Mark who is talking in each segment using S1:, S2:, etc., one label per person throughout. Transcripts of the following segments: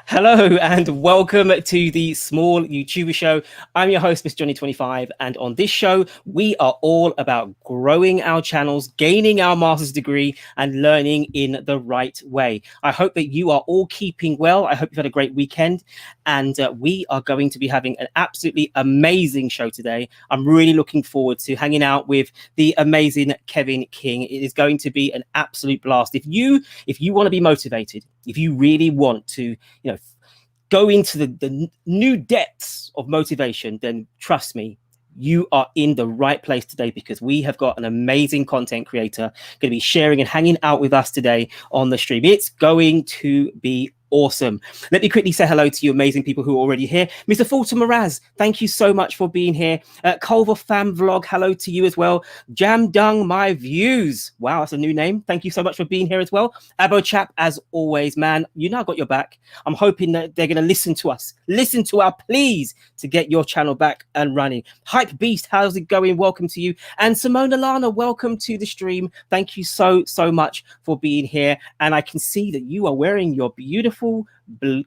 S1: Hello and welcome to the Small YouTuber Show. I'm your host, Mr. Johnny25, and on this show, we are all about growing our channels, gaining our master's degree, and learning in the right way. I hope that you are all keeping well. I hope you've had a great weekend, and we are going to be having an absolutely amazing show today. I'm really looking forward to hanging out with the amazing Kevin King. It is going to be an absolute blast. If you want to be motivated, if you really want to, go into the new depths of motivation, then trust me, you are in the right place today, because we have got an amazing content creator going to be sharing and hanging out with us today on the stream. It's going to be awesome. Let me quickly say hello to you amazing people who are already here. Mr. Fulton Moraz, thank you so much for being here. Culver Fam Vlog, hello to you as well. Jam Dung My Views, wow, that's a new name. Thank you so much for being here as well. Abo Chap, as always, man, you know I got your back. I'm hoping that they're going to listen to us, listen to our pleas to get your channel back and running. Hype Beast, how's it going? Welcome to you. And Simone, Alana, welcome to the stream. Thank you so much for being here. And I can see that you are wearing your beautiful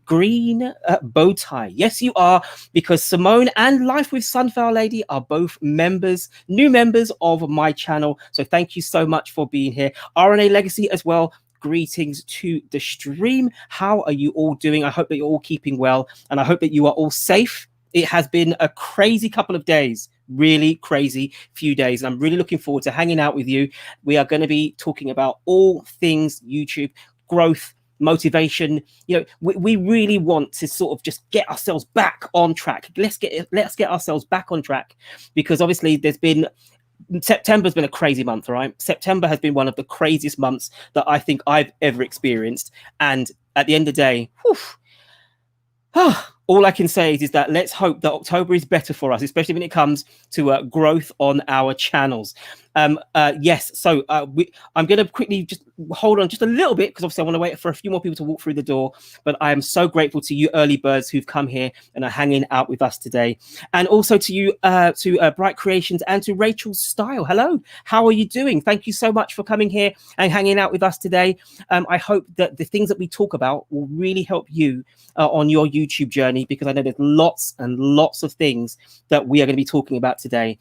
S1: green bow tie. Yes, you are, because Simone and Life with Sunflower Lady are both new members of my channel. So thank you so much for being here. R&A Legacy as well. Greetings to the stream. How are you all doing? I hope that you're all keeping well, and I hope that you are all safe. It has been a crazy couple of days, really crazy few days, and I'm really looking forward to hanging out with you. We are going to be talking about all things YouTube, growth, motivation. We really want to sort of just get ourselves back on track. Let's get ourselves back on track, because obviously September's been a crazy month, right? September has been one of the craziest months that I think I've ever experienced, and at the end of the day, all I can say is that let's hope that October is better for us, especially when it comes to growth on our channels. Yes, so I'm going to quickly just hold on just a little bit, because obviously I want to wait for a few more people to walk through the door. But I am so grateful to you early birds who've come here and are hanging out with us today. And also to you, to Bright Creations, and to Rachel Style. Hello, how are you doing? Thank you so much for coming here and hanging out with us today. I hope that the things that we talk about will really help you on your YouTube journey, because I know there's lots and lots of things that we are going to be talking about today.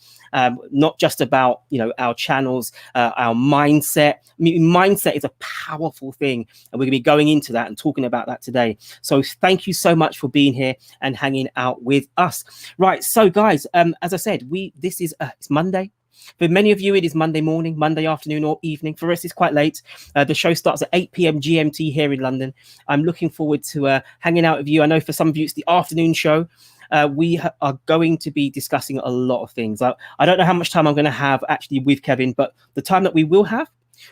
S1: Not just about, our channels, our mindset. Mindset is a powerful thing, and we're going to be going into that and talking about that today. So thank you so much for being here and hanging out with us. Right, so guys, as I said, this is it's Monday. For many of you, it is Monday morning, Monday afternoon, or evening. For us, it's quite late. The show starts at 8 p.m. GMT here in London. I'm looking forward to hanging out with you. I know for some of you, it's the afternoon show. We are going to be discussing a lot of things. I don't know how much time I'm going to have actually with Kevin, but the time that we will have,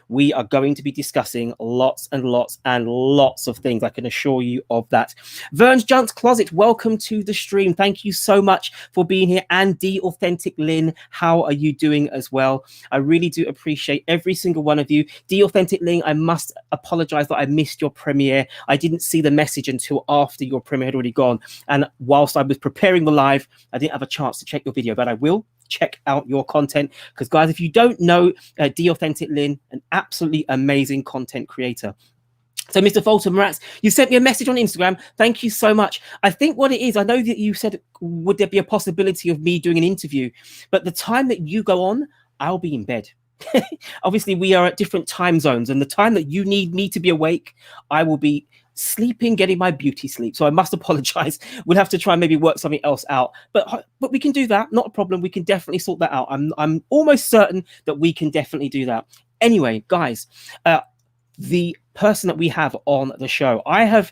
S1: we are going to be discussing lots and lots and lots of things. I can assure you of that. Vern's Junk's Closet, welcome to the stream. Thank you so much for being here. And The Authentic Lynn, how are you doing as well? I really do appreciate every single one of you. The Authentic Lynn, I must apologize that I missed your premiere. I didn't see the message until after your premiere had already gone. And whilst I was preparing the live, I didn't have a chance to check your video, but I will check out your content, because guys, if you don't know The Authentic Lynn, an absolutely amazing content creator. So Mr. Fulton Moraz, you sent me a message on Instagram. Thank you so much. I think what it is, I know that you said, would there be a possibility of me doing an interview? But the time that you go on, I'll be in bed. Obviously, we are at different time zones, and the time that you need me to be awake, I will be sleeping, getting my beauty sleep. So I must apologize. We'll have to try and maybe work something else out, but we can do that. Not a problem. We can definitely sort that out. I'm almost certain that we can definitely do that. Anyway, guys, the person that we have on the show, I have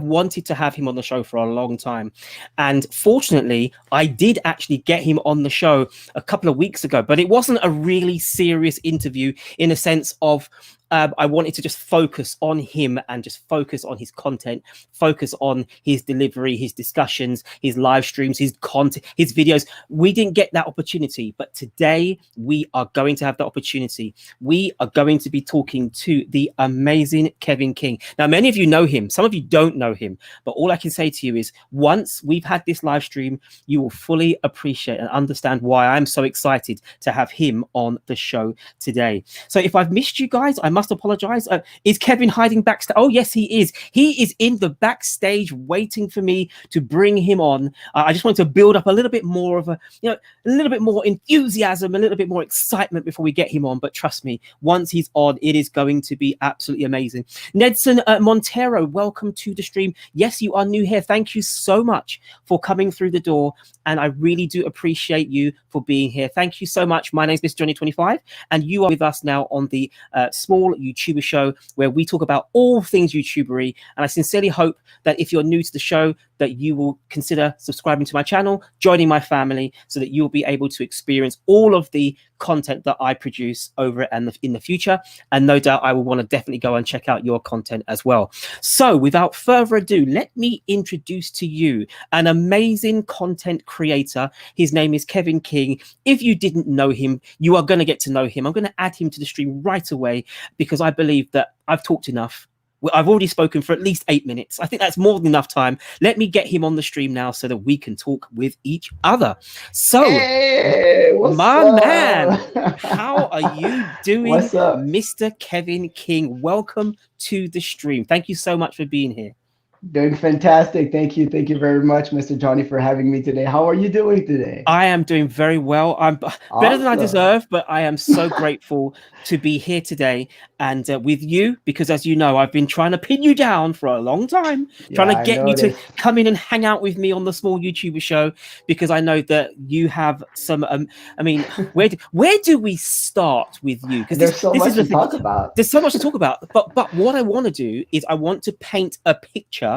S1: wanted to have him on the show for a long time, and fortunately I did actually get him on the show a couple of weeks ago, but it wasn't a really serious interview in a sense of I wanted to just focus on him and just focus on his content, focus on his delivery, his discussions, his live streams, his content, his videos. We didn't get that opportunity, but today we are going to have that opportunity. We are going to be talking to the amazing Kevin King. Now, many of you know him. Some of you don't know him, but all I can say to you is once we've had this live stream, you will fully appreciate and understand why I'm so excited to have him on the show today. So if I've missed you guys, I must apologize. Is Kevin hiding backstage? Oh, yes, he is. He is in the backstage waiting for me to bring him on. I just wanted to build up a little bit more of a, a little bit more enthusiasm, a little bit more excitement before we get him on. But trust me, once he's on, it is going to be absolutely amazing. Nedson Montero, welcome to the stream. Yes, you are new here. Thank you so much for coming through the door. And I really do appreciate you for being here. Thank you so much. My name is Mr. Johnny25, and you are with us now on the Small YouTuber Show, where we talk about all things YouTubery. And I sincerely hope that if you're new to the show, that you will consider subscribing to my channel, joining my family, so that you'll be able to experience all of the content that I produce over and in the future. And no doubt I will want to definitely go and check out your content as well. So without further ado, let me introduce to you an amazing content creator. His name is Kevin King. If you didn't know him, you are going to get to know him. I'm going to add him to the stream right away, because I believe that I've talked enough. I've already spoken for at least 8 minutes. I think that's more than enough time. Let me get him on the stream now so that we can talk with each other. So,
S2: hey,
S1: my man, how are you doing,
S2: what's up?
S1: Mr. Kevin King? Welcome to the stream. Thank you so much for being here.
S2: Doing fantastic. Thank you. Thank you very much, Mr. Johnny, for having me today. How are you doing today?
S1: I am doing very well. I'm better than I deserve, but I am so grateful to be here today and with you, because as you know, I've been trying to pin you down for a long time, trying to get you to come in and hang out with me on the Small YouTuber Show, because I know that you have some, I mean, where do we start with you? Because
S2: there's so much to talk about.
S1: There's so much to talk about, but what I want to do is I want to paint a picture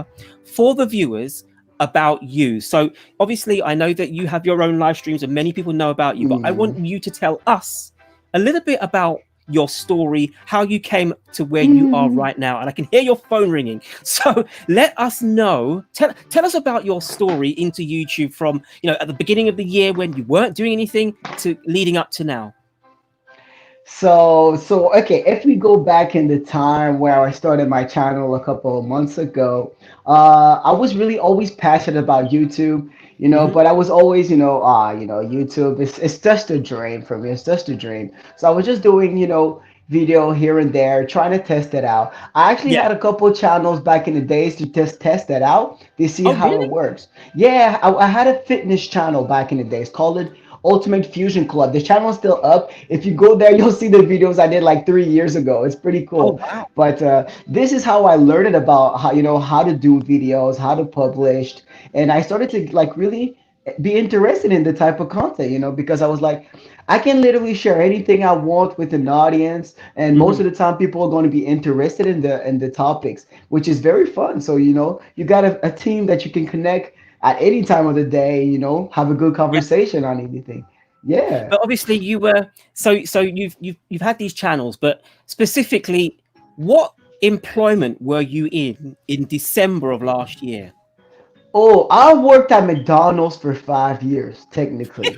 S1: for the viewers about you. So obviously I know that you have your own live streams and many people know about you, but I want you to tell us a little bit about your story, how you came to where you are right now. And I can hear your phone ringing. So let us know, tell us about your story into YouTube from, at the beginning of the year when you weren't doing anything to leading up to now.
S2: So okay, if we go back in the time where I started my channel a couple of months ago, I was really always passionate about YouTube, but I was always, YouTube it's just a dream for me. It's just a dream. So I was just doing, video here and there, trying to test it out. I actually had a couple of channels back in the days to test that out to see how it works. Yeah, I had a fitness channel back in the days called Ultimate Fusion Club. The channel is still up. If you go there, you'll see the videos I did like 3 years ago. It's pretty cool.
S1: Oh, wow.
S2: But this is how I learned about how to do videos, how to publish, and I started to like really be interested in the type of content, because I was like, I can literally share anything I want with an audience, and most of the time people are going to be interested in the topics, which is very fun. So you got a team that you can connect at any time of the day, have a good conversation on anything. Yeah.
S1: But obviously you were so you've had these channels, but specifically, what employment were you in December of last year?
S2: Oh, I worked at McDonald's for 5 years, technically.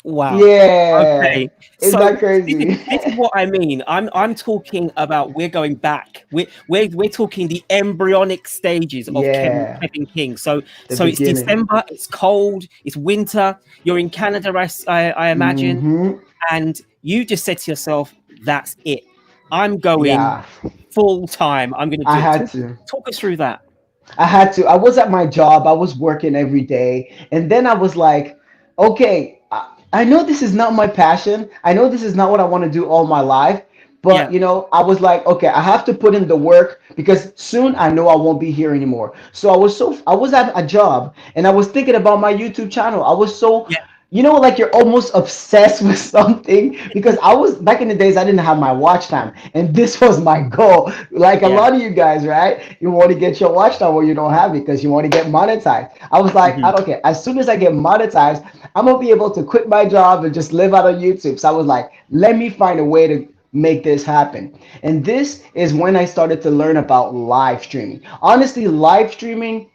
S1: Wow.
S2: Yeah.
S1: Okay.
S2: Isn't that crazy?
S1: This is what I mean. I'm talking about, we're going back. We're talking the embryonic stages of Kevin King. So it's December, it's cold, it's winter. You're in Canada, I imagine, and you just said to yourself, "That's it. I'm going full time. I'm going to do it."
S2: I had to
S1: talk us through that.
S2: I had to. I was at my job. I was working every day. And then I was like, okay, I know this is not my passion. I know this is not what I want to do all my life. But, I was like, okay, I have to put in the work, because soon I know I won't be here anymore. So I was at a job and I was thinking about my YouTube channel. I was so like you're almost obsessed with something, because I was back in the days, I didn't have my watch time, and this was my goal. Like a lot of you guys, right? You want to get your watch time where you don't have it because you want to get monetized. I was like, okay, as soon as I get monetized, I'm gonna be able to quit my job and just live out on YouTube. So I was like, let me find a way to make this happen. And this is when I started to learn about live streaming. Honestly, live streaming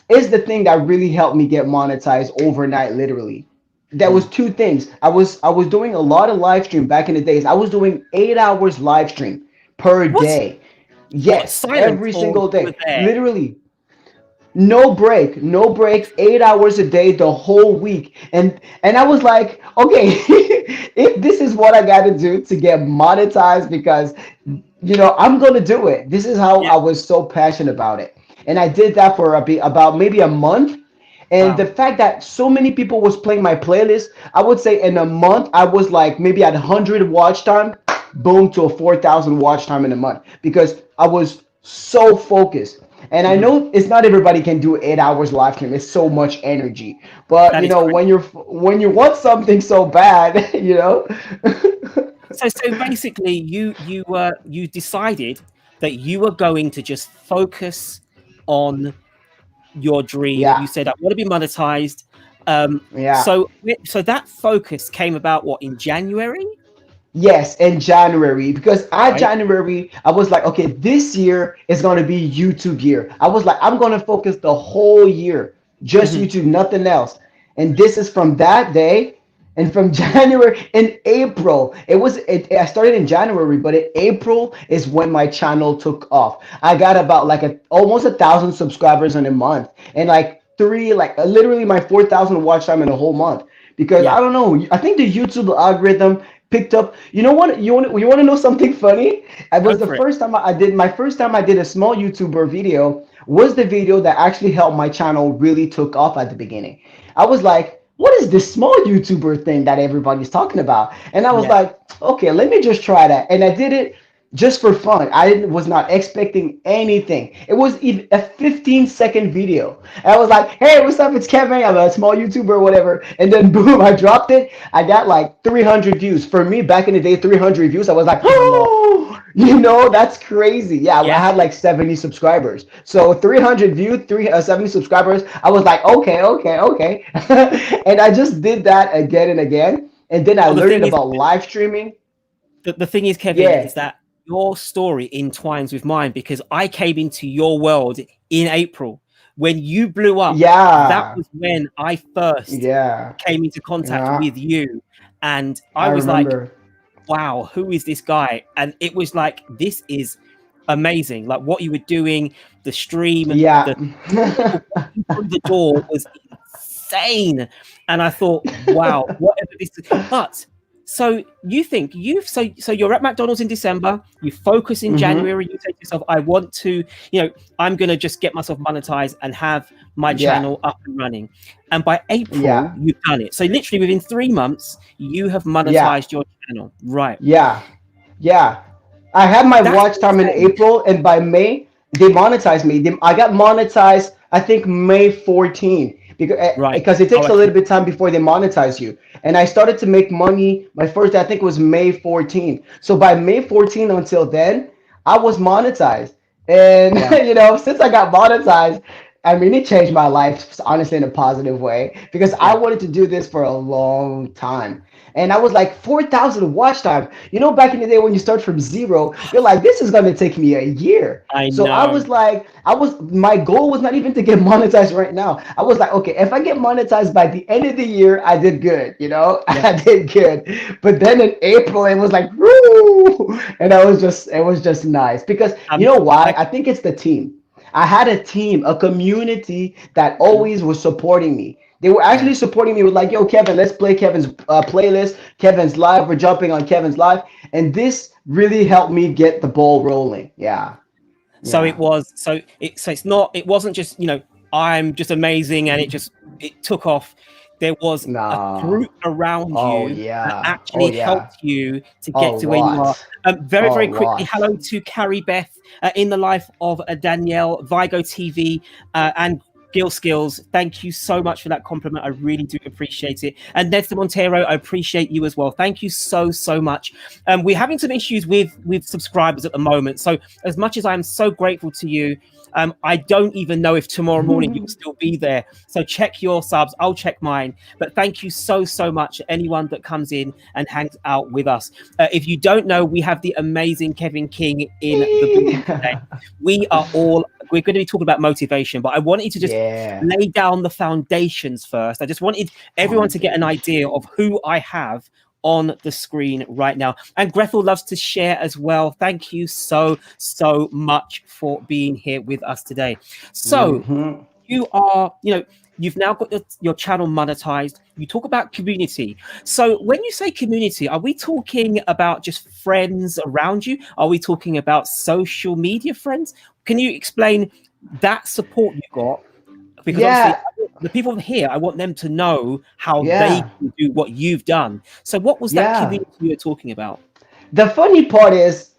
S2: is the thing that really helped me get monetized overnight, literally. There was two things. I was doing a lot of live stream back in the days. I was doing 8 hours live stream per day. Yes, every single day. Literally. No break, 8 hours a day the whole week. And I was like, okay, if this is what I got to do to get monetized, because I'm gonna do it. This is how
S1: Yeah.
S2: I was so passionate about it, and I did that for about maybe a month. And the
S1: Wow.
S2: fact that so many people was playing my playlist, I would say in a month I was like maybe at 100 watch time, boom, to a 4,000 watch time in a month because I was so focused. And I
S1: Hmm.
S2: know it's not everybody can do 8 hours live stream. It's so much energy. But
S1: That is correct.
S2: when you want something so bad,
S1: So basically, you decided that you were going to just focus on your dream. You
S2: yeah,
S1: said, I want to be monetized. Um,
S2: yeah.
S1: so that focus came about what, in January,
S2: Yes, in January, because at
S1: right?
S2: January, I was like, okay, this year is going to be YouTube year. I was like, I'm going to focus the whole year, just
S1: Hmm.
S2: YouTube, nothing else. And this is from that day. And from January, in April, I started in January, but in April is when my channel took off. I got about like almost 1,000 subscribers in a month, and like literally my 4,000 watch time in a whole month. Because
S1: Yeah,
S2: I don't know, I think the YouTube algorithm picked up. You know what? You want to know something funny? I was
S1: go
S2: the
S1: for it.
S2: first time I did my first time I did a small YouTuber video was the video that actually helped my channel really took off at the beginning. I was like, what is this small YouTuber thing that everybody's talking about? And I was
S1: Yeah.
S2: like, okay, let me just try that. And I did it just for fun. Was not expecting anything. It was even a 15-second video. And I was like, hey, what's up? It's Kevin. I'm a small YouTuber or whatever. And then boom, I dropped it. I got like 300 views. For me, back in the day, 300 views, I was like,
S1: Is a lot.
S2: oh, that's crazy. Yeah, I
S1: Yeah.
S2: had like 70 subscribers. So 300 views, 70 subscribers. I was like, okay, okay, okay. And I just did that again and again. And then I
S1: Well,
S2: learned about live streaming.
S1: the thing is, Kevin,
S2: Yeah.
S1: is that your story entwines with mine because I came into your world in April. When you blew up, that
S2: Yeah.
S1: was when I first
S2: Yeah.
S1: came into contact
S2: Yeah.
S1: with you. And I
S2: I
S1: was like,
S2: remember.
S1: wow, who is this guy? And it was like, this is amazing. Like what you were doing, the stream,
S2: Yeah.
S1: the people walking through the door was insane. And I thought, wow, whatever this is. But so you think so you're at McDonald's in December, you focus in
S2: Hmm.
S1: January, you say to yourself, I want to, I'm gonna just get myself monetized and have my
S2: Yeah.
S1: channel up and running. And by April,
S2: Yeah.
S1: you've done it. So literally within 3 months, you have
S2: Yeah.
S1: monetized your channel. Right.
S2: Yeah. Yeah. I had my
S1: That's
S2: watch time in
S1: insane.
S2: April, and by May they monetized me. I got monetized. I think May 14
S1: Right.
S2: because it
S1: Oh,
S2: takes a
S1: okay.
S2: little bit of time before they monetize you. And I started to make money. My first day, I think, was May 14. So by May 14 until then, I was monetized. And
S1: Wow.
S2: since I got monetized, I mean, it changed my life honestly in a positive way because I
S1: Yeah.
S2: wanted to do this for a long time. And I was like 4,000 watch time. Back in the day when you start from zero, you're like, this is gonna take me a year.
S1: I
S2: So I was
S1: know.
S2: like, my goal was not even to get monetized right now. I was like, okay, if I get monetized by the end of the year, I did good,
S1: Yeah.
S2: I did good. But then in April, it was like, woo! And it was just nice because you know why?
S1: Like,
S2: I think it's the team. I had a team, a community that
S1: mhm,
S2: always was supporting me. They were
S1: yeah.
S2: actually supporting me with like, yo, Kevin, let's play Kevin's playlist, Kevin's live. We're jumping on Kevin's live, and this really helped me get the ball rolling. Yeah,
S1: So
S2: yeah.
S1: it wasn't just, I'm just amazing and it took off. There was a
S2: No.
S1: group around
S2: Oh
S1: you that
S2: yeah. Oh
S1: actually
S2: yeah.
S1: helped you to
S2: A
S1: get to where you are.
S2: lot.
S1: Very,
S2: A
S1: very quickly,
S2: lot.
S1: hello to Carrie Beth, in the life of Danielle, Vigoh TV, and Gil Skillz. Thank you so much for that compliment. I really do appreciate it. And Nedsta Montero, I appreciate you as well. Thank you so, so much. We're having some issues with subscribers at the moment. So as much as I'm so grateful to you, I don't even know if tomorrow morning you'll still be there. So check your subs. I'll check mine. But thank you so, so much, anyone that comes in and hangs out with us. If you don't know, we have the amazing Kevin King in the building today. We're going to be talking about motivation, but I wanted to just
S2: Yeah.
S1: lay down the foundations first. I just wanted everyone to get an idea of who I have on the screen right now. And Grethal loves to share as well. Thank you so, so much for being here with us today. So
S2: Hmm.
S1: you are, You've now got your channel monetized. You talk about community. So when you say community, are we talking about just friends around you? Are we talking about social media friends? Can you explain that support you got? Because obviously
S2: Yeah,
S1: the people here, I want them to know how they
S2: yeah,
S1: can do what you've done. So what was that
S2: yeah.
S1: community you were talking about?
S2: The funny part is,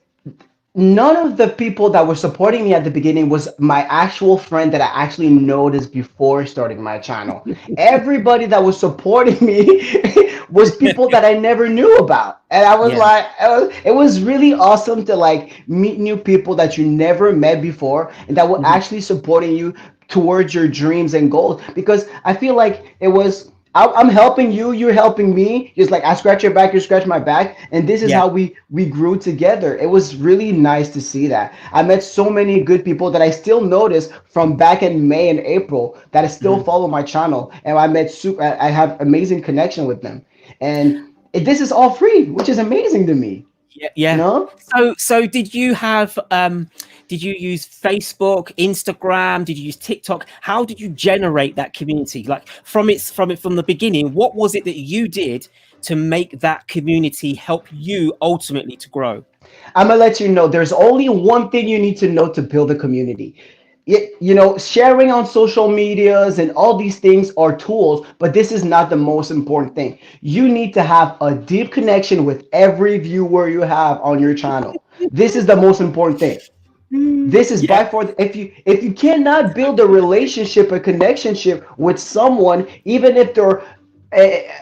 S2: none of the people that were supporting me at the beginning was my actual friend that I actually noticed before starting my channel. Everybody that was supporting me was people that I never knew about. And I was
S1: Yeah.
S2: like, it was really awesome to like meet new people that you never met before and that were
S1: Mhm.
S2: actually supporting you towards your dreams and goals. Because I feel like it was, I'm helping you, you're helping me. Just like I scratch your back, you scratch my back, and this is
S1: Yeah.
S2: how we grew together. It was really nice to see that. I met so many good people that I still notice from back in May and April that I still
S1: Mhm.
S2: follow my channel, and I have amazing connection with them, and this is all free, which is amazing to me.
S1: Yeah,
S2: You
S1: yeah.
S2: know?
S1: So did you have did you use Facebook, Instagram, did you use TikTok? How did you generate that community? Like from the beginning, what was it that you did to make that community help you ultimately to grow?
S2: I'm gonna let you know there's only one thing you need to know to build a community. Sharing on social medias and all these things are tools, but this is not the most important thing. You need to have a deep connection with every viewer you have on your channel. This is the most important thing. This is
S1: Yeah,
S2: by far, if you cannot build a relationship, a connectionship with someone, even if they're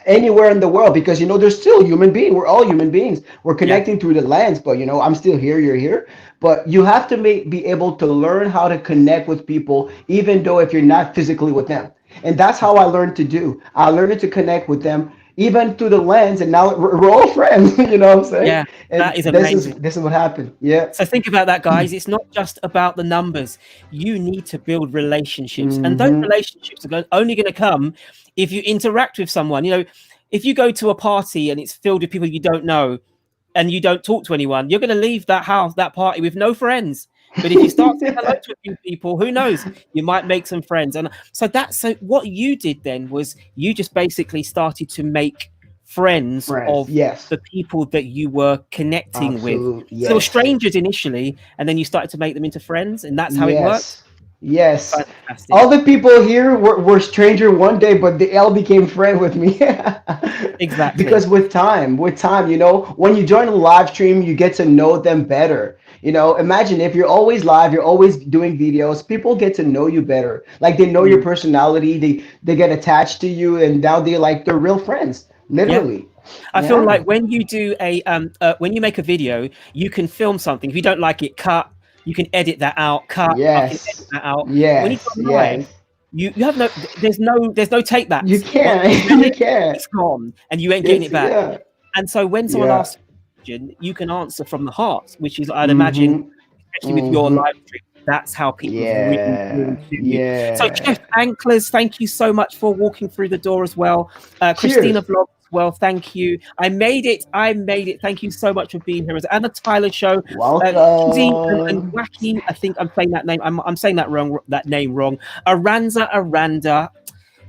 S2: anywhere in the world, because they're still human beings. We're all human beings. We're
S1: yeah.
S2: connecting through the lens, but I'm still here, you're here. But you have to be able to learn how to connect with people, even though if you're not physically with them. And that's how I learned to do. I learned to connect with them even through the lens, and now we're all friends. You know what I'm saying?
S1: Yeah, that
S2: And
S1: is
S2: this is
S1: amazing.
S2: this is what happened. Yeah.
S1: So think about that, guys. It's not just about the numbers. You need to build relationships, and those
S2: Mm-hmm.
S1: relationships are only going to come if you interact with someone. If you go to a party and it's filled with people you don't know, and you don't talk to anyone, you're going to leave that party with no friends. But if you start saying hello to a few people, who knows? You might make some friends. And so what you did then was you just basically started to make friends
S2: Friends.
S1: of
S2: Yes.
S1: the people that you were connecting with.
S2: Absolute.
S1: So they were
S2: Yes.
S1: strangers initially, and then you started to make them into friends, and that's how it worked.
S2: Yes. Yes.
S1: Fantastic.
S2: All the people here were stranger one day, but they all became friend with me.
S1: Exactly.
S2: Because with time, when you join a live stream, you get to know them better. Imagine if you're always live, you're always doing videos, people get to know you better. Like they know your
S1: Mm,
S2: personality, they get attached to you, and now they're real friends,
S1: yeah.
S2: literally.
S1: I feel
S2: Yeah.
S1: like when you do when you make a video, you can film something. If you don't like it, cut. You can edit that out. Cut. I can edit
S2: Yes.
S1: that out. When you
S2: Yes.
S1: go live,
S2: Yes.
S1: you have no take
S2: You
S1: backs. Once you
S2: can't.
S1: said
S2: You
S1: it,
S2: can't.
S1: it's gone, and you ain't getting
S2: It's
S1: it back.
S2: yeah.
S1: And so when someone
S2: Yeah.
S1: asks a question, you can answer from the heart, which is, I'd imagine,
S2: Mm-hmm.
S1: especially with your
S2: Mm-hmm.
S1: live stream, that's how people have really, really
S2: Yeah.
S1: seen you. So,
S2: Yeah.
S1: Chef Anklers, thank you so much for walking through the door as well. Christina
S2: Cheers.
S1: Vlog as well, thank you. I made it. I made it. Thank you so much for being here. And the Tyler Show, Kizzy and
S2: Welcome.
S1: Wacky. I think I'm saying that name. I'm saying that wrong. That name wrong. Aranda.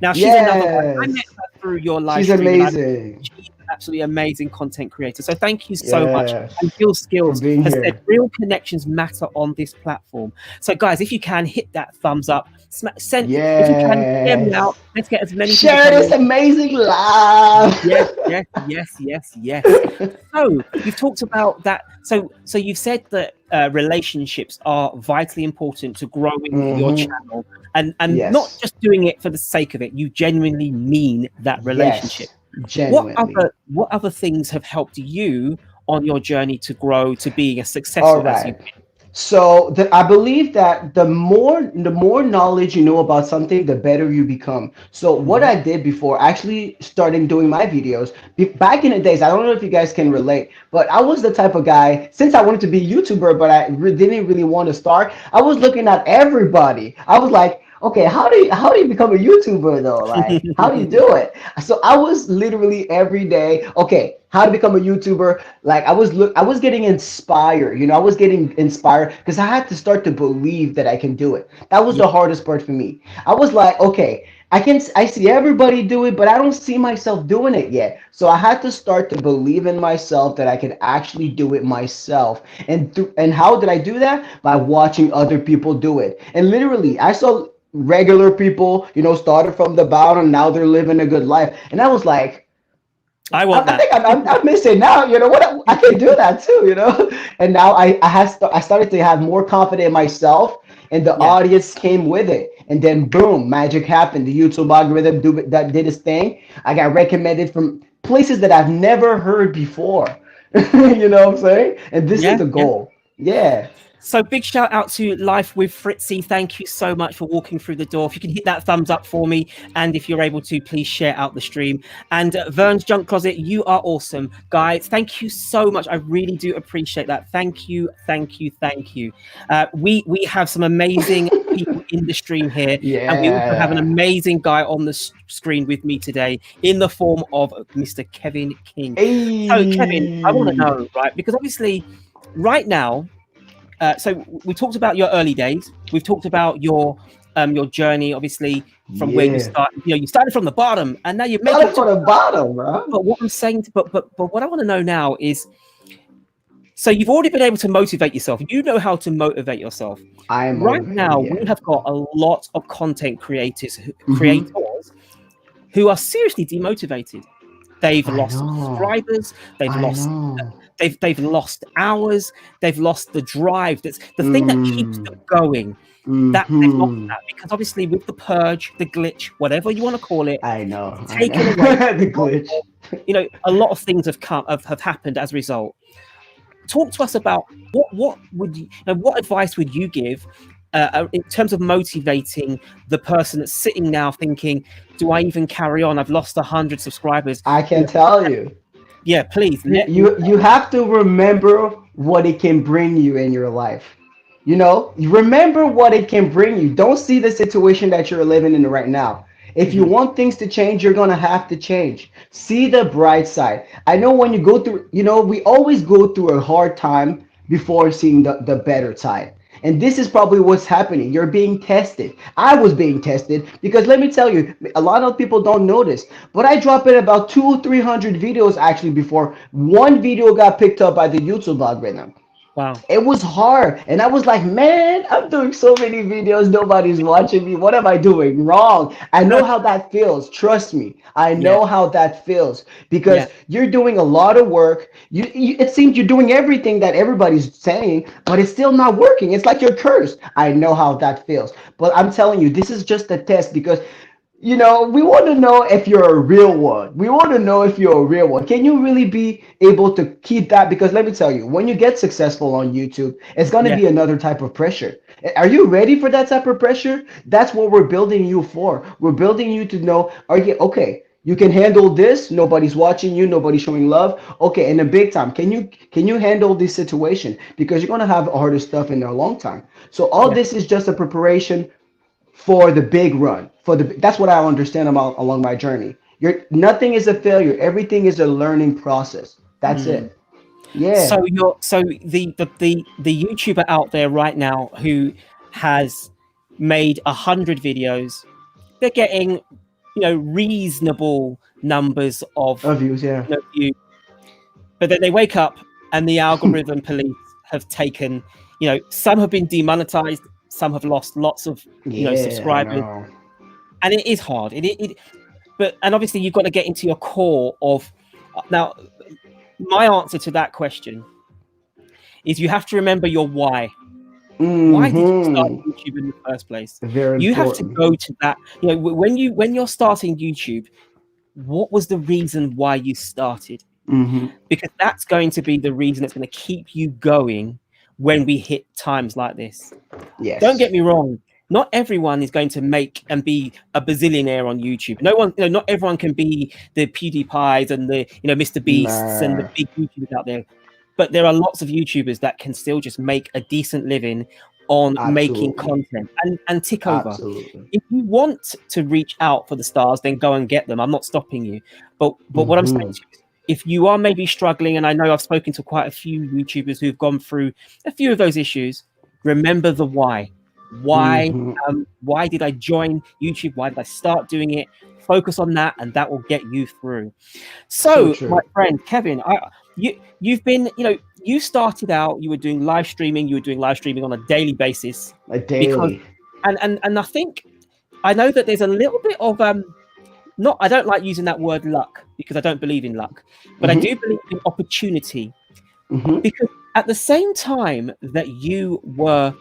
S1: Now she's another one. I met
S2: Yes.
S1: her through your live
S2: She's
S1: stream, and
S2: amazing.
S1: she's an absolutely amazing content creator. So thank you so much. And
S2: Yes.
S1: Gil
S2: For
S1: Skillz
S2: being
S1: has said
S2: here.
S1: real connections matter on this platform. So guys, if you can hit that thumbs up, send if you can share me out.
S2: Yes.
S1: Let's get as many people
S2: Share
S1: coming
S2: this
S1: in.
S2: amazing live.
S1: Yes, yes, yes, yes, yes. So you've talked about that. So you've said that relationships are vitally important to growing your
S2: Mm-hmm.
S1: channel, and not
S2: Yes.
S1: just doing it for the sake of it. You genuinely mean that relationship.
S2: Yes. Genuinely.
S1: What other things have helped you on your journey to grow to being as
S2: All
S1: successful as you?
S2: right. So I believe that the more knowledge you know about something, the better you become. So what
S1: Mhm.
S2: I did before actually starting doing my videos back in the days, I don't know if you guys can relate, but I was the type of guy, since I wanted to be a YouTuber, but didn't really want to start. I was looking at everybody. I was like, okay, how do you become a YouTuber though? Like, how do you do it? So I was literally every day, okay, how to become a YouTuber. Like I was getting inspired. I was getting inspired because I had to start to believe that I can do it. That was
S1: Yeah.
S2: the hardest part for me. I was like, okay, I see everybody do it, but I don't see myself doing it yet. So I had to start to believe in myself that I could actually do it myself. And how did I do that? By watching other people do it. And literally, I saw regular people, started from the bottom, now they're living a good life. And I was like,
S1: I want
S2: I
S1: that.
S2: think I'm missing now. You know what? I can do that too. And now I started to have more confidence in myself, and the
S1: Yeah.
S2: audience came with it. And then boom, magic happened. The YouTube algorithm that did its thing. I got recommended from places that I've never heard before. You know what I'm saying? And this is
S1: Yeah.
S2: the
S1: Yeah.
S2: goal. Yeah.
S1: So big shout out to Life with Fritzy. Thank you so much for walking through the door. If you can hit that thumbs up for me, and if you're able to, please share out the stream. And Vern's Junk Closet, you are awesome, guys. Thank you so much. I really do appreciate that. Thank you, thank you, thank you. We have some amazing people in the stream here, and we also have an
S2: Yeah.
S1: amazing guy on the screen with me today in the form of Mr. Kevin King. So Kevin, I want to
S2: Hey.
S1: know, right? Because obviously, right now. So we talked about your early days. We've talked about your journey, obviously, from where you
S2: Yeah.
S1: started. You started from the bottom, and now you're making
S2: Started
S1: it to.
S2: from the bottom, bro.
S1: But what I'm saying, but what I want to know now is, so you've already been able to motivate yourself. You know how to motivate yourself.
S2: I am
S1: Right
S2: motivated.
S1: now, we
S2: Yeah.
S1: have got a lot of content
S2: Hmm.
S1: creators who are seriously demotivated. They've
S2: I
S1: lost
S2: know.
S1: subscribers. They've
S2: I
S1: lost.
S2: know.
S1: They've lost hours. They've lost the drive. That's the thing that keeps them
S2: Mm.
S1: going. That they've lost
S2: Mm-hmm.
S1: that because obviously with the purge, the glitch, whatever you want to call it,
S2: I know.
S1: it's
S2: I know.
S1: taken away.
S2: The glitch.
S1: A lot of things have happened as a result. Talk to us about what would you, what advice would you give in terms of motivating the person that's sitting now thinking, do I even carry on? I've lost 100 subscribers.
S2: I can tell you.
S1: Yeah, please let me.
S2: You have to remember what it can bring you in your life. You remember what it can bring you. Don't see the situation that you're living in right now. If you
S1: Mhm.
S2: want things to change, you're going to have to change. See the bright side. I know when you go through, we always go through a hard time before seeing the better side. And this is probably what's happening. You're being tested. I was being tested because let me tell you, a lot of people don't notice, but I dropped in about 300 videos actually before one video got picked up by the YouTube algorithm.
S1: Wow.
S2: It was hard, and I was like, man, I'm doing so many videos, nobody's watching me. What am I doing wrong? I know how that feels. Trust me, I
S1: Yeah.
S2: know how that feels
S1: Yeah.
S2: because you're doing a lot of work. It seems you're doing everything that everybody's saying, but it's still not working. It's like you're cursed. I know how that feels, but I'm telling you, this is just a test because we want to know if you're a real one. We want to know if you're a real one. Can you really be able to keep that? Because let me tell you, when you get successful on YouTube, it's going to
S1: Yeah.
S2: be another type of pressure. Are you ready for that type of pressure? That's what we're building you for. We're building you to know, are you okay? You can handle this. Nobody's watching you. Nobody's showing love. Okay, in the big time, can you handle this situation? Because you're gonna have harder stuff in a long time. So all
S1: Yeah.
S2: this is just a preparation for the big run. That's what I understand about along my journey. Nothing is a failure. Everything is a learning process. That's
S1: Mm.
S2: it. Yeah.
S1: So the YouTuber out there right now who has made 100 videos, they're getting reasonable numbers of
S2: Of views, yeah.
S1: views, but then they wake up and the algorithm police have taken, some have been demonetized, some have lost lots of
S2: Yeah, I
S1: subscribers,
S2: know.
S1: and it is hard. And obviously you've got to get into your core of now. My answer to that question is you have to remember your why. Why did you start
S2: Mm-hmm.
S1: YouTube in the first place?
S2: Very
S1: You have to
S2: important.
S1: go to that. When you're starting YouTube, what was the reason why you started?
S2: Mm-hmm.
S1: Because that's going to be the reason that's going to keep you going when we hit times like this. Don't
S2: Yes.
S1: get me wrong. Not everyone is going to make and be a bazillionaire on YouTube. No one, not everyone can be the PewDiePies and the Mr. Beasts and the
S2: Nah.
S1: big YouTubers out there. But there are lots of YouTubers that can still just make a decent living on making
S2: Absolutely.
S1: content and tick over.
S2: Absolutely.
S1: If you want to reach out for the stars, then go and get them. I'm not stopping you. But what I'm saying
S2: Mm-hmm.
S1: to you is, if you are maybe struggling, and I know I've spoken to quite a few YouTubers who've gone through a few of those issues, remember the why. Why why did I join YouTube? Why did I start doing it? Focus on that, and that will get you through.
S2: So
S1: So, my
S2: true.
S1: friend Kevin, you've been, you started out, you were doing live streaming, on a daily basis,
S2: A
S1: because
S2: daily.
S1: and I think I know that there's a little bit of not, I don't like using that word luck, because I don't believe in luck, but I do believe in opportunity, because at the same time that you were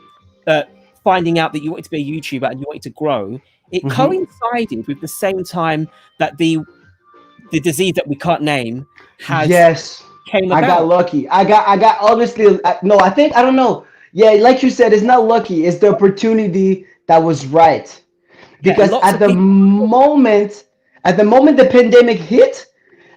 S1: finding out that you wanted to be a YouTuber and you wanted to grow, it coincided with the same time that the disease that we can't name has
S2: Yes,
S1: came
S2: I got
S1: about.
S2: lucky. I got honestly. No, I don't know. Yeah, like you said, it's not lucky. It's the opportunity that was right.
S1: Yeah,
S2: Because
S1: lots of people.
S2: at the moment the pandemic hit,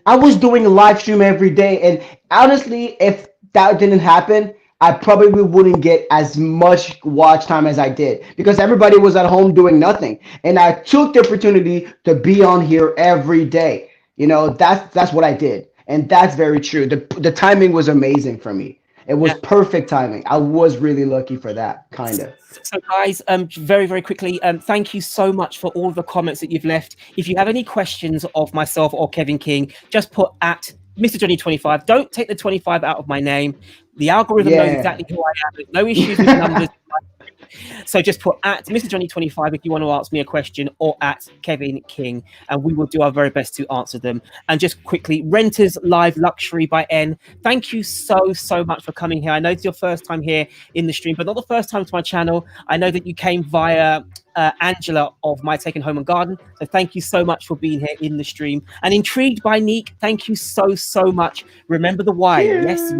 S2: I was doing a live stream every day, and honestly, if that didn't happen, I probably wouldn't get as much watch time as I did, because everybody was at home doing nothing, and I took the opportunity to be on here every day. That's what I did, and that's very true. The timing was amazing for me. It was
S1: Yeah.
S2: perfect timing. I was really lucky for that, kind of.
S1: So guys, very, very quickly, thank you so much for all of the comments that you've left. If you have any questions of myself or Kevin King, just put at Mr. Johnny 25. Don't take the 25 out of my name. The algorithm knows
S2: Yeah.
S1: exactly who I am. There's no issues with numbers. So just put at Mr. Johnny 25 if you want to ask me a question, or at Kevin King, and we will do our very best to answer them. And just quickly, Renters Live Luxury by N, thank you so much for coming here. I know it's your first time here in the stream, but not the first time to my channel. I know that you came via Angela of My Taken Home and Garden, so thank you so much for being here in the stream. And Intrigued by Neek, thank you so much. Remember the why. Yes,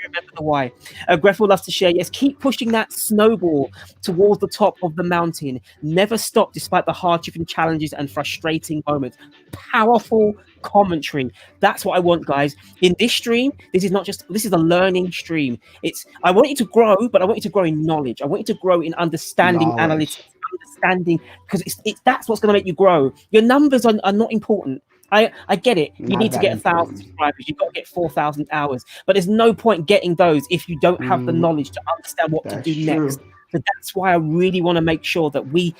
S1: remember the why. Grethal loves to share. Yes, keep pushing that snowball towards the top of the mountain. Never stop despite the hardship and challenges and frustrating moments. Powerful commentary. That's what I want, guys. In this stream, this is a learning stream. I want you to grow, but I want you to grow in knowledge. I want you to grow in understanding analytics, because that's what's going to make you grow. Your numbers are not important. I get it. You need to get 1,000 subscribers. You've got to get 4,000 hours. But there's no point getting those if you don't have the knowledge to understand what to do next. So that's why I really want to make sure that we,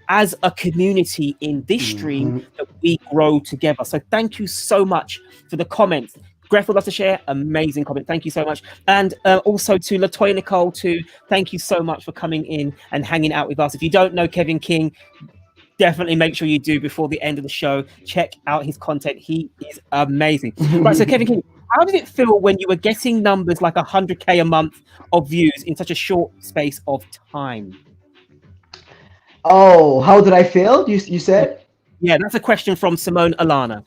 S1: as a community in this stream, that we grow together. So thank you so much for the comments. Grethal loves to share. Amazing comment. Thank you so much. And also to Latoya Nicole too. Thank you so much for coming in and hanging out with us. If you don't know Kevin King, definitely make sure you do before the end of the show. Check out his content. He is amazing. Right, so Kevin King, how did it feel when you were getting numbers like 100K a month of views in such a short space of time?
S2: Oh, how did I feel? You said?
S1: Yeah, that's a question from Simone Alana.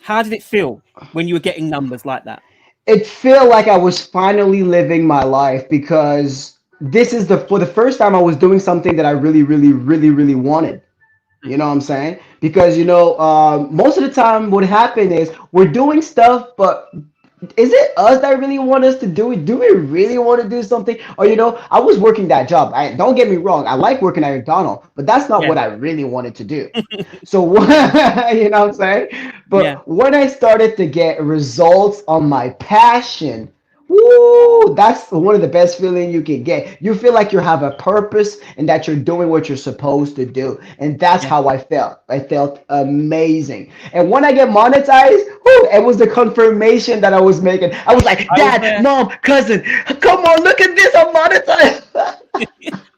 S1: How did it feel when you were getting numbers like that?
S2: It felt like I was finally living my life, because this is for the first time I was doing something that I really wanted. You know what I'm saying? Because most of the time what happened is we're doing stuff, but is it us that really want us to do it? Do we really want to do something? Or I was working that job. Don't get me wrong, I like working at McDonald's, but that's not what I really wanted to do. So you know what I'm saying? But when I started to get results on my passion, woo, that's one of the best feelings you can get. You feel like you have a purpose and that you're doing what you're supposed to do. And that's how I felt. I felt amazing. And when I get monetized, woo, it was the confirmation that I was making. I was like, Dad, Mom, cousin, come on, look at this, I'm monetized.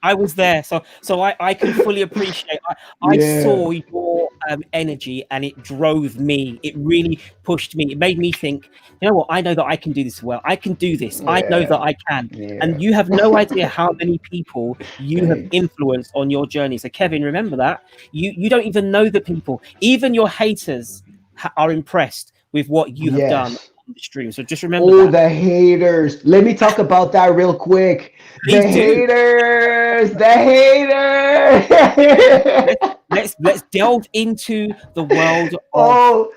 S1: I was there, so I can fully appreciate. I saw your energy, and it drove me. It really pushed me. It made me think, you know what? I know that I can do this well. I can do this. I know that I can. And you have no idea how many people you have influenced on your journey. So Kevin, remember that. You don't even know the people. Even your haters are impressed with what you have done on the stream. So just remember that.
S2: The haters. Let me talk about that real quick.
S1: Please
S2: the
S1: do.
S2: haters.
S1: Let's delve into the world of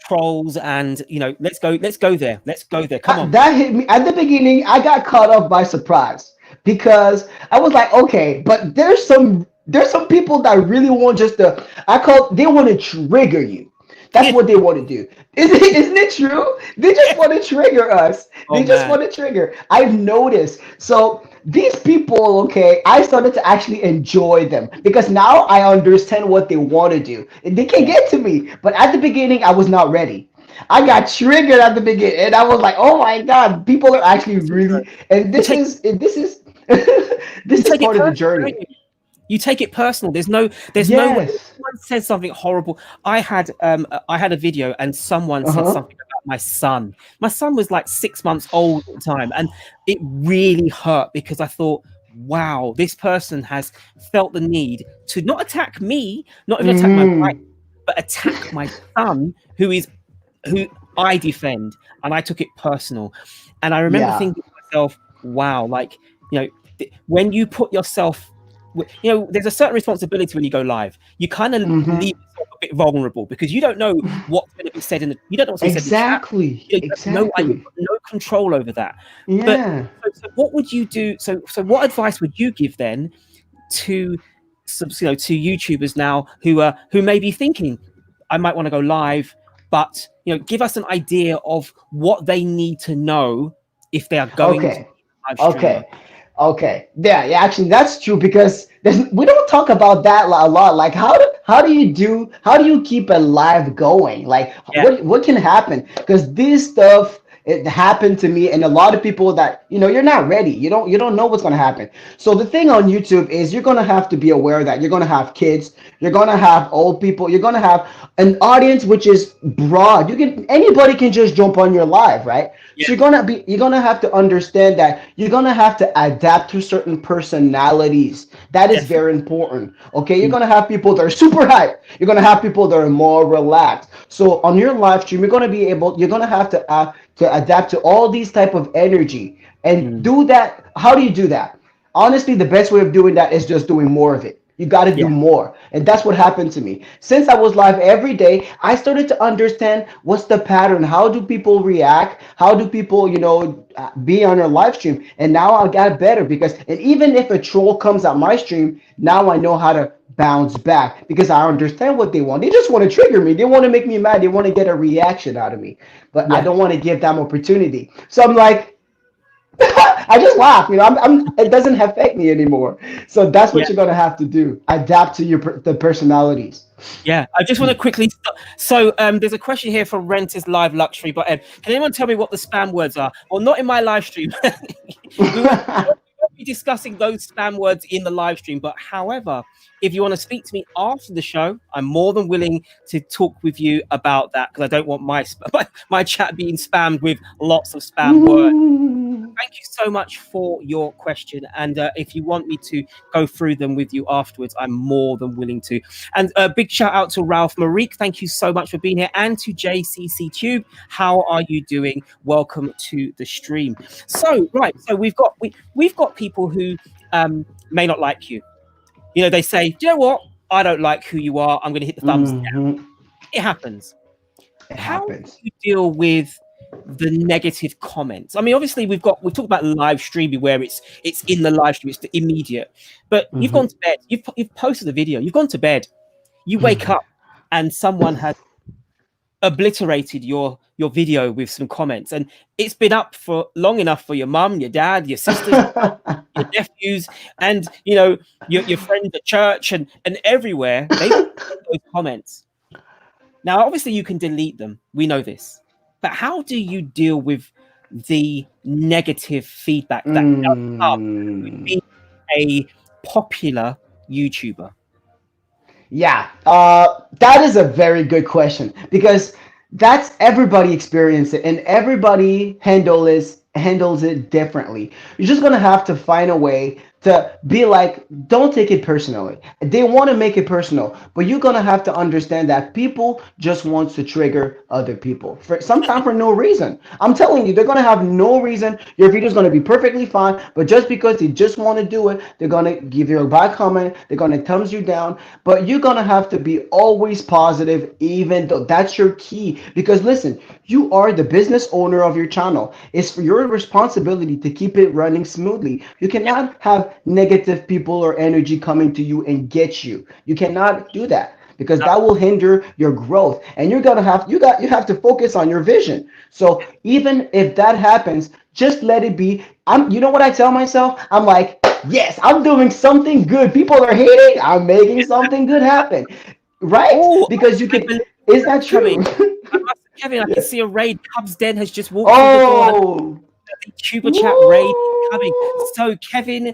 S1: trolls, and let's go there. Come on.
S2: That hit me at the beginning. I got caught up by surprise, because I was like, okay, but there's some people that really want they want to trigger you. That's what they want to do. Isn't it true? They just want to trigger us.
S1: Oh
S2: They just
S1: man.
S2: want to trigger. I've noticed. So these people, okay, I started to actually enjoy them because now I understand what they want to do. They can
S1: Yeah.
S2: get to me. But at the beginning, I was not ready. I got triggered at the beginning, and I was like, "Oh my God, people are actually really." And
S1: You take
S2: this is
S1: you
S2: this is
S1: take it
S2: part of the
S1: personal,
S2: journey.
S1: don't you? You take it personal. There's no way. If
S2: Yes.
S1: someone says something horrible. I had a video and someone
S2: Uh
S1: said
S2: huh.
S1: something about my son. My son was like 6 months old at the time, and it really hurt because I thought, wow, this person has felt the need to not attack me, not even attack my wife,
S2: Hmm.
S1: but attack my son, who I defend, and I took it personal. And I remember
S2: Yeah.
S1: thinking to myself, wow, like, when you put yourself, there's a certain responsibility when you go live. You kind of
S2: Mm-hmm.
S1: leave yourself a bit vulnerable because you don't know what's going to be said you don't know what's going to be said in the chat.
S2: Exactly.
S1: You have you've
S2: Exactly.
S1: got no control over that. But
S2: Yeah.
S1: so what would you do? So what advice would you give then to to YouTubers now who may be thinking, I might want to go live, but give us an idea of what they need to know if they are going to
S2: Okay.
S1: be a live streamer.
S2: Okay. Okay. Yeah, yeah, actually that's true because we don't talk about that a lot. Like how do you keep a live going? Like
S1: Yeah.
S2: what can happen? Because this stuff it happened to me and a lot of people that you're not ready. You don't know what's gonna happen. So the thing on YouTube is you're gonna have to be aware that you're gonna have kids, you're gonna have old people, you're gonna have an audience which is broad. Anybody can just jump on your live, right?
S1: Yeah.
S2: So you're gonna have to understand that you're gonna have to adapt to certain personalities. That is
S1: Definitely.
S2: very important. Okay, you're gonna have people that are super hype. You're gonna have people that are more relaxed. So on your live stream, you're gonna have to adapt to all these type of energy and
S1: Mm.
S2: do that. How do you do that? Honestly, the best way of doing that is just doing more of it. You got to
S1: Yeah.
S2: do more. And that's what happened to me. Since I was live every day, I started to understand what's the pattern. How do people react? How do people, be on a live stream? And now I got better and even if a troll comes on my stream, now I know how to bounce back because I understand what they want. They just want to trigger me. They want to make me mad. They want to get a reaction out of me. But I
S1: Yeah.
S2: don't want to give them opportunity. So I'm like, I just laugh. It doesn't affect me anymore. So that's
S1: Yeah.
S2: what you're gonna have to do. Adapt to the personalities.
S1: Yeah, I just want to quickly. So, there's a question here from Renters Live Luxury. But can anyone tell me what the spam words are? Well, not in my live stream. We won't be discussing those spam words in the live stream. But however, if you want to speak to me after the show, I'm more than willing to talk with you about that because I don't want my chat being spammed with lots of spam words. Thank you so much for your question. And if you want me to go through them with you afterwards, I'm more than willing to. And a big shout out to Ralph Marique. Thank you so much for being here. And to JCC Tube. How are you doing? Welcome to the stream. So, right. So we've got people who may not like you. They say, do you know what? I don't like who you are. I'm going to hit the thumbs down.
S2: Mhm.
S1: It happens.
S2: It
S1: How do
S2: happens.
S1: you deal with the negative comments? I mean, obviously we've talked about live streaming where it's in the live stream, it's the immediate. But you've
S2: Mhm.
S1: gone to bed, you've posted a video, you've gone to bed, you wake up, and someone has obliterated your video with some comments, and it's been up for long enough for your mum, your dad, your sisters, your nephews, and your friends at church and everywhere. They've read those comments. Now, obviously, you can delete them. We know this. But how do you deal with the negative feedback that does come with
S2: Mm.
S1: being a popular YouTuber?
S2: Yeah, that is a very good question because that's everybody experience it and everybody handles it differently. You're just gonna have to find a way to be like, don't take it personally. They want to make it personal, but you're gonna have to understand that people just want to trigger other people for sometimes for no reason. I'm telling you, they're gonna have no reason. Your video's gonna be perfectly fine, but just because they just want to do it, they're gonna give you a bad comment. They're gonna thumbs you down. But you're gonna have to be always positive, even though that's your key. Because listen, you are the business owner of your channel. It's for your responsibility to keep it running smoothly. You cannot have negative people or energy coming to you and get you. You cannot do that. because that will hinder your growth. And you're gonna have you have to focus on your vision. So even if that happens, just let it be. You know what I tell myself? I'm like, yes, I'm doing something good. People are hating. I'm making something good happen, right?
S1: Oh,
S2: Because you
S1: I
S2: can.
S1: believe
S2: Is
S1: that's
S2: that true?
S1: coming. Kevin, I can see a raid. Cubs Den has just walked through the door.
S2: Oh,
S1: Tuber chat raid coming.
S2: woo!
S1: So Kevin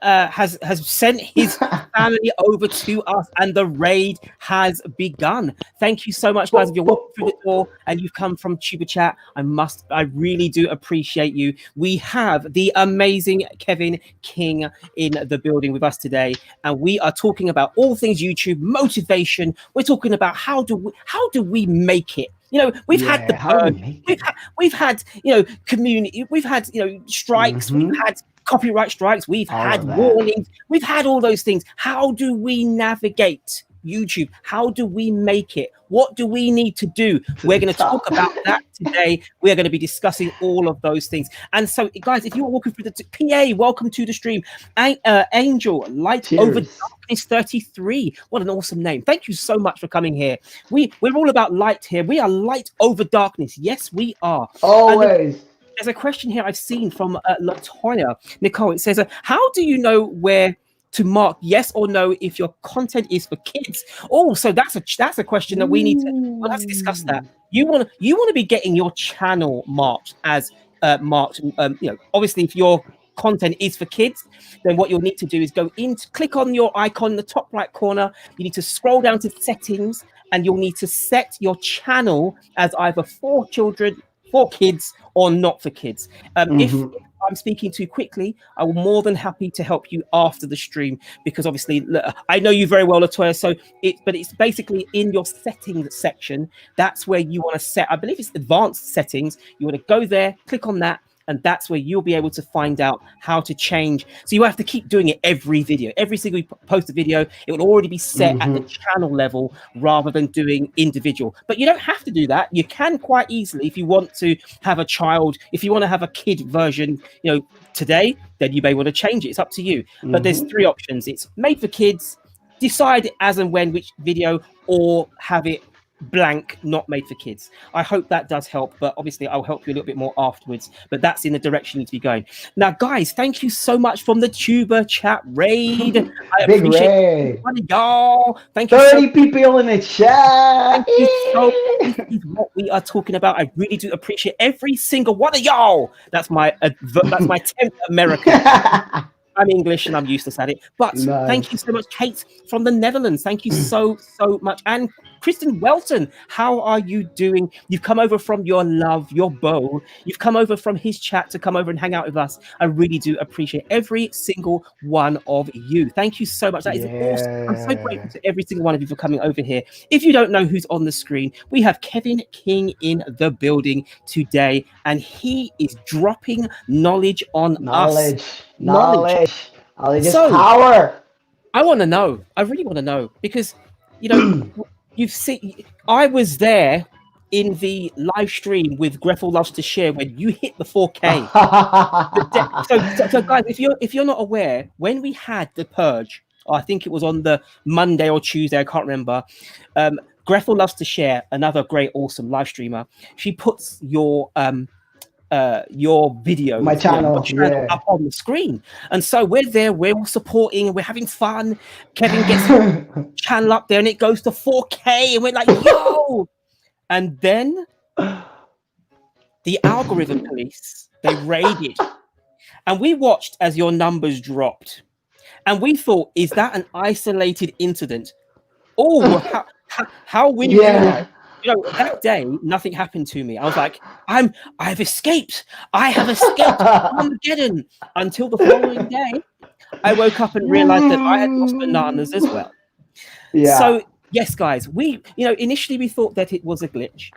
S1: has sent his family over to us, and the raid has begun. Thank you so much, guys. If you're walking through the door and you've come from Tuber chat, I really do appreciate you. We have the amazing Kevin King in the building with us today, and we are talking about all things YouTube motivation. We're talking about how do we make it. You know, we've had the purge, we've had, you know, community, we've had, you know, strikes, we've had copyright strikes, we've had warnings, we've had all those things. How do we navigate YouTube? How do we make it? What do we need to do? We're going to talk about that today. We're going to be discussing all of those things. And so, guys, if you're walking through the PA, welcome to the stream. Angel, Light Over Darkness 33. What an awesome name. Thank you so much for coming here. We're all about light here. We are light over darkness. Yes, we are.
S2: Always.
S1: There's a question here I've seen from Latoya Nicole. It says, how do you know where to mark yes or no if your content is for kids? Oh, so that's a question that we need to, well, let's discuss that. You want to be getting your channel marked as marked, you know, obviously if your content is for kids, then what you'll need to do is go in, click on your icon in the top right corner. You need to scroll down to settings, and you'll need to set your channel as either for children, for kids, or not for kids. If I'm speaking too quickly, I will more than happy to help you after the stream, because obviously I know you very well, Latoya. So it's basically in your settings section. That's where you want to set, I believe it's advanced settings. You want to go there, click on that, and that's where you'll be able to find out how to change. So you have to keep doing it every video. Every single post a video, it will already be set at the channel level rather than doing individual. But you don't have to do that. You can quite easily, if you want to have a child, if you want to have a kid version, you know, today, then you may want to change it. It's up to you. But there's three options. It's made for kids, decide as and when which video, or have it blank, not made for kids. I hope that does help, but obviously I'll help you a little bit more afterwards, but that's in the direction you need to be going. Now, guys, thank you so much from the Tuber chat raid. I appreciate y'all. Thank you.
S2: 30 people in the chat.
S1: Thank you so much. This is what we are talking about. I really do appreciate every single one of y'all. That's my 10th American. I'm English and I'm useless at it. But thank you so much, Kate from the Netherlands. Thank you so much. And Kristen Welton, how are you doing? You've come over from your love, your beau. You've come over from his chat to come over and hang out with us. I really do appreciate every single one of you. Thank you so much. That is awesome. I'm so grateful to every single one of you for coming over here. If you don't know who's on the screen, we have Kevin King in the building today, and he is dropping knowledge on us. Knowledge is
S2: power.
S1: I want to know. I really want to know, because, you know, you've seen. I was there in the live stream with Grethal Loves to Share when you hit the 4K. So guys, if you're not aware, when we had the purge, I think it was on the Monday or Tuesday, I can't remember. Grethal Loves to Share, another great, awesome live streamer. She puts your video,
S2: my channel,
S1: up on the screen, and so we're there, we're all supporting, we're having fun. Kevin gets his channel up there and it goes to 4K, and we're like, yo. And then the algorithm police, they raided, and we watched as your numbers dropped, and we thought, is that an isolated incident? Oh, how we You know, that day, nothing happened to me. I was like, I've escaped. I have escaped Armageddon. Until the following day, I woke up and realized that I had lost bananas as well. So, yes, guys, initially we thought that it was a glitch.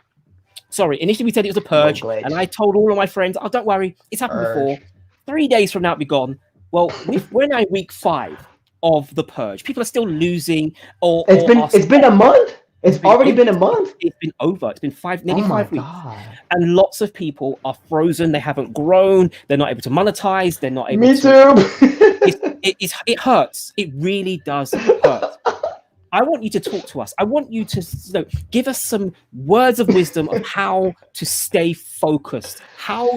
S1: Sorry, initially we said it was a purge. And I told all of my friends, oh, don't worry, it's happened before. 3 days from now, it'll be gone. Well, we're now week 5 of the purge. People are still losing.
S2: It's been a month? It's already been a month?
S1: It's been over. It's been nearly 5 weeks. And lots of people are frozen. They haven't grown. They're not able to monetize. They're not able
S2: to.
S1: It hurts. It really does hurt. I want you to talk to us. I want you to, you know, give us some words of wisdom of how to stay focused.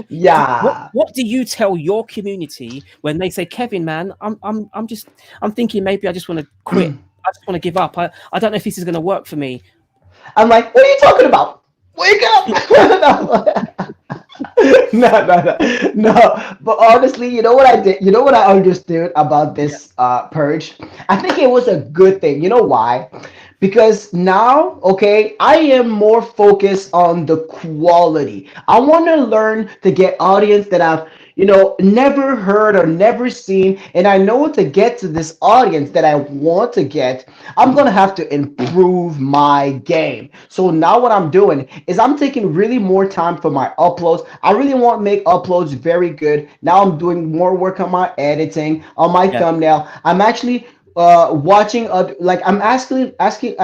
S2: Yeah.
S1: What do you tell your community when they say, Kevin, man, I'm thinking maybe I just want to quit. I just want to give up. I don't know if this is going to work for me.
S2: I'm like, what are you talking about? Wake up! No. But honestly, you know what I did? You know what I understood about this purge? I think it was a good thing. You know why? Because now, okay, I am more focused on the quality. I want to learn to get audience that I've, never heard or never seen. And I know to get to this audience that I want to get, I'm going to have to improve my game. So now what I'm doing is I'm taking really more time for my uploads. I really want to make uploads very good. Now I'm doing more work on my editing, on my thumbnail. I'm actually watching like I'm actually asking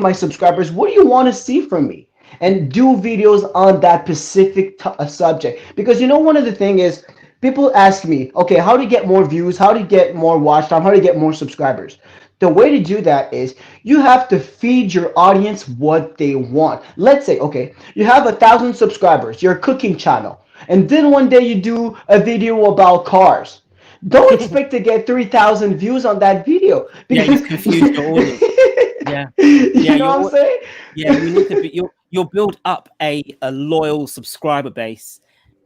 S2: my subscribers, what do you want to see from me, and do videos on that specific subject. Because one of the thing is, people ask me, okay, how to get more views, how to get more watch time, how to get more subscribers. The way to do that is you have to feed your audience what they want. Let's say, okay, you have 1,000 subscribers, your cooking channel, and then one day you do a video about cars. Don't expect to get 3,000 views on that video, because
S1: you confuse your audience.
S2: You know what I'm saying?
S1: Yeah, you need to be, you'll build up a loyal subscriber base,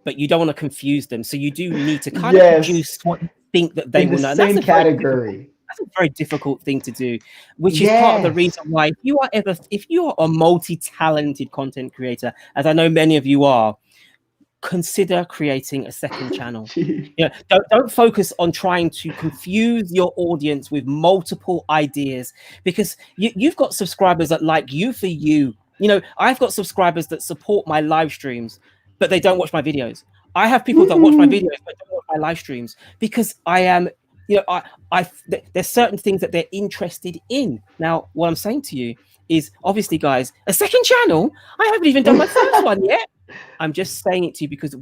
S1: but you don't want to confuse them. So you do need to kind of produce what you think that they will know.
S2: Same category.
S1: That's a very difficult thing to do, which is part of the reason why if you are a multi-talented content creator, as I know many of you are, consider creating a second channel. Don't focus on trying to confuse your audience with multiple ideas, because you've got subscribers that like you for you. I've got subscribers that support my live streams, but they don't watch my videos. I have people that watch my videos but don't watch my live streams, because I am, there's certain things that they're interested in. Now, what I'm saying to you is, obviously, guys, a second channel. I haven't even done my first one yet. I'm just saying it to you because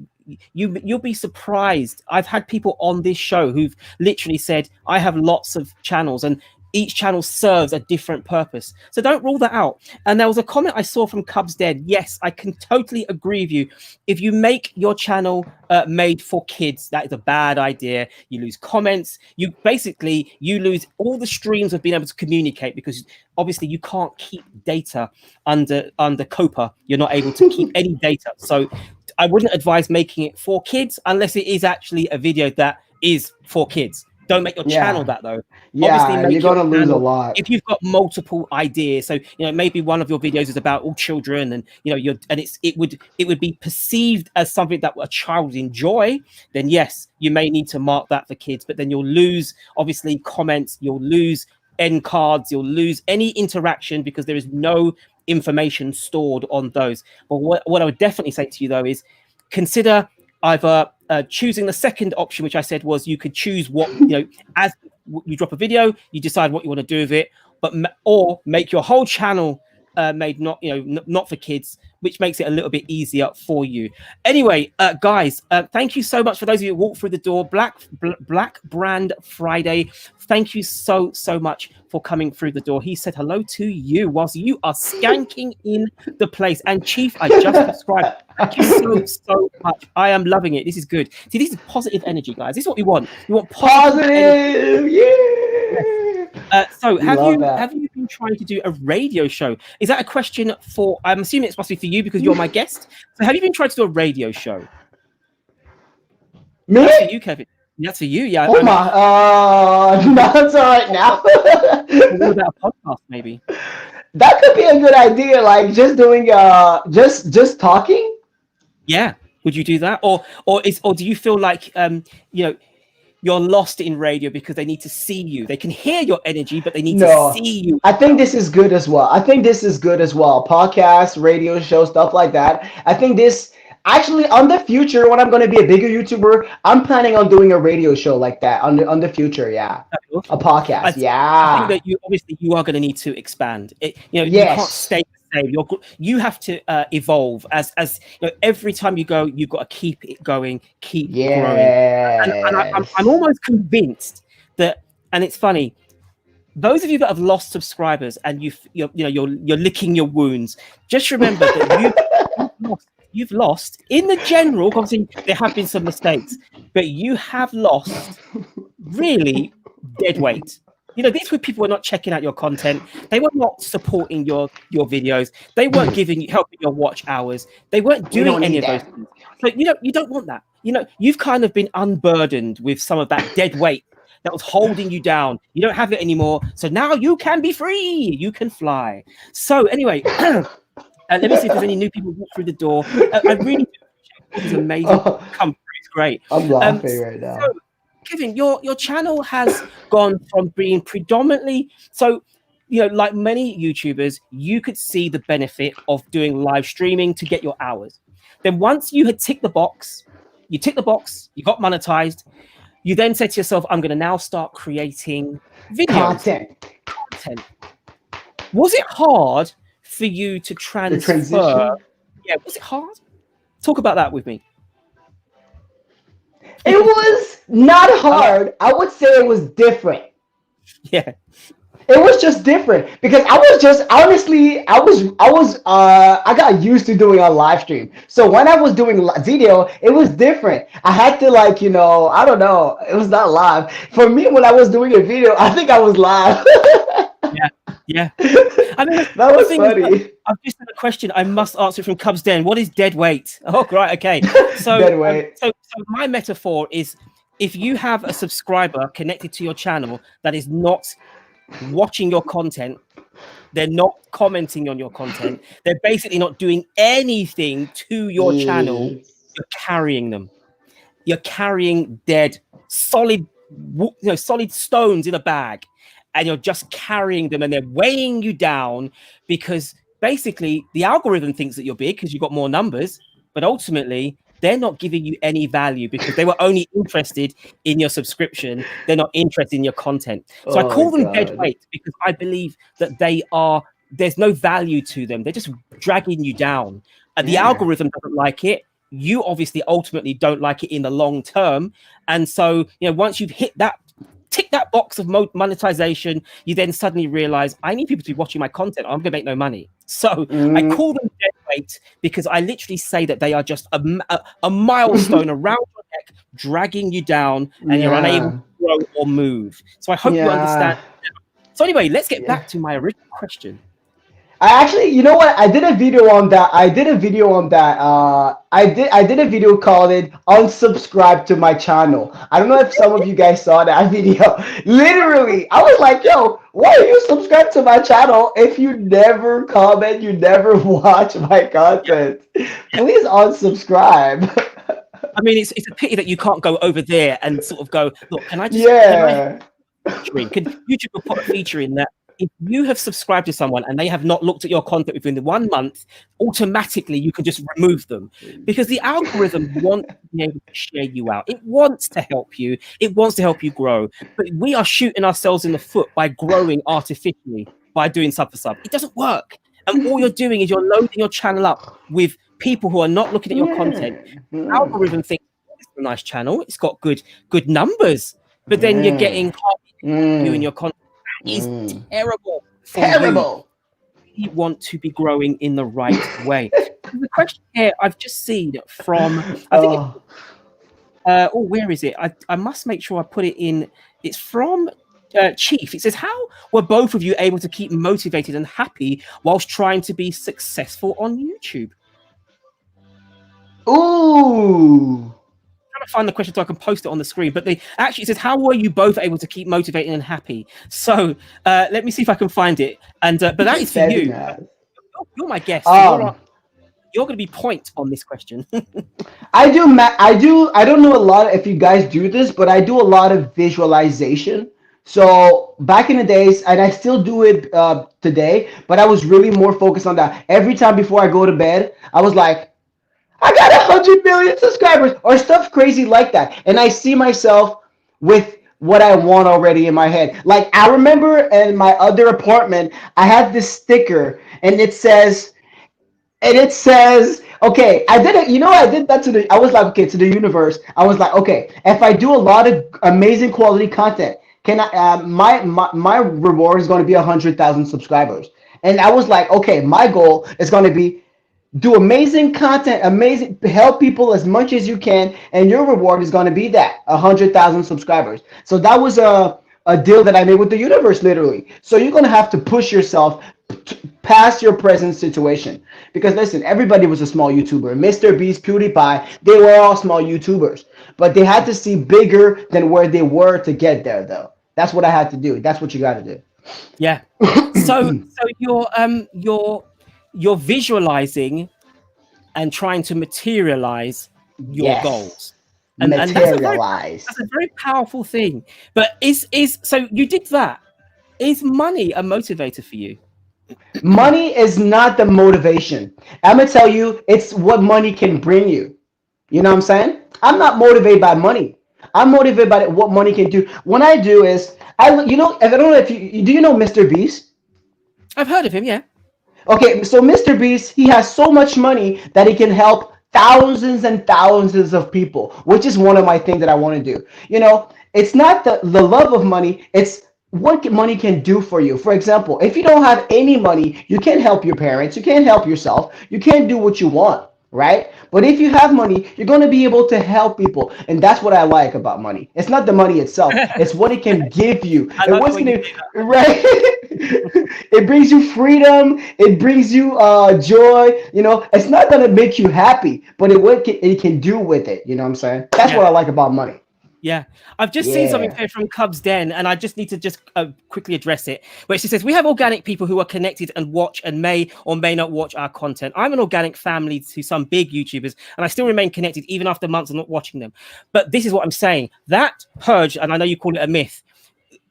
S1: you'll be surprised. I've had people on this show who've literally said, I have lots of channels and each channel serves a different purpose. So don't rule that out. And there was a comment I saw from Cubs Dead. Yes, I can totally agree with you. If you make your channel made for kids, that is a bad idea. You lose comments. You lose all the streams of being able to communicate, because obviously you can't keep data under COPA. You're not able to keep any data. So I wouldn't advise making it for kids unless it is actually a video that is for kids. Don't make your channel that, though.
S2: Yeah, obviously, you're gonna lose a lot
S1: if you've got multiple ideas. So maybe one of your videos is about all children, and it would be perceived as something that a child would enjoy. Then yes, you may need to mark that for kids. But then you'll lose, obviously, comments. You'll lose end cards. You'll lose any interaction, because there is no information stored on those. But what I would definitely say to you, though, is consider either choosing the second option, which I said was you could choose what, as you drop a video, you decide what you want to do with it, or make your whole channel made not for kids, which makes it a little bit easier for you. Anyway, guys, thank you so much for those of you who walked through the door. Black Brand Friday. Thank you so much for coming through the door. He said hello to you whilst you are skanking in the place. And Chief, I just subscribed. Thank you so much. I am loving it. This is good. See, this is positive energy, guys. This is what we want. We want positive. Yeah. So have you been trying to do a radio show? Is that a question for? I'm assuming it's supposed to be for you because you're my guest. So have you been trying to do a radio show?
S2: Me?
S1: That's for you, Kevin. That's for you, yeah.
S2: Oh my, that's all right now.
S1: What about a podcast, maybe?
S2: That could be a good idea, like just doing just talking.
S1: Yeah, would you do that, or do you feel like you're lost in radio because they need to see you? They can hear your energy, but they need to see you.
S2: I think this is good as well. Podcasts, radio show, stuff like that. I think this. Actually, on the future, when I'm going to be a bigger YouTuber, I'm planning on doing a radio show like that on the future. Yeah, a podcast. I
S1: think that you are going to need to expand. You can't stay the same. You have to evolve as every time you go, you've got to keep it going, keep growing. And I'm almost convinced that. And it's funny. those of you that have lost subscribers and you're licking your wounds, just remember that you've lost in the general. Obviously, there have been some mistakes, but you have lost really dead weight. You know, these were people who are not checking out your content. They were not supporting your videos. They weren't helping your watch hours. They weren't doing any of those things. So you don't want that. You know, you've kind of been unburdened with some of that dead weight that was holding you down. You don't have it anymore. So now you can be free. You can fly. So anyway, let me see if there's any new people walk through the door. I really appreciate it. It's amazing. Come through. It's great.
S2: I'm laughing right now.
S1: So, Kevin, your channel has gone from being predominantly, so, you know, like many YouTubers, you could see the benefit of doing live streaming to get your hours. Then once you had ticked the box, you got monetized, you then said to yourself, I'm going to now start creating videos. Content. Was it hard for you to transfer? Yeah, was it hard? Talk about that with me.
S2: It was not hard. I would say it was different.
S1: Yeah.
S2: It was just different because I was just honestly, I got used to doing a live stream. So when I was doing video, it was different. I had to, like, you know, I don't know, it was not live. For me, when I was doing a video, I think I was live.
S1: Yeah. I mean,
S2: that was funny.
S1: I've just had a question. I must answer it from Cubs Den. What is dead weight? Oh, right. Okay. So,
S2: dead weight.
S1: So my metaphor is, if you have a subscriber connected to your channel that is not watching your content, they're not commenting on your content, they're basically not doing anything to your channel, you're carrying them. You're carrying dead, solid stones in a bag, and you're just carrying them, and they're weighing you down because basically the algorithm thinks that you're big because you've got more numbers, but ultimately they're not giving you any value because they were only interested in your subscription. They're not interested in your content. So I call them dead weight because I believe that there's no value to them.Ey're just dragging you down. And the algorithm doesn't like it. You obviously ultimately don't like it in the long term. And so, you know, once you've tick that box of monetization, you then suddenly realize I need people to be watching my content. I'm gonna make no money. So I call them dead weight because I literally say that they are just a milestone around your neck, dragging you down, and you're unable to grow or move. So I hope you understand. So anyway, let's get back to my original question.
S2: I actually, you know what? I did a video on that. I did a video called it "Unsubscribe to My Channel." I don't know if some of you guys saw that video. Literally, I was like, "Yo, why are you subscribed to my channel if you never comment, you never watch my content? Please unsubscribe."
S1: I mean, it's a pity that you can't go over there and sort of go, look, can YouTube will put a feature in that if you have subscribed to someone and they have not looked at your content within the 1 month, automatically you can just remove them because the algorithm wants to be able to share you out. It wants to help you. It wants to help you grow. But we are shooting ourselves in the foot by growing artificially by doing sub for sub. It doesn't work. And all you're doing is you're loading your channel up with people who are not looking at your content. The algorithm thinks it's a nice channel. It's got good numbers. But then you're getting you in your content. Is terrible.
S2: Terrible.
S1: You want to be growing in the right way. The question here I've just seen from, I think, where is it? I must make sure I put it in. It's from Chief. It says, how were both of you able to keep motivated and happy whilst trying to be successful on YouTube?
S2: Ooh.
S1: To find the question so I can post it on the screen, but actually says, how were you both able to keep motivated and happy? So let me see if I can find it. And but that is for you. You're my guest. You're going to be point on this question.
S2: I don't know a lot if you guys do this, but I do a lot of visualization. So back in the days, and I still do it today, but I was really more focused on that. Every time before I go to bed, I was like, I got 100 million subscribers or stuff crazy like that. And I see myself with what I want already in my head. Like I remember in my other apartment, I had this sticker and it says, okay, I did it. You know, I did that I was like, okay, to the universe. I was like, okay, if I do a lot of amazing quality content, Can I? My reward is going to be 100,000 subscribers. And I was like, okay, my goal is going to be do amazing content, amazing, help people as much as you can, and your reward is going to be that 100,000 subscribers. So that was a deal that I made with the universe, literally. So you're going to have to push yourself past your present situation, because listen, everybody was a small YouTuber. Mr. Beast, PewDiePie, they were all small YouTubers, but they had to see bigger than where they were to get there, though. That's what I had to do. That's what you got to do.
S1: Yeah. So you're visualizing and trying to materialize your
S2: Yes.
S1: goals. And
S2: Materialize.
S1: that's a very powerful thing. But is so you did that. Is money a motivator for you?
S2: Money is not the motivation. I'm gonna tell you, it's what money can bring you. You know what I'm saying? I'm not motivated by money. I'm motivated by what money can do. What I do is, you know, I don't know if you do. You know Mr. Beast?
S1: I've heard of him. Yeah.
S2: Okay, so Mr. Beast, he has so much money that he can help thousands and thousands of people, which is one of my things that I want to do. You know, it's not the love of money, it's what money can do for you. For example, if you don't have any money, you can't help your parents, you can't help yourself, you can't do what you want, right? But if you have money, you're going to be able to help people. And that's what I like about money. It's not the money itself, it's what it can give you. And what's going to, right? It brings you freedom, it brings you joy. You know, it's not going to make you happy, but it can do with it. You know what I'm saying? That's what I like about money.
S1: Yeah, I've just seen something here from Cubs Den, and I just need to just quickly address it. Where she says, we have organic people who are connected and watch and may or may not watch our content. I'm an organic family to some big YouTubers, and I still remain connected even after months of not watching them. But this is what I'm saying. That purge, and I know you call it a myth,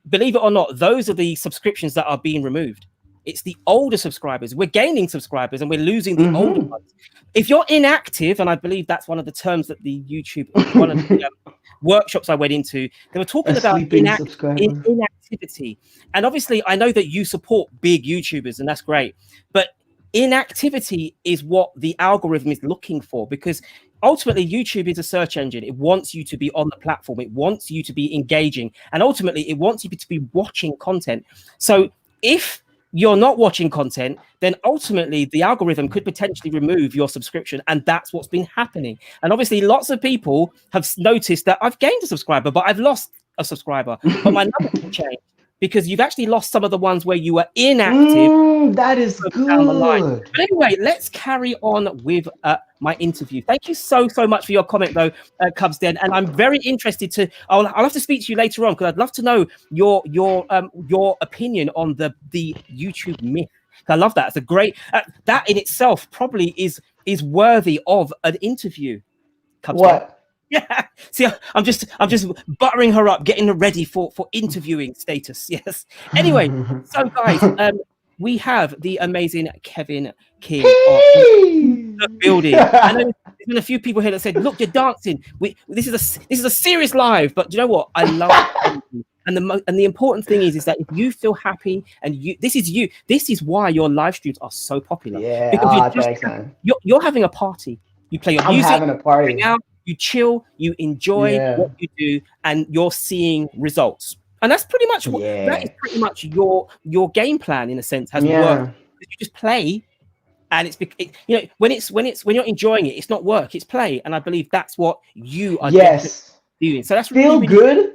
S1: believe it or not, those are the subscriptions that are being removed. It's the older subscribers. We're gaining subscribers and we're losing the older ones. If you're inactive, and I believe that's one of the terms that the YouTube, one of the workshops I went into, they were talking about inactivity. And obviously, I know that you support big YouTubers, and that's great. But inactivity is what the algorithm is looking for, because ultimately, YouTube is a search engine. It wants you to be on the platform. It wants you to be engaging. And ultimately, it wants you to be watching content. So if you're not watching content, then ultimately the algorithm could potentially remove your subscription. And that's what's been happening. And obviously lots of people have noticed that I've gained a subscriber, but I've lost a subscriber, but my numbers have changed because you've actually lost some of the ones where you were inactive.
S2: That is good.
S1: Down the line. But anyway, let's carry on with my interview. Thank you so much for your comment, though, Cubs Den. And I'm very interested to. I'll have to speak to you later on, because I'd love to know your opinion on the YouTube myth. I love that. It's a great that in itself probably is worthy of an interview. Cubs Den. Yeah. See, I'm just buttering her up, getting her ready for interviewing status. Yes. Anyway, so guys, we have the amazing Kevin King of the building. I know there's been a few people here that said, "Look, you're dancing." This is a serious live, but do you know what? I love it. And the important thing is that if you feel happy and this is why your live streams are so popular.
S2: Yeah.
S1: Because you're having a party. You play your music.
S2: I'm having a party.
S1: Hang out, you chill, you enjoy what you do, and you're seeing results. And that's pretty much that is pretty much your game plan, in a sense, has worked. You just play, and when you're enjoying it, it's not work, it's play. And I believe that's what you are doing. So that's
S2: feel good.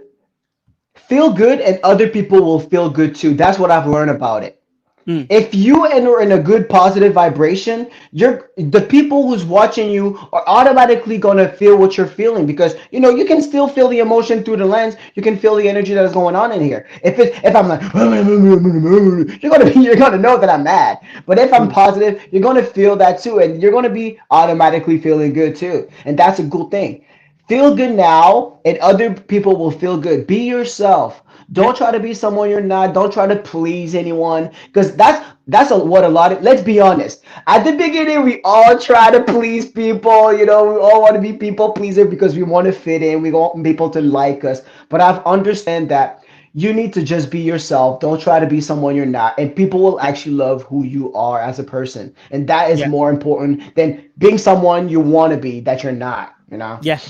S2: Feel good, and other people will feel good too. That's what I've learned about it. If you enter in a good positive vibration, the people who's watching you are automatically going to feel what you're feeling, because you can still feel the emotion through the lens. You can feel the energy that is going on in here. If I'm like you're gonna know that I'm mad. But if I'm positive, you're gonna feel that too, and you're gonna be automatically feeling good too. And that's a good thing. Feel good now, and other people will feel good. Be yourself. Don't try to be someone you're not. Don't try to please anyone, because that's what a lot of. Let's be honest. At the beginning, we all try to please people. We all want to be people pleaser because we want to fit in. We want people to like us. But I've understand that you need to just be yourself. Don't try to be someone you're not, and people will actually love who you are as a person. And that is more important than being someone you want to be that you're not.
S1: Yeah.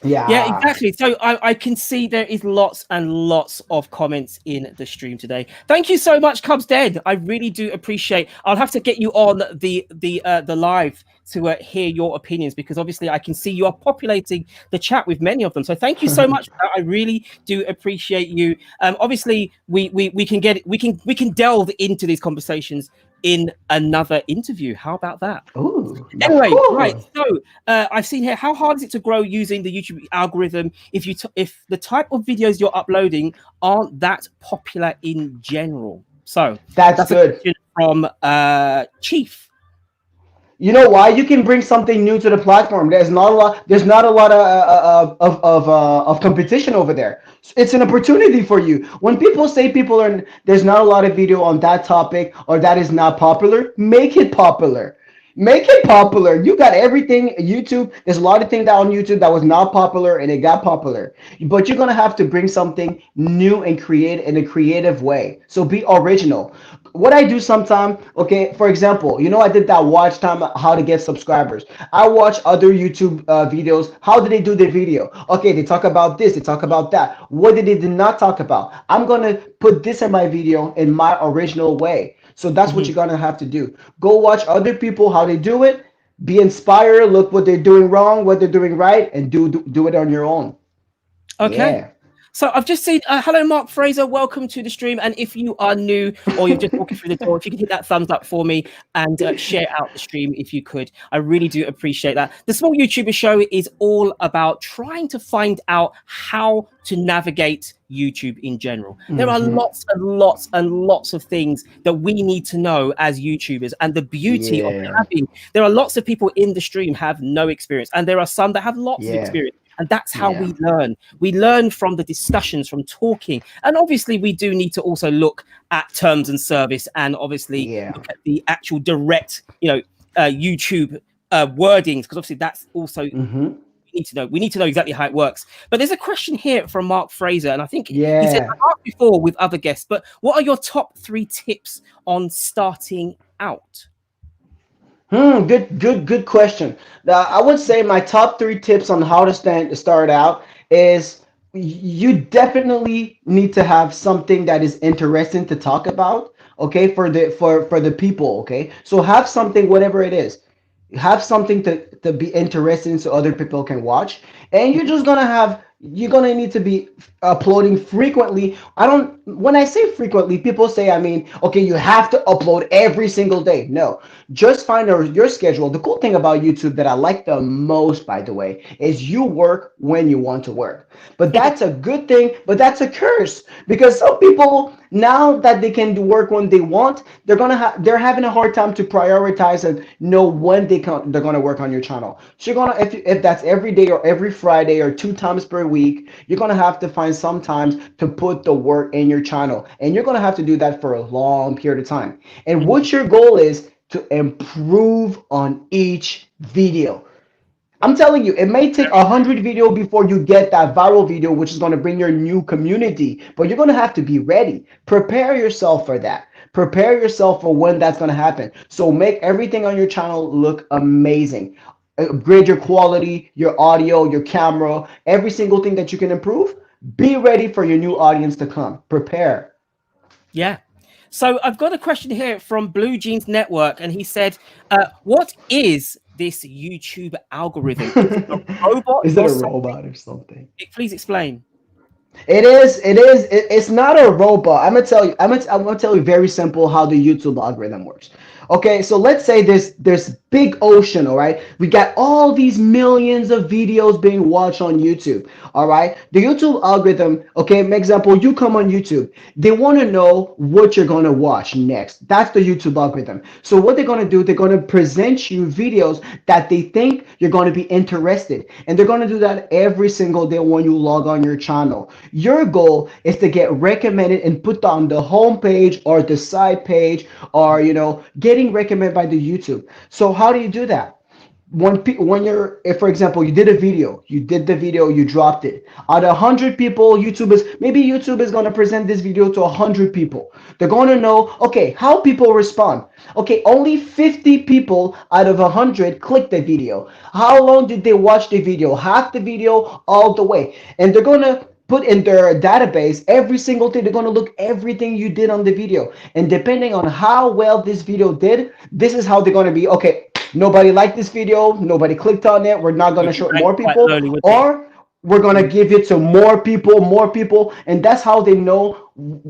S1: Yeah,
S2: Yeah.
S1: exactly. So I can see there is lots and lots of comments in the stream today. Thank you so much, Cubs Dead. I really do appreciate. I'll have to get you on the live to hear your opinions, because obviously I can see you are populating the chat with many of them. So thank you so much for that. I really do appreciate you. Obviously we can get we can delve into these conversations in another interview. How about that?
S2: Ooh, of
S1: Anyway, right.
S2: course.
S1: So I've seen here. How hard is it to grow using the YouTube algorithm if if the type of videos you're uploading aren't that popular in general? So
S2: That's
S1: that's a
S2: good.
S1: question from Chief.
S2: You know why? You can bring something new to the platform. There's not a lot. There's not a lot of competition over there. It's an opportunity for you. When people say people are there's not a lot of video on that topic or that is not popular, make it popular. Make it popular. You got everything YouTube. There's a lot of things that on YouTube that was not popular and it got popular. But you're gonna have to bring something new and create in a creative way. So be original. What I do sometimes, okay, for example, I did that watch time how to get subscribers. I watch other YouTube videos. How did they do their video? Okay, they talk about this, they talk about that. What did they did not talk about? I'm gonna put this in my video in my original way. So that's what
S1: Mhm.
S2: you're gonna have to do. Go watch other people how they do it. Be inspired. Look what they're doing wrong, what they're doing right, and do it on your own.
S1: Okay.
S2: Yeah.
S1: So I've just seen, hello, Mark Fraser, welcome to the stream. And if you are new or you're just walking through the door, if you could hit that thumbs up for me and share out the stream if you could, I really do appreciate that. The Small YouTuber Show is all about trying to find out how to navigate YouTube in general. There are
S2: Hmm.
S1: lots and lots and lots of things that we need to know as YouTubers, and the beauty of
S2: Yeah.
S1: having, there are lots of people in the stream have no experience, and there are some that have lots of
S2: Yeah.
S1: experience. And that's how
S2: Yeah.
S1: we learn. We learn from the discussions, from talking. And obviously, we do need to also look at terms and service, and obviously
S2: Yeah.
S1: look at the actual direct, YouTube wordings, because obviously that's also
S2: Hmm.
S1: we need to know. We need to know exactly how it works. But there's a question here from Mark Fraser, and I think he said,
S2: Yeah.
S1: I've asked before with other guests, but what are your top 3 tips on starting out?
S2: Good question. I would say my top 3 tips on how to start out is you definitely need to have something that is interesting to talk about. Okay, for the people. Okay, so have something, whatever it is, have something to be interesting so other people can watch, and you're gonna need to be uploading frequently. I don't When I say frequently, people say, I mean, okay, you have to upload every single day. No, just find your schedule. The cool thing about YouTube that I like the most, by the way, is you work when you want to work. But that's a good thing, but that's a curse, because some people, now that they can work when they want, they're having a hard time to prioritize and know when they're gonna work on your channel. So you're gonna, if that's every day or every Friday or 2 times per week, you're gonna have to find some times to put the work in your channel, and you're gonna have to do that for a long period of time. And what your goal is to improve on each video. I'm telling you, it may take 100 video before you get that viral video, which is going to bring your new community. But you're going to have to be ready. Prepare yourself for that. Prepare yourself for when that's going to happen. So make everything on your channel look amazing. Upgrade your quality, your audio, your camera, every single thing that you can improve. Be ready for your new audience to come. Prepare.
S1: Yeah. So I've got a question here from Blue Jeans Network, and he said, what is this YouTube algorithm? Is it a robot
S2: Is it
S1: or
S2: a
S1: something?
S2: robot or something?
S1: Please explain.
S2: It is. It is. It's not a robot. I'm gonna tell you. I'm gonna tell you very simple how the YouTube algorithm works. Okay, so let's say there's big ocean. All right, we got all these millions of videos being watched on YouTube. All right, the YouTube algorithm. Okay, example, you come on YouTube. They want to know what you're gonna watch next. That's the YouTube algorithm. So what they're gonna do, they're gonna present you videos that they think you're gonna be interested, and they're gonna do that every single day when you log on your channel. Your goal is to get recommended and put on the home page or the side page, or getting recommended by the YouTube. So how do you do that? when you're, if for example you did a video, you did the video, you dropped it, out of 100 people, maybe YouTube is going to present this video to 100 people. They're going to know, okay, how people respond. Okay, only 50 people out of 100 click the video. How long did they watch the video? Half the video, all the way. And they're going to put in their database every single thing. They're going to look everything you did on the video, and depending on how well this video did, this is how they're going to be. Okay, nobody liked this video, nobody clicked on it, we're not going to show it more people, or we're going to give it to more people, and that's how they know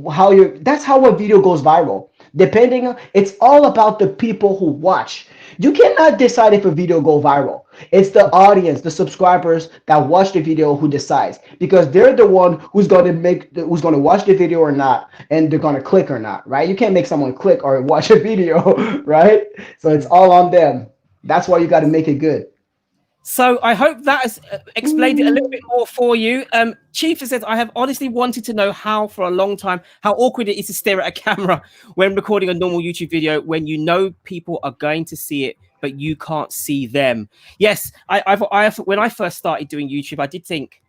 S2: how you that's how a video goes viral. Depending on, it's all about the people who watch. You cannot decide if a video go viral. It's the audience, the subscribers that watch the video who decides, because they're the one who's going to watch the video or not, and they're going to click or not, right? You can't make someone click or watch a video, right? So it's all on them. That's why you got to make it good.
S1: So I hope that has explained it a little bit more for you. Chief says, I have honestly wanted to know how for a long time, how awkward it is to stare at a camera when recording a normal YouTube video, when you know people are going to see it, but you can't see them. Yes, when I first started doing YouTube, I did think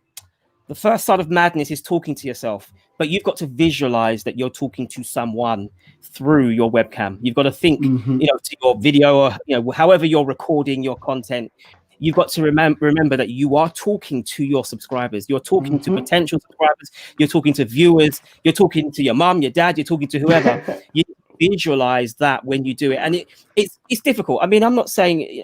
S1: the first sign of madness is talking to yourself, but you've got to visualize that you're talking to someone through your webcam. You've got to think, to your video, or, however you're recording your content. You've got to remember that you are talking to your subscribers. You're talking to potential subscribers. You're talking to viewers. You're talking to your mom, your dad. You're talking to whoever. You visualize that when you do it, and it's difficult. I mean, I'm not saying,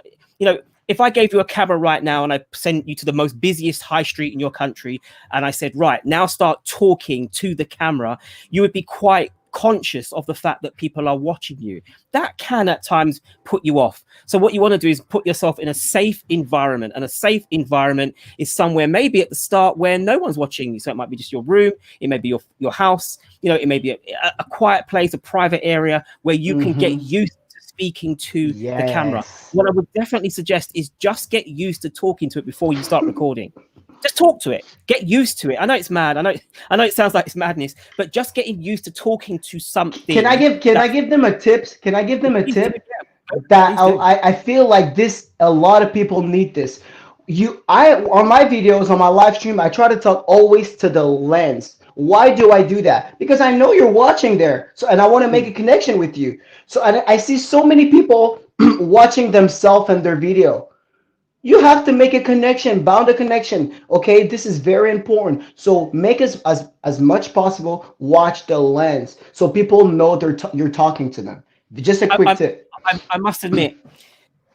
S1: if I gave you a camera right now and I sent you to the most busiest high street in your country, and I said, right now start talking to the camera, you would be quite conscious of the fact that people are watching you. That can at times put you off. So what you want to do is put yourself in a safe environment, and a safe environment is somewhere maybe at the start where no one's watching you. So it might be just your room, it may be your house, it may be a quiet place, a private area where you can get used to speaking to the camera. What I would definitely suggest is just get used to talking to it before you start recording. Just talk to it. Get used to it. I know it's mad. I know it sounds like it's madness, but just getting used to talking to something.
S2: Can I give them a tips? Can I give them a tip? That I feel like a lot of people need this. On my videos, on my live stream, I try to talk always to the lens. Why do I do that? Because I know you're watching there, and I want to make a connection with you. So I see so many people watching themselves and their video. You have to make a connection, bound a connection. Okay, this is very important. So make as much possible watch the lens, so people know you're talking to them. Just a quick tip.
S1: I must admit,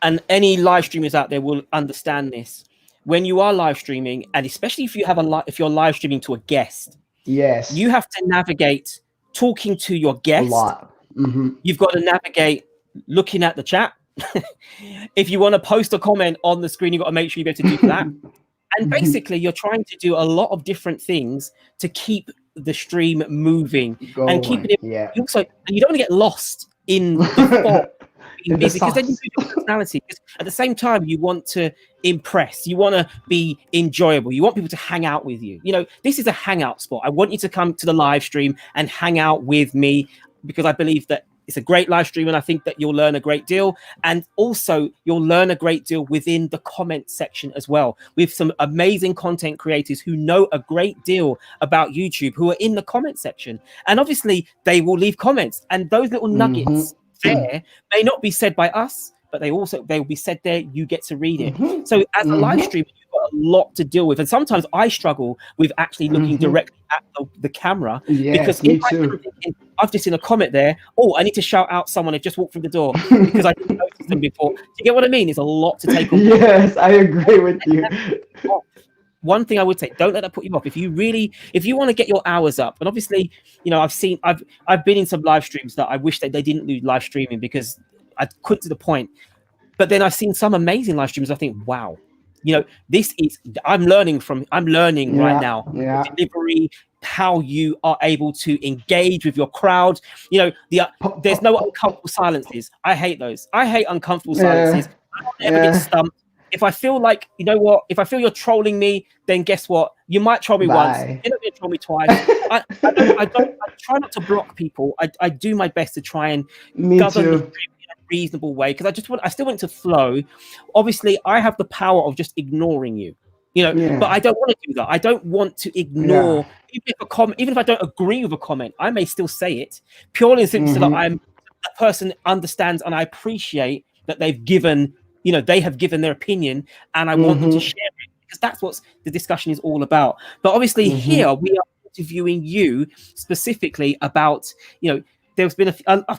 S1: and any live streamers out there will understand this. When you are live streaming, and especially if you're live streaming to a guest, yes, you have to navigate talking to your guest. A lot. You've got to navigate looking at the chat. If you want to post a comment on the screen, you've got to make sure you're able to do that. And basically, you're trying to do a lot of different things to keep the stream moving and keeping it. Yeah. Also, you don't want to get lost in the thought being busy, because then you lose your personality. Because at the same time, you want to impress. You want to be enjoyable. You want people to hang out with you. This is a hangout spot. I want you to come to the live stream and hang out with me, because I believe that it's a great live stream, and I think that you'll learn a great deal. And also, you'll learn a great deal within the comment section as well, with some amazing content creators who know a great deal about YouTube, who are in the comment section. And obviously, they will leave comments. And those little nuggets there may not be said by us, but they will be said there. You get to read it. So as a live streamer, you've got a lot to deal with. And sometimes I struggle with actually looking directly at the camera, because I've just seen a comment there. Oh, I need to shout out someone who just walked through the door because I didn't notice them before. Do you get what I mean? It's a lot to take on.
S2: Yes, I agree with you.
S1: One thing I would say, don't let that put you off. If you want to get your hours up, and obviously, I've been in some live streams that I wish that they didn't do live streaming, because I couldn't to the point. But then I've seen some amazing live streams. I think, wow, I'm learning right now. Yeah. Delivery, how you are able to engage with your crowd. There's no uncomfortable silences. I hate those. I hate uncomfortable silences. I don't ever get stumped. If I feel like, if I feel you're trolling me, then guess what? You might troll me once. You're not going to troll me twice. I try not to block people. I do my best to try and govern the stream in a reasonable way, because I still want it to flow. Obviously, I have the power of just ignoring you, you know, but I don't want to do that. I don't want to ignore, even if I don't agree with a comment, I may still say it purely and simply so that a person understands and I appreciate that they've given, you know, they have given their opinion, and I want them to share it, because that's what the discussion is all about. But obviously here we are interviewing you specifically about, you know, there's been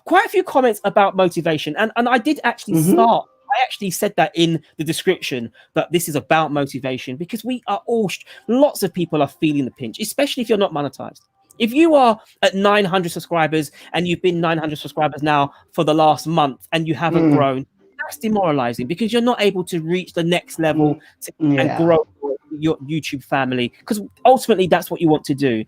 S1: quite a few comments about motivation, and I did actually start. I actually said that in the description, that this is about motivation, because we are all, lots of people are feeling the pinch, especially if you're not monetized. If you are at 900 subscribers and you've been 900 subscribers now for the last month and you haven't grown, that's demoralizing, because you're not able to reach the next level and grow your YouTube family, because ultimately that's what you want to do.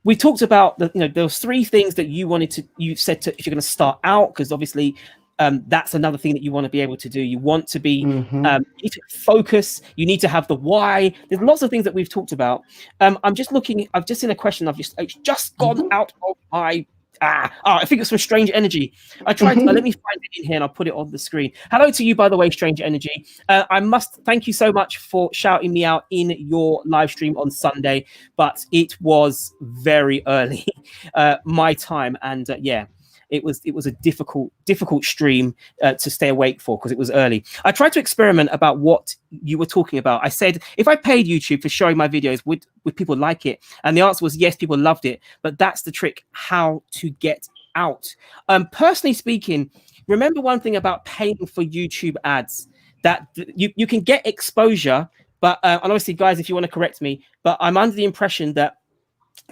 S1: We talked about the, you know, there was 3 things that you wanted to, you said to, if you're going to start out, because obviously that's another thing that you want to be able to do. You want to be you need to focus, you need to have the why. There's lots of things that we've talked about. I'm just looking, I've just seen a question, it's just gone out of my I think it's from Strange Energy. I tried to, let me find it in here and I'll put it on the screen. Hello to you, by the way, Strange Energy. I must thank you so much for shouting me out in your live stream on Sunday, but it was very early my time, and yeah, it was a difficult stream to stay awake for, because it was early. I tried to experiment about what you were talking about. I said, if I paid YouTube for showing my videos, would people like it? And the answer was yes, people loved it. But that's the trick, how to get out. Personally speaking, remember one thing about paying for YouTube ads, that you can get exposure, but and obviously, guys, if you want to correct me, but I'm under the impression that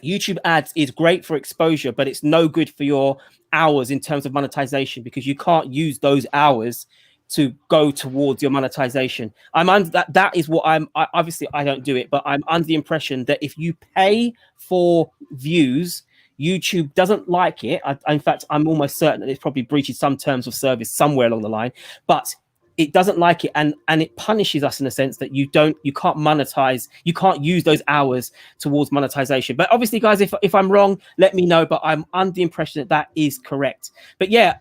S1: YouTube ads is great for exposure, but it's no good for your hours in terms of monetization, because you can't use those hours to go towards your monetization. I'm under that is what obviously I don't do it, but I'm under the impression that if you pay for views, YouTube doesn't like it. In fact, I'm almost certain that it probably breaches some terms of service somewhere along the line, but it doesn't like it, and it punishes us in a sense that you can't monetize, you can't use those hours towards monetization. But obviously, guys, if I'm wrong, let me know, but I'm under the impression that is correct. But yeah,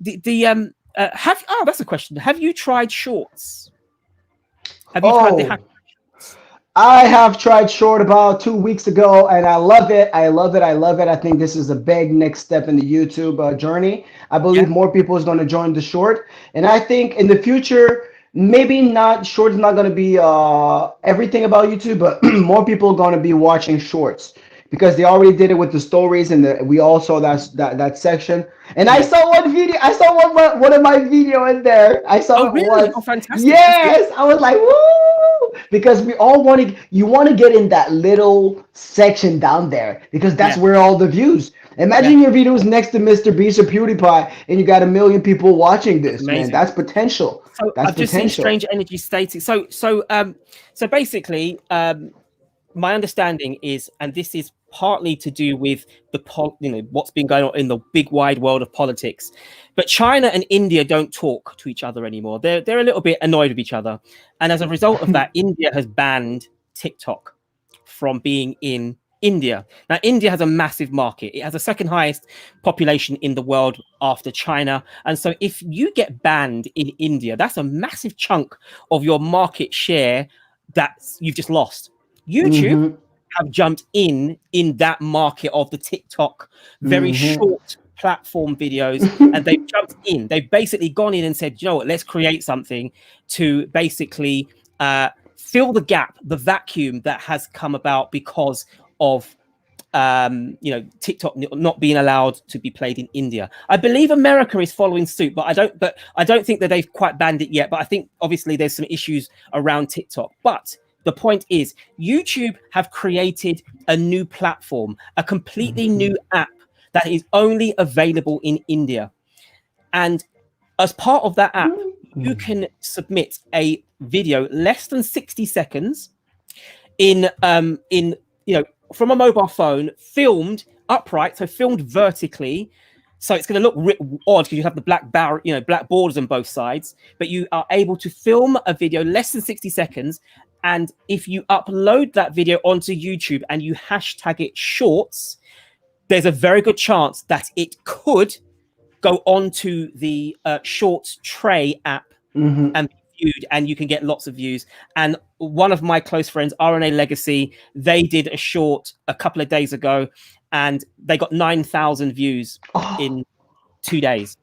S1: that's a question. Have you tried shorts? Have you tried the
S2: I have tried short about 2 weeks ago, and I love it. I love it. I love it. I think this is a big next step in the YouTube journey. I believe more people is going to join the short, and I think in the future, maybe not short is not going to be everything about YouTube, but more people are going to be watching shorts, because they already did it with the stories, and we all saw that section. And I saw one video. I saw one of my video in there. I saw it once.
S1: Oh, fantastic!
S2: Yes, I was like, woo! Because we all you want to get in that little section down there, because that's where all the views. Imagine your videos next to Mr. Beast or PewDiePie, and you got 1 million people watching this. Man, that's potential.
S1: So
S2: that's
S1: I've just seen Strange Energy stating. So basically, my understanding is, and this is partly to do with what's been going on in the big wide world of politics, but China and India don't talk to each other anymore. They're a little bit annoyed with each other, and as a result of that, India has banned TikTok from being in India. Now, India has a massive market. It has the 2nd highest population in the world after China. And so if you get banned in India, that's a massive chunk of your market share that you've just lost. YouTube have jumped in that market of the TikTok, very short platform videos, and they've jumped in. They've basically gone in and said, you know what, let's create something to basically fill the gap, the vacuum that has come about because of TikTok not being allowed to be played in India. I believe America is following suit, but I don't think that they've quite banned it yet. But I think obviously there's some issues around TikTok. But the point is, YouTube have created a new platform, a completely new app that is only available in India. And as part of that app, you can submit a video less than 60 seconds from a mobile phone, filmed upright, so filmed vertically. So it's going to look odd because you have the black borders on both sides, but you are able to film a video less than 60 seconds. And if you upload that video onto YouTube and you hashtag it shorts, there's a very good chance that it could go onto the Shorts Tray app and be viewed, and you can get lots of views. And one of my close friends, R&A Legacy, they did a short a couple of days ago, and they got 9,000 views in 2 days.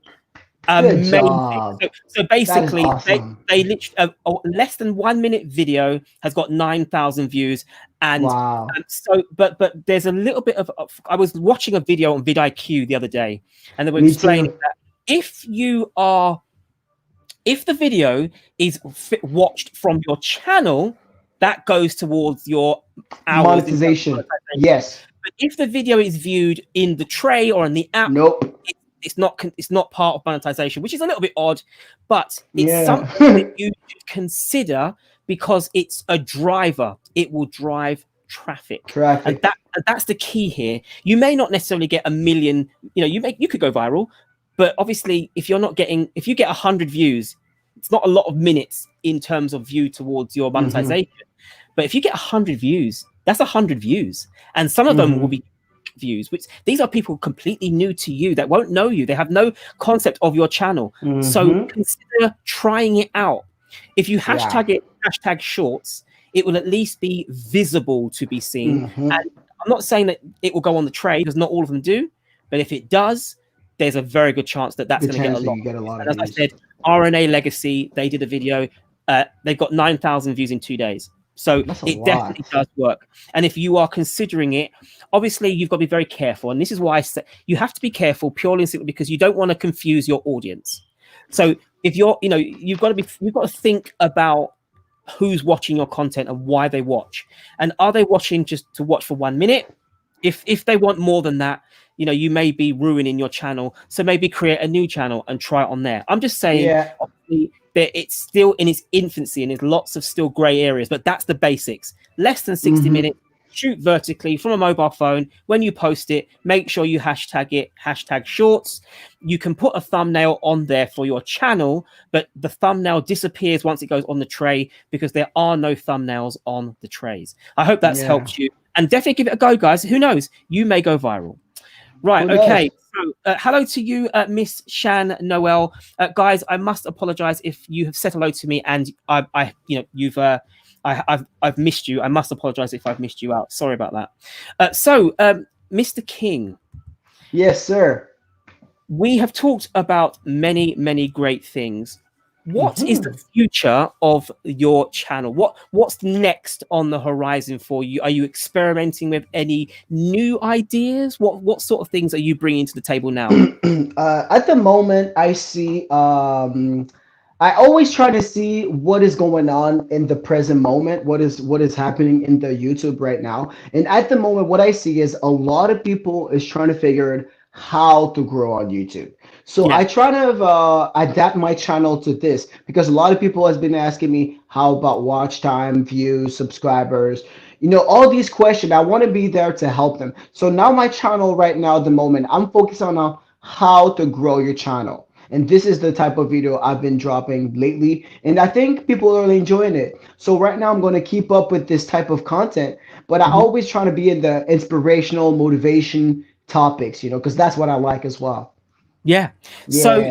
S2: Good
S1: Amazing.
S2: job.
S1: So basically,
S2: awesome.
S1: they literally less than 1 minute video has got 9,000 views, and
S2: Wow.
S1: so but there's a little bit of. I was watching a video on VIDiQ the other day, and they were
S2: Me
S1: explaining
S2: too.
S1: that if the video is watched from your channel, that goes towards your hours
S2: Monetization. Yes.
S1: But if the video is viewed in the tray or in the app,
S2: Nope.
S1: it's not part of monetization, which is a little bit odd, but it's something that you should consider, because it's a driver. It will drive traffic. And that's the key here. You may not necessarily get 1 million, you could go viral, but obviously if you get 100 views, it's not a lot of minutes in terms of view towards your monetization. But if you get 100 views, that's 100 views, and some of them will be views, which these are people completely new to you that won't know you. They have no concept of your channel. So consider trying it out. If you hashtag it #shorts, it will at least be visible to be seen. And I'm not saying that it will go on the tray, because not all of them do, but if it does, there's a very good chance that that's going to get a lot. And as I said, R&A Legacy, they did a video. They've got 9,000 views in 2 days. So it definitely does work. And if you are considering it, obviously you've got to be very careful. And this is why I say you have to be careful, purely and simply because you don't want to confuse your audience. So if you've got to think about who's watching your content and why they watch. And are they watching just to watch for 1 minute? If they want more than that, you may be ruining your channel. So maybe create a new channel and try it on there. I'm just saying, obviously, that it's still in its infancy and there's lots of still gray areas, but that's the basics. Less than 60 minutes, shoot vertically from a mobile phone. When you post it, make sure you hashtag it, #shorts. You can put a thumbnail on there for your channel, but the thumbnail disappears once it goes on the tray, because there are no thumbnails on the trays. I hope that's helped you, and definitely give it a go, guys. Who knows? You may go viral. Right. Okay. So, hello to you, Miss Shan Noel. Guys, I must apologize if you have said hello to me and I've missed you. I must apologize if I've missed you out. Sorry about that. So, Mr. King.
S2: Yes, sir.
S1: We have talked about many, many great things. What is the future of your channel? What's next on the horizon for you? Are you experimenting with any new ideas? What sort of things are you bringing to the table now?
S2: At the moment, I see. I always try to see what is going on in the present moment. What is happening in the YouTube right now? And at the moment, what I see is a lot of people is trying to figure out how to grow on YouTube. So I try to adapt my channel to this, because a lot of people has been asking me, how about watch time, views, subscribers, all these questions. I want to be there to help them. So now my channel right now, at the moment, I'm focused on how to grow your channel. And this is the type of video I've been dropping lately. And I think people are really enjoying it. So right now I'm going to keep up with this type of content, but I always try to be in the inspirational motivation topics, because that's what I like as well.
S1: So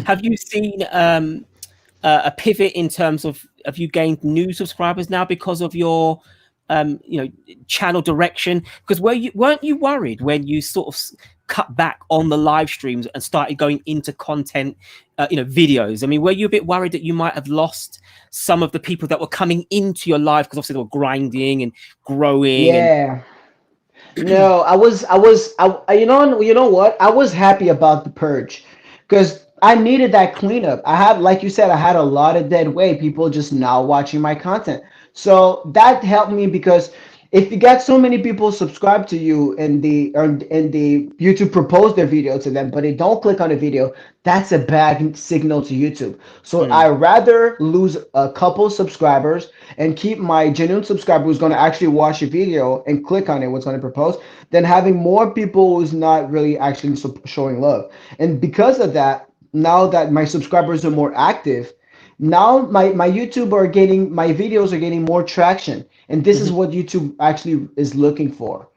S1: have you seen a pivot in terms of, have you gained new subscribers now because of your channel direction? Because weren't you worried when you sort of cut back on the live streams and started going into content, videos? I mean, were you a bit worried that you might have lost some of the people that were coming into your live, because obviously they were grinding and growing?
S2: No, you know what? I was happy about the purge, because I needed that cleanup. Like you said, I had a lot of dead weight, people just now watching my content. So that helped me, because if you got so many people subscribe to you and the YouTube propose their video to them, but they don't click on the video, that's a bad signal to YouTube. So I rather lose a couple subscribers and keep my genuine subscriber who's going to actually watch the video and click on it, what's going to propose, than having more people who's not really actually showing love. And because of that, now that my subscribers are more active, now my YouTube my videos are getting more traction. And this is what YouTube actually is looking for.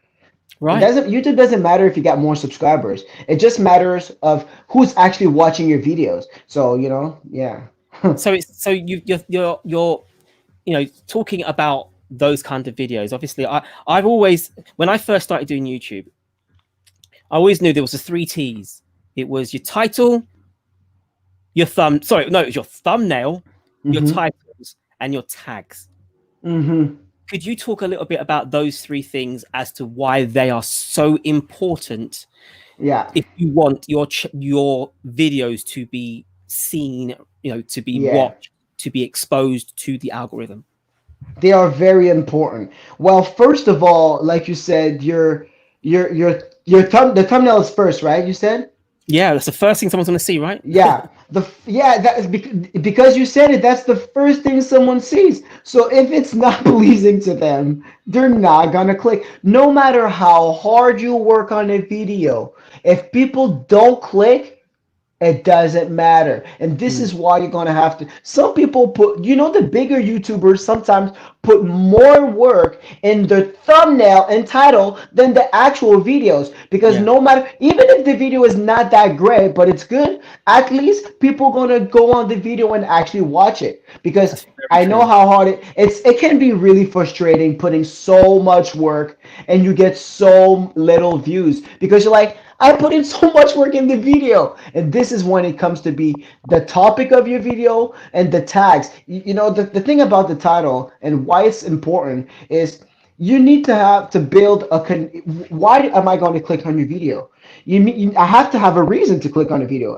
S1: Right.
S2: YouTube doesn't matter if you got more subscribers. It just matters of who's actually watching your videos. So, yeah.
S1: So it's so you're talking about those kind of videos. Obviously, I've always, when I first started doing YouTube, I always knew there was the 3 T's. It was your title, your it was your thumbnail, your titles, and your tags. Could you talk a little bit about those 3 things as to why they are so important?
S2: Yeah.
S1: If you want your videos to be seen, to be watched, to be exposed to the algorithm.
S2: They are very important. Well, first of all, like you said, the thumbnail is first, right? You said?
S1: Yeah, that's the first thing someone's going to see, right?
S2: Yeah. That is because you said it. That's the first thing someone sees. So if it's not pleasing to them, they're not gonna click. No matter how hard you work on a video, if people don't click, it doesn't matter. And this is why you're going to have to. Some people put, the bigger YouTubers sometimes put more work in the thumbnail and title than the actual videos. Because no matter, even if the video is not that great, but it's good, at least people are going to go on the video and actually watch it. Because I know how hard it can be really frustrating putting so much work and you get so little views. Because you're like, I put in so much work in the video. And this is when it comes to be the topic of your video and the tags. The thing about the title and why it's important is you need to have to build why am I going to click on your video? I have to have a reason to click on a video.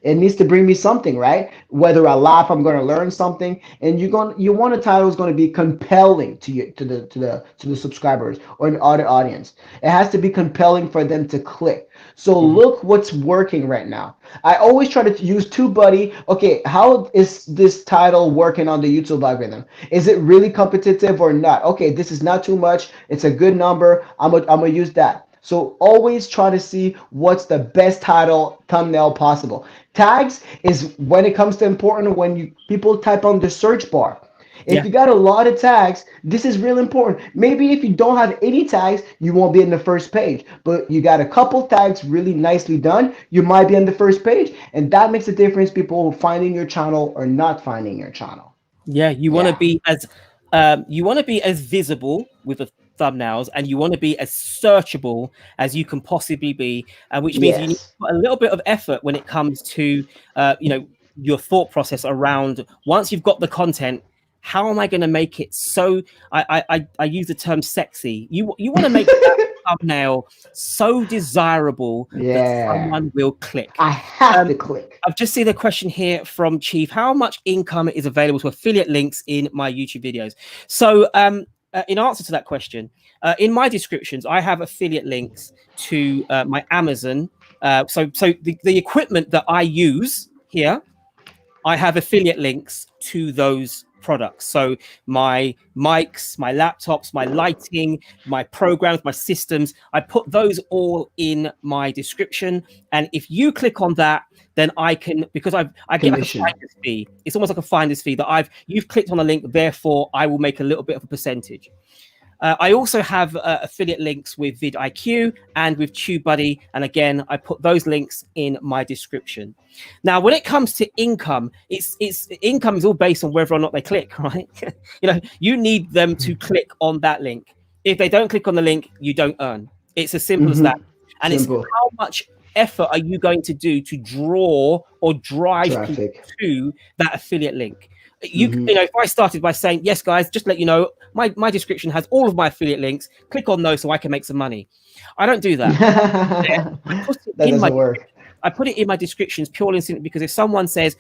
S2: It needs to bring me something, right? Whether I laugh, I'm going to learn something, and you want a title is going to be compelling to you, to the subscribers or the audience. It has to be compelling for them to click. So look what's working right now. I always try to use TubeBuddy. Okay, how is this title working on the YouTube algorithm? Is it really competitive or not? Okay, this is not too much. It's a good number. I'm gonna use that. So always try to see what's the best title thumbnail possible. Tags is when it comes to important when people type on the search bar. If you got a lot of tags, this is real important. Maybe if you don't have any tags, you won't be in the first page. But you got a couple tags really nicely done, you might be on the first page. And that makes a difference, people finding your channel or not finding your channel.
S1: Yeah, you want to be as visible with the thumbnails, and you want to be as searchable as you can possibly be, which means you need to put a little bit of effort when it comes to your thought process around, once you've got the content, how am I going to make it so I use the term sexy. You want to make that thumbnail so desirable that someone will click.
S2: I have to click.
S1: I've just seen a question here from Chief. How much income is available to affiliate links in my YouTube videos? So in answer to that question, in my descriptions, I have affiliate links to my Amazon. So the equipment that I use here, I have affiliate links to those products. So my mics, my laptops, my lighting, my programs, my systems, I put those all in my description. And if you click on that, then I can, because I get like a finder's fee. It's almost like a finder's fee that you've clicked on a link, therefore I will make a little bit of a percentage. I also have affiliate links with VIDiQ and with TubeBuddy. And again, I put those links in my description. Now, when it comes to income, income is all based on whether or not they click, right? You need them to click on that link. If they don't click on the link, you don't earn. It's as simple as that. And it's how much effort are you going to do to draw or drive people to that affiliate link? If I started by saying, yes, guys, just to let you know, my description has all of my affiliate links. Click on those so I can make some money. I don't do that. I put it in my descriptions purely and simply because if someone says,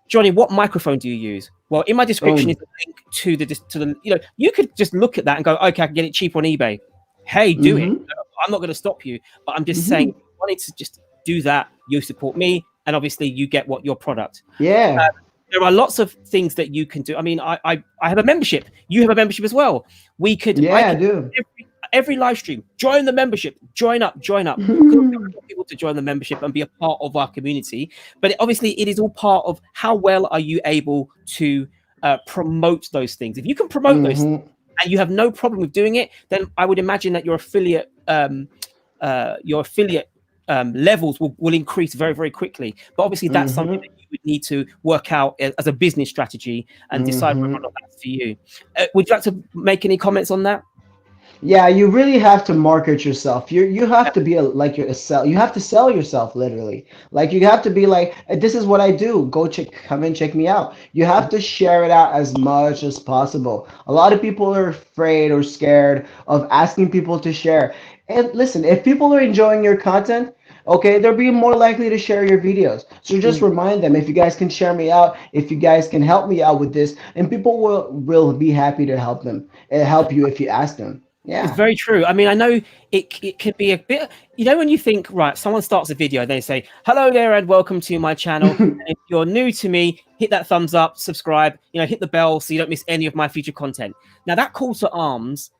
S1: Johnny, what microphone do you use? Well, in my description is a link to the you could just look at that and go, okay, I can get it cheap on eBay. Hey, do it. I'm not going to stop you, but I'm just saying, if you wanted to just do that, you support me, and obviously you get your product.
S2: Yeah.
S1: There are lots of things that you can do. I mean, I have a membership. You have a membership as well. We could,
S2: I do.
S1: Every live stream, join the membership, join up. Because we want people to join the membership and be a part of our community. But obviously, it is all part of how well are you able to promote those things. If you can promote those things and you have no problem with doing it, then I would imagine that your affiliate your affiliate levels will increase very, very quickly. But obviously that's something that you would need to work out as a business strategy and decide whether or not that's for you. Would you like to make any comments on that?
S2: Yeah, you really have to market yourself. You have to be like you're a sell. You have to sell yourself literally. Like you have to be like, this is what I do. Go come and check me out. You have to share it out as much as possible. A lot of people are afraid or scared of asking people to share. And listen, if people are enjoying your content, okay, they're being more likely to share your videos. So just remind them, if you guys can share me out, if you guys can help me out with this, and people will be happy to help them and help you if you ask them.
S1: It's
S2: Yeah.
S1: very true. I mean, I know it could be a bit, you know, when you think, right, someone starts a video, they say, hello there and welcome to my channel. And if you're new to me, hit that thumbs up, subscribe, you know, hit the bell so you don't miss any of my future content. Now, that call to arms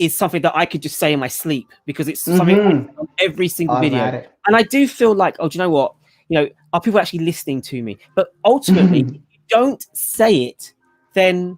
S1: is something that I could just say in my sleep because it's something on every single video. And I do feel like, oh, do you know what? You know, are people actually listening to me? But ultimately, if you don't say it, then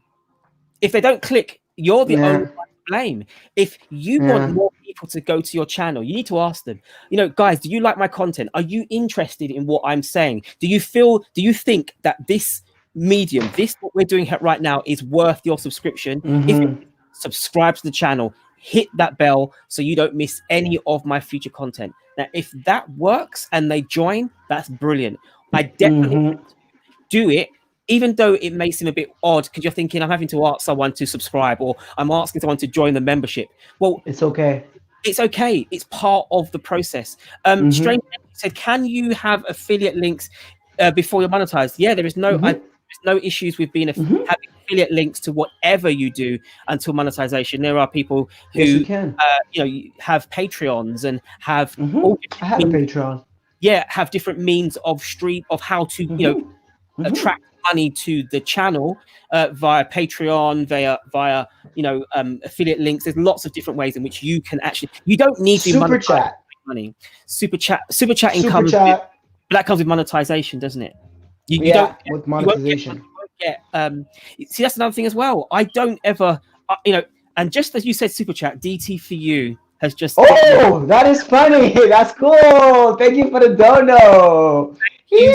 S1: if they don't click, you're the only one to blame. If you want more people to go to your channel, you need to ask them, you know, guys, do you like my content? Are you interested in what I'm saying? Do you think that this medium, what we're doing right now is worth your subscription? If it, subscribe to the channel, hit that bell so you don't miss any of my future content. Now, if that works and they join, that's brilliant. I definitely do it, even though it may seem a bit odd because you're thinking I'm having to ask someone to subscribe or I'm asking someone to join the membership. Well,
S2: it's okay.
S1: It's okay. It's part of the process. Strange said, can you have affiliate links before you're monetized? Yeah, there is no there's no issues with being having affiliate links to whatever you do until monetization. There are people who you know, have Patreons and have
S2: I have a Patreon.
S1: Yeah, have different means of how to you know, attract money to the channel via Patreon, via you know, affiliate links. There's lots of different ways in which you can actually, you don't need to
S2: super chat
S1: money. Super chatting comes with, that comes with monetization, doesn't it? You don't
S2: with monetization.
S1: You won't get, see, that's another thing as well. I don't ever you know, and just as you said, super chat, DT for you has just
S2: that is funny. That's cool. Thank you for the dono.
S1: Thank you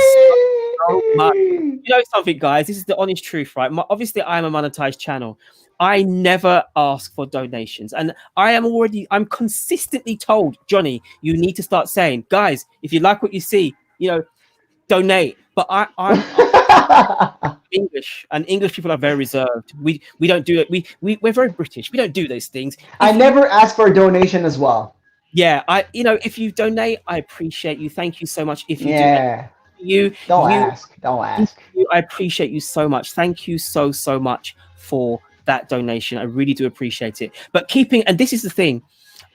S1: so much. You know something, guys, this is the honest truth, right? Obviously I'm a monetized channel. I never ask for donations, and I'm consistently told, Johnny, you need to start saying, guys, if you like what you see, you know, donate. But I'm English, and English people are very reserved. We don't do it. We're very British. We don't do those things.
S2: I never ask for a donation as well.
S1: Yeah, you know, if you donate, I appreciate you. Thank you so much. If you do,
S2: don't ask.
S1: I appreciate you so much. Thank you so much for that donation. I really do appreciate it. But and this is the thing,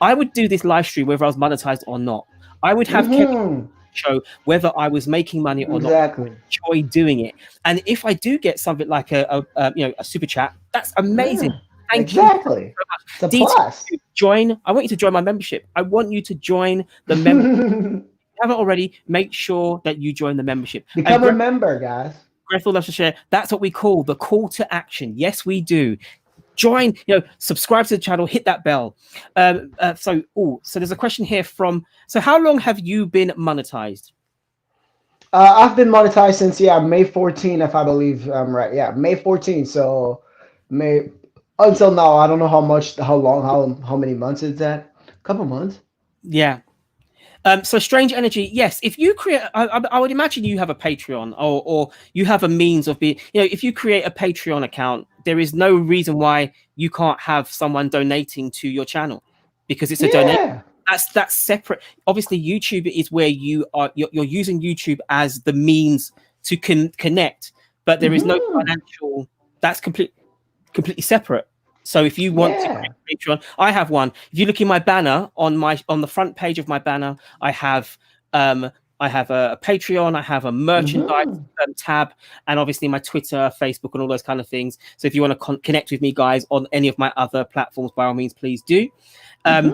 S1: I would do this live stream whether I was monetized or not. I would have Kevin show whether I was making money or not. I enjoy doing it, and if I do get something like a you know, a super chat, that's amazing. Thank you so much.
S2: It's a plus.
S1: Join. I want you to join my membership. I want you to join the membership. If you haven't already, make sure that you join the membership.
S2: Become a member, guys.
S1: Grethal loves to share. That's what we call the call to action. Yes, we do. Join, you know, subscribe to the channel, hit that bell. So there's a question here from, so how long have you been monetized?
S2: I've been monetized since May 14, if I believe I'm right. Yeah, May 14. So until now, I don't know how many months is that? A couple months.
S1: Yeah. So Strange Energy, yes. If you create, I would imagine you have a Patreon or you have a means of being, you know, if you create a Patreon account, there is no reason why you can't have someone donating to your channel because it's a donation. That's separate. Obviously, YouTube is where you're using YouTube as the means to connect, but there is no financial. That's completely separate. So if you want to create a Patreon, I have one. If you look in my banner on the front page of my banner, I have a Patreon, I have a merchandise tab, and obviously my Twitter, Facebook, and all those kind of things. So if you want to connect with me, guys, on any of my other platforms, by all means, please do. But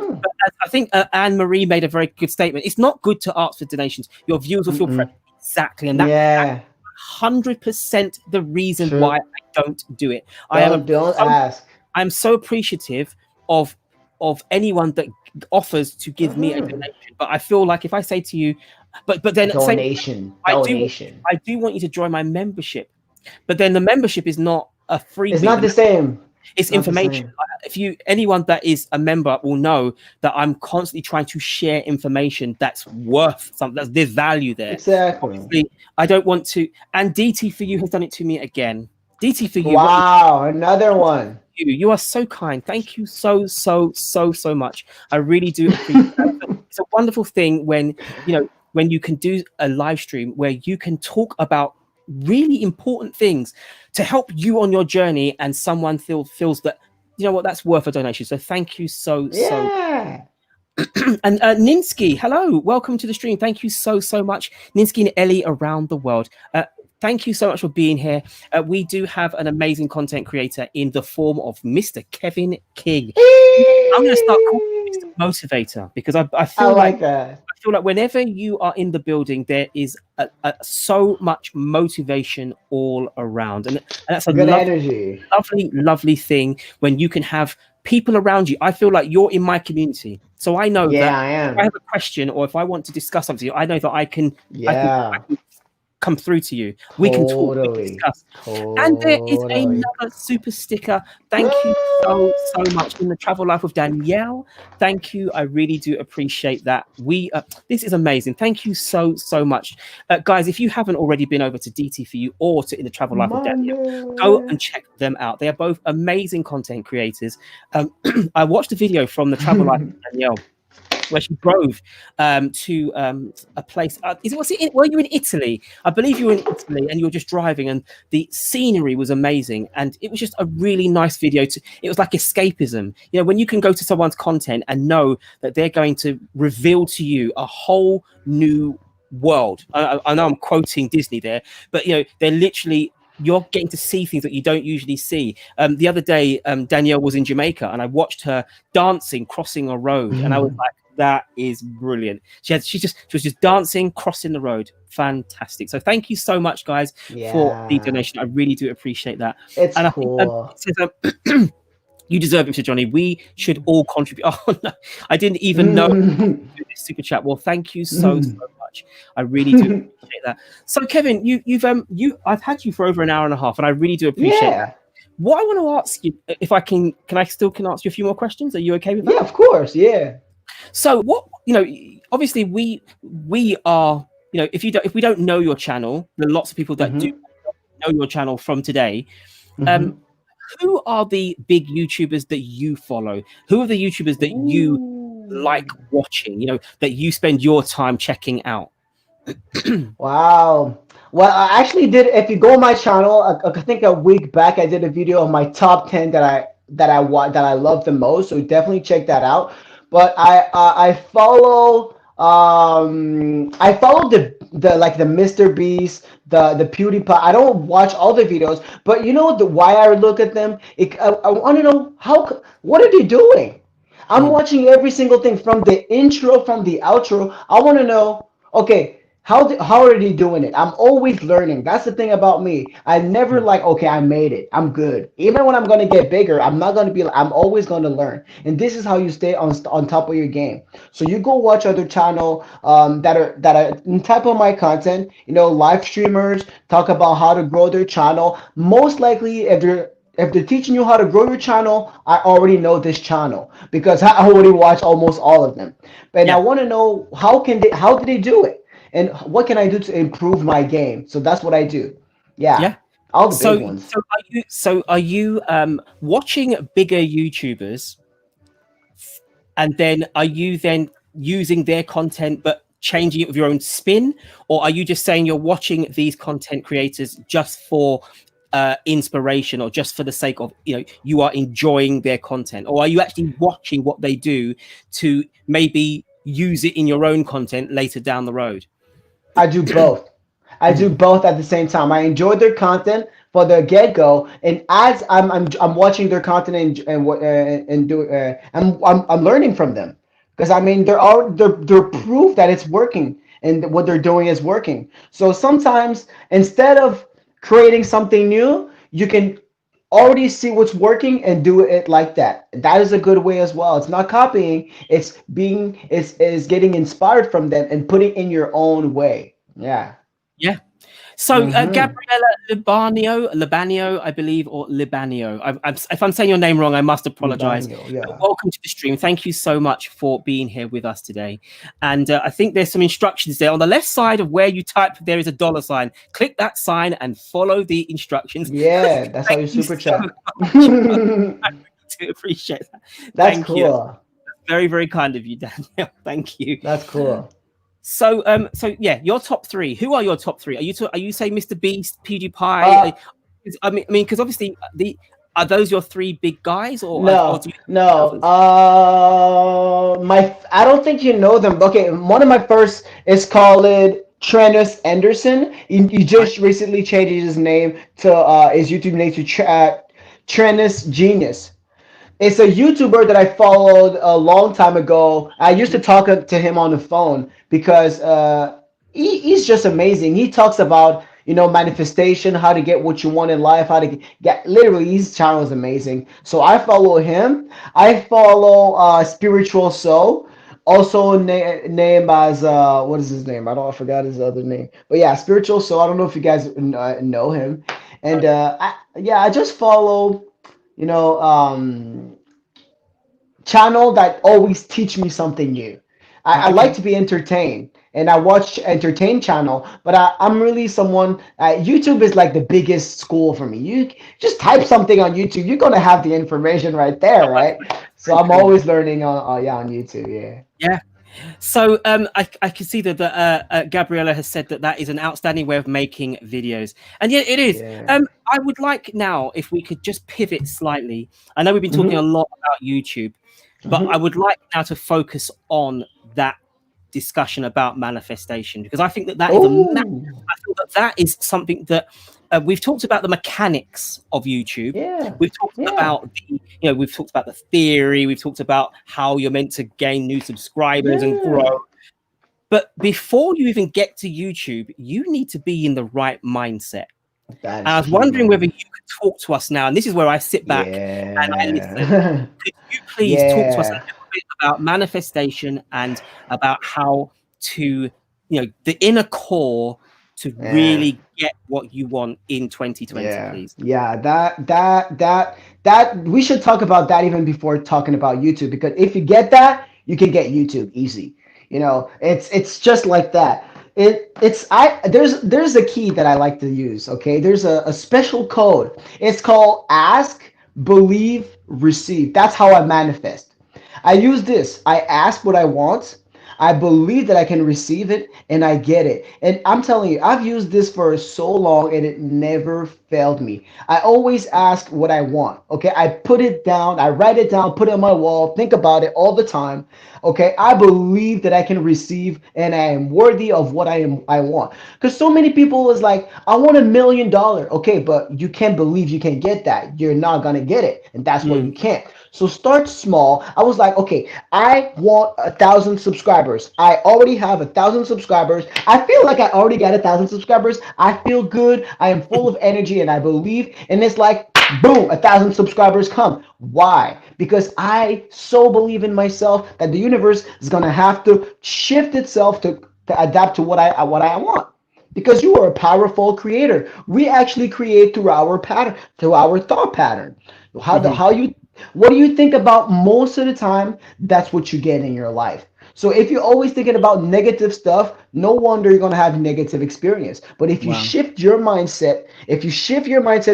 S1: I think Anne Marie made a very good statement. It's not good to ask for donations. Your viewers will feel pressured. Exactly, and that's 100% the reason why I don't do it.
S2: Don't ask.
S1: I'm so appreciative of anyone that offers to give me a donation. But I feel like if I say to you, but then at the same time, I do want you to join my membership. But then the membership is not a freebie.
S2: It's not the same.
S1: It's information. If anyone that is a member will know that I'm constantly trying to share information that's worth something. There's value there.
S2: Exactly.
S1: Obviously, I don't want to. And DT for you has done it to me again. DT for you.
S2: Wow, another one.
S1: You are so kind. Thank you so much. I really do appreciate it. It's a wonderful thing when you can do a live stream where you can talk about really important things to help you on your journey, and someone feels that, you know what, that's worth a donation. So thank you so. And Ninsky, hello, welcome to the stream. Thank you so much, Ninsky and Ellie around the world. Thank you so much for being here. We do have an amazing content creator in the form of Mr. Kevin King. I'm going to start calling him Mr. Motivator, because I feel like that. I feel like whenever you are in the building, there is so much motivation all around, and that's a
S2: good energy,
S1: lovely thing when you can have people around you. I feel like you're in my community, so I know that if I have a question or if I want to discuss something, I know that I can come through to you. We can talk, we can discuss. And there is another super sticker. Thank you so much in the travel life with Danielle. Thank you. I really do appreciate that. This is amazing. Thank you so much, guys. If you haven't already been over to DT for you or to In the Travel Life with Danielle, go and check them out. They are both amazing content creators. I watched a video from the Travel Life with Danielle where she drove to a place. Were you in Italy? I believe you were in Italy, and you were just driving, and the scenery was amazing, and it was just a really nice video. It was like escapism. You know, when you can go to someone's content and know that they're going to reveal to you a whole new world. I know I'm quoting Disney there, but they're literally. You're getting to see things that you don't usually see. The other day, Danielle was in Jamaica, and I watched her dancing, crossing a road, and I was like, that is brilliant. She was just dancing, crossing the road. Fantastic. So thank you so much, guys, for the donation. I really do appreciate that.
S2: It's cool.
S1: I think, it says, you deserve it, Mr. Johnny. We should all contribute. Oh no, I didn't even know this super chat. Well, thank you so much. I really do appreciate that. So Kevin, I've had you for over an hour and a half, and I really do appreciate it. What I want to ask you, if I can ask you a few more questions? Are you okay with that?
S2: Yeah, of course. Yeah.
S1: So obviously we are, if we don't know your channel, there are lots of people that do know your channel from today. Who are the big YouTubers that you follow? Who are the YouTubers that you like watching, that you spend your time checking out?
S2: Wow. Well, I actually did. If you go on my channel, I think a week back, I did a video of my top 10 that I love the most. So definitely check that out. But I follow the Mr. Beast, the PewDiePie. I don't watch all the videos, but why I look at them. I want to know what are they doing? I'm watching every single thing from the intro, from the outro. I want to know, okay, how are they doing it? I'm always learning. That's the thing about me. I never okay, I made it, I'm good. Even when I'm going to get bigger, I'm not going to be I'm always going to learn. And this is how you stay on top of your game. So you go watch other channel that are in type of my content, live streamers talk about how to grow their channel. Most likely, if they're teaching you how to grow your channel, I already know this channel because I already watch almost all of them. But I want to know how did they do it? And what can I do to improve my game? So that's what I do. Yeah. All the big ones.
S1: So are you watching bigger YouTubers, and then are you then using their content but changing it with your own spin? Or are you just saying you're watching these content creators just for inspiration, or just for the sake of, you are enjoying their content? Or are you actually watching what they do to maybe use it in your own content later down the road?
S2: I do both. I do both at the same time. I enjoy their content for the get-go, and as I'm watching their content I'm learning from them, because they're proof that it's working and what they're doing is working. So sometimes instead of creating something new, you can already see what's working and do it like that. That is a good way as well. It's not copying, it's being is getting inspired from them and putting in your own way. Yeah.
S1: Yeah. So Gabriella Libanio, I believe, or Libanio. If I'm saying your name wrong, I must apologize.
S2: Yeah.
S1: Welcome to the stream. Thank you so much for being here with us today. And I think there's some instructions there on the left side of where you type. There is a $sign. Click that sign and follow the instructions.
S2: Yeah, that's how you super chat.
S1: I appreciate that.
S2: That's
S1: Thank
S2: cool.
S1: you. Very, very kind of you, Daniel. Thank you.
S2: That's cool.
S1: So, so yeah, your top three. Who are your top three? Are you saying Mr. Beast, PewDiePie? I mean, because obviously are those your three big guys, or
S2: no, no? I don't think you know them. Okay, one of my first is called Trennis Anderson. He just recently changed his name to his YouTube name to Trennis Genius. It's a YouTuber that I followed a long time ago. I used to talk to him on the phone because he's just amazing. He talks about manifestation, how to get what you want in life, how to get literally his channel is amazing. So I follow him. I follow Spiritual Soul, also named as what is his name? I forgot his other name. But yeah, Spiritual Soul. I don't know if you guys know him. And I just follow channel that always teach me something new. I like to be entertained, and I watch entertain channel, but I'm really someone. YouTube is like the biggest school for me. You just type something on YouTube, you're gonna have the information right there, right? So I'm always learning on YouTube.
S1: Yeah. So I can see that Gabriella has said that is an outstanding way of making videos, and yet it is.
S2: Yeah.
S1: I would like now if we could just pivot slightly. I know we've been talking a lot about YouTube, but I would like now to focus on that discussion about manifestation, because I think that is I feel that is something that we've talked about the mechanics of YouTube.
S2: Yeah.
S1: We've talked about we've talked about the theory. We've talked about how you're meant to gain new subscribers and grow. But before you even get to YouTube, you need to be in the right mindset. And I was wondering whether you could talk to us now. And this is where I sit back and I listen. Could you please talk to us a little bit about manifestation and about how to, the inner core to really get what you want in 2020, please?
S2: Yeah, that we should talk about that even before talking about YouTube, because if you get that, you can get YouTube easy. It's just like that. There's a key that I like to use. Okay, there's a special code. It's called ask, believe, receive. That's how I manifest. I use this. I ask what I want, I believe that I can receive it, and I get it. And I'm telling you, I've used this for so long and it never failed me. I always ask what I want. Okay, I put it down, I write it down, put it on my wall, think about it all the time. Okay, I believe that I can receive and I am worthy of what I want. Because so many people is like, I want $1 million. Okay, but you can't believe you can get that. You're not gonna get it, and that's what you can't. So start small. I was like, okay, I want 1,000 subscribers. I already have 1,000 subscribers. I feel like I already got 1,000 subscribers. I feel good. I am full of energy and I believe. And it's like, boom, 1,000 subscribers come. Why? Because I so believe in myself that the universe is gonna have to shift itself to adapt to what I want. Because you are a powerful creator. We actually create through our pattern, through our thought pattern. What do you think about most of the time? That's what you get in your life. So if you're always thinking about negative stuff, no wonder you're going to have negative experience. But if you shift your mindset,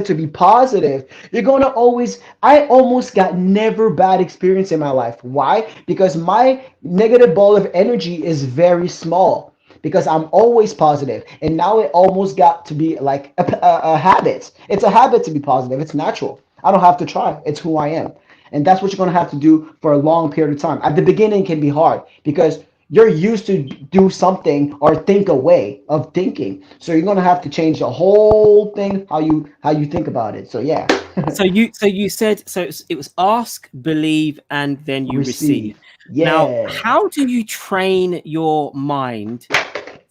S2: to be positive, you're going to I almost got never bad experience in my life. Why? Because my negative ball of energy is very small. Because I'm always positive, and now it almost got to be like a habit. It's a habit to be positive. It's natural. I don't have to try. It's who I am. And that's what you're going to have to do for a long period of time. At the beginning, it can be hard because you're used to do something or think a way of thinking. So you're going to have to change the whole thing, how you think about it. So yeah.
S1: so you said, it was ask, believe, and then you receive.
S2: Yeah.
S1: Now, how do you train your mind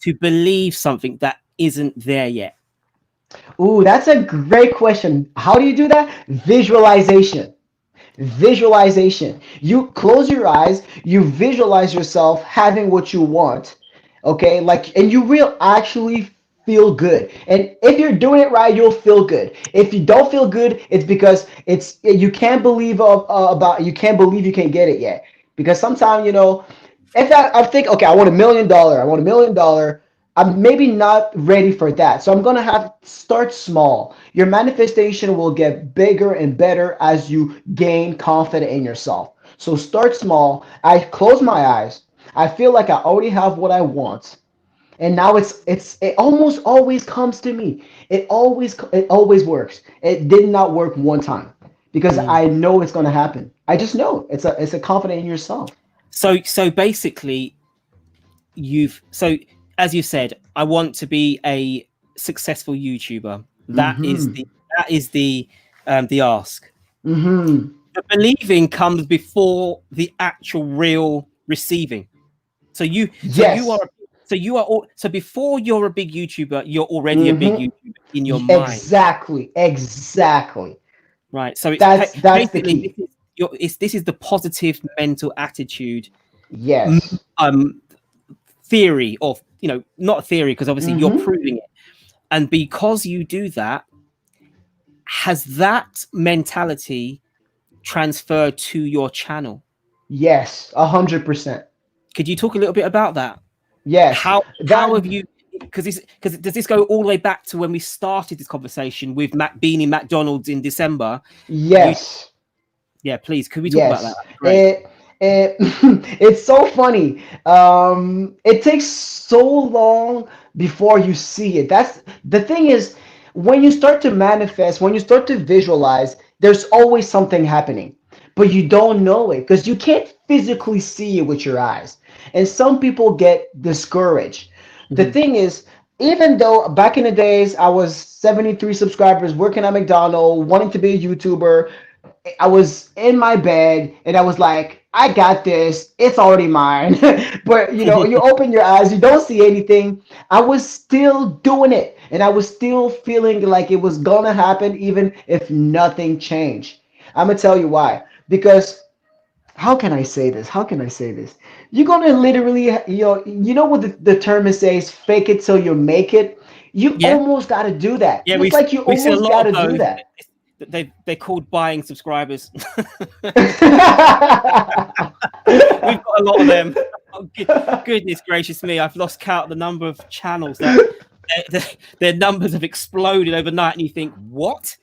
S1: to believe something that isn't there yet?
S2: Ooh, that's a great question. How do you do that? Visualization. Visualization. You close your eyes, you visualize yourself having what you want. Okay? Like, and you will actually feel good. And if you're doing it right, you'll feel good. If you don't feel good, it's because it's you can't believe about you can't believe you can get it yet. Because sometimes, if I think, okay, I want $1 million, I want $1 million, I'm maybe not ready for that. So I'm gonna have start small. Your manifestation will get bigger and better as you gain confidence in yourself. So start small. I close my eyes. I feel like I already have what I want. And now it almost always comes to me. It always works. It did not work one time because
S1: Mm.
S2: I know it's gonna happen. I just know it's a confidence in yourself.
S1: So basically, so as you said, I want to be a successful YouTuber. That is
S2: Mm-hmm.
S1: the ask.
S2: Mm-hmm.
S1: The believing comes before the actual real receiving. So you are
S2: Yes.
S1: so before you're a big YouTuber, you're already a big
S2: Mm-hmm.
S1: YouTuber in your mind,
S2: Exactly. Exactly.
S1: right? So it's
S2: That's the
S1: basically
S2: key.
S1: this is the positive mental attitude
S2: Yes.
S1: um theory of, not theory, because obviously you're
S2: Mm-hmm.
S1: proving it. And because you do that, has that mentality transferred to your channel?
S2: Yes. 100%.
S1: Could you talk a little bit about that?
S2: Yes.
S1: How
S2: That.
S1: have you, because does this go all the way back to when we started this conversation with Mac being in McDonald's in December? You
S2: Yes.
S1: Yeah, please, could we talk about that?
S2: Yes.
S1: That'd be great.
S2: It it's so funny. It takes so long before you see it. That's the thing is when you start to manifest, when you start to visualize, there's always something happening. But you don't know it because you can't physically see it with your eyes. And some people get discouraged. The
S1: Mhm.
S2: thing is, even though back in the days I was 73 subscribers working at McDonald's, wanting to be a YouTuber, I was in my bed and I was like, I got this. It's already mine. But you open your eyes, you don't see anything. I was still doing it and I was still feeling like it was gonna happen even if nothing changed. I'm gonna tell you why. Because how can I say this? How can I say this? You're gonna literally, you know what the term is says, fake it till you make it. You
S1: Yeah,
S2: almost gotta do that.
S1: yeah,
S2: It's like you
S1: we've seen a
S2: almost
S1: lot of
S2: gotta do
S1: those.
S2: that.
S1: They're called buying subscribers. We've got a lot of them. Oh, goodness gracious me, I've lost count of the number of channels that their numbers have exploded overnight, and you think, what?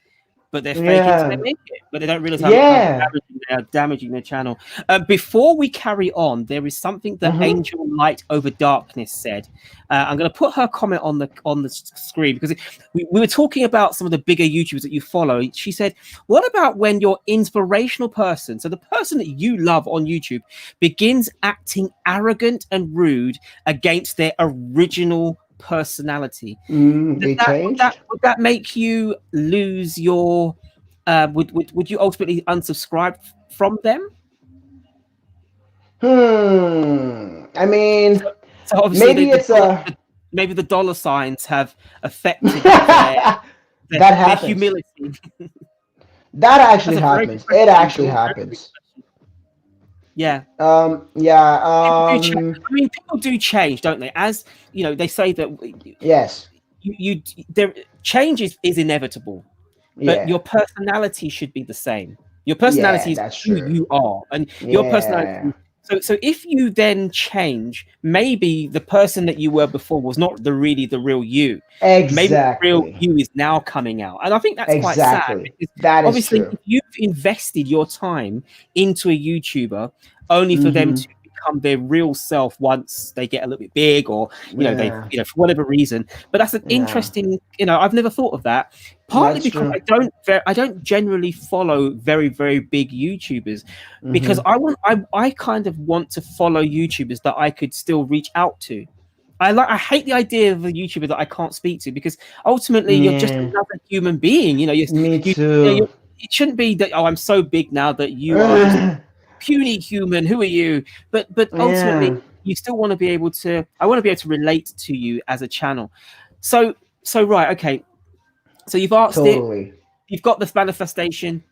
S1: But they're faking till they
S2: Yeah.
S1: make it. But they don't realize how
S2: Yeah.
S1: damaging they are, damaging their channel. Before we carry on, there is something that
S2: Mm-hmm.
S1: Angel Light Over Darkness said. I'm going to put her comment on the screen because we were talking about some of the bigger YouTubers that you follow. She said, "What about when your inspirational person, so the person that you love on YouTube, begins acting arrogant and rude against their original personality?" Does
S2: They
S1: that
S2: changed.
S1: would that make you lose your would you ultimately unsubscribe from them?
S2: I mean,
S1: So obviously
S2: maybe it's a
S1: maybe the dollar signs have affected their
S2: that
S1: their
S2: happens.
S1: humility.
S2: That actually
S1: That's a very good
S2: happens.
S1: question,
S2: It actually
S1: Angel. Very good
S2: happens.
S1: question. Yeah.
S2: Yeah.
S1: People do change. I mean, people do change, don't they? As they say that
S2: Yes.
S1: there change is inevitable, but
S2: Yeah.
S1: your personality should be the same. Your
S2: Yeah,
S1: personality is
S2: that's
S1: who
S2: true.
S1: you are, and your
S2: Yeah.
S1: personality. So if you then change, maybe the person that you were before was not really the real you. Maybe the real
S2: Exactly.
S1: you is now coming out, and I think that's quite sad
S2: Exactly.
S1: because
S2: That is
S1: obviously,
S2: true.
S1: if you've invested your time into a YouTuber only for them
S2: Mm-hmm.
S1: to become their real self once they get a little bit big, or they
S2: Yeah.
S1: for whatever reason. But that's an
S2: Yeah.
S1: interesting. I've never thought of that. Partly
S2: That's
S1: because
S2: true.
S1: I don't generally follow very very big YouTubers, because
S2: Mm-hmm.
S1: I kind of want to follow YouTubers that I could still reach out to. I hate the idea of a YouTuber that I can't speak to, because ultimately you're just
S2: Yeah.
S1: another human being.
S2: Me
S1: You
S2: too.
S1: it shouldn't be that, oh, I'm so big now that you are just puny human. Who are you? But ultimately
S2: Yeah.
S1: you still want to be able to. I want to be able to relate to you as a channel. So right, okay. So you've asked it,
S2: Totally.
S1: you've got this manifestation.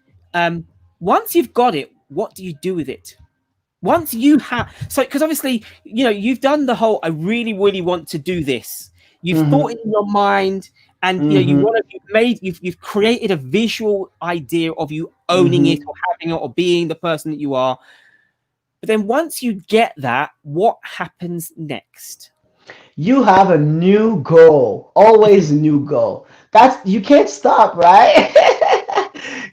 S1: Once you've got it, what do you do with it? Once you have, so because obviously, you know, you've done the whole, I really, really want to do this. You've thought it in your mind, and you know, you want to, you've created a visual idea of you owning it or having it or being the person that you are. But then once you get that, what happens next?
S2: You have a new goal, always a new goal. That's, you can't stop, right?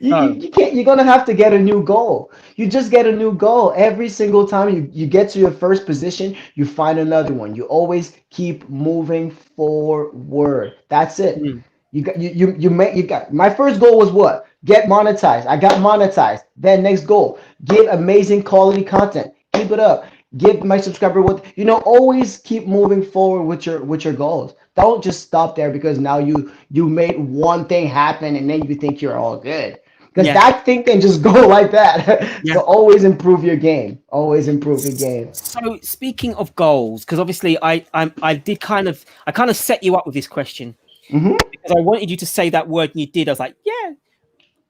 S2: You can't, you're gonna have to get a new goal. You just get a new goal every single time you get to your first position, you find another one. You always keep moving forward. That's it.
S1: Mm.
S2: You got, my first goal was what? Get monetized. I got monetized. Then next goal, give amazing quality content. Keep it up. Give my subscriber what, you know, always keep moving forward with your goals. Don't just stop there because now you made one thing happen and then you think you're all good. Because that thing can just go like that. So always improve your game. Always improve your game.
S1: So speaking of goals, because obviously I kind of set you up with this question because I wanted you to say that word and you did. I was like, yeah.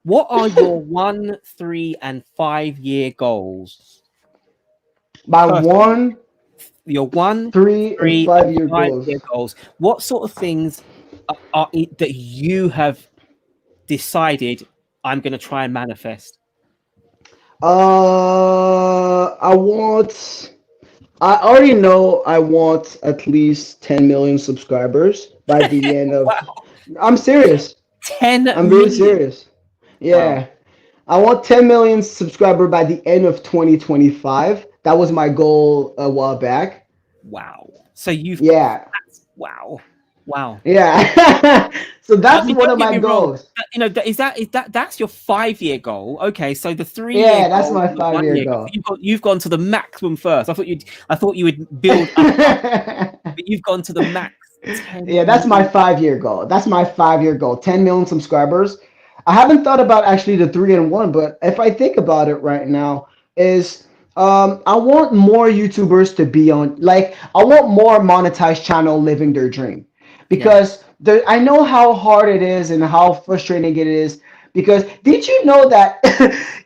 S1: What are your 1, 3, and 5 year goals?
S2: My
S1: your 1,
S2: 3,
S1: 3,
S2: and 5 year
S1: and 5
S2: goals.
S1: year goals. What sort of things are it that you have decided I'm going to try and manifest?
S2: I already know I want at least 10 million subscribers by the end of.
S1: Wow.
S2: I'm serious.
S1: 10
S2: I'm
S1: million.
S2: really serious. Yeah. Wow. I want 10 million subscriber by the end of 2025. That was my goal a while back.
S1: Wow. So you've wow.
S2: Yeah. So that's one of my goals.
S1: You know, that's your 5 year goal. Okay, so the 3 year
S2: goal. Yeah, that's my
S1: 5
S2: year goal.
S1: You've gone to the maximum first. I thought you would build up, but you've gone to the max.
S2: Yeah, that's my 5 year goal. That's my 5 year goal. 10 million subscribers. I haven't thought about actually the 3 and 1, but if I think about it right now, is I want more YouTubers to be on, like, I want more monetized channel living their dream, because I know how hard it is and how frustrating it is. Because did you know that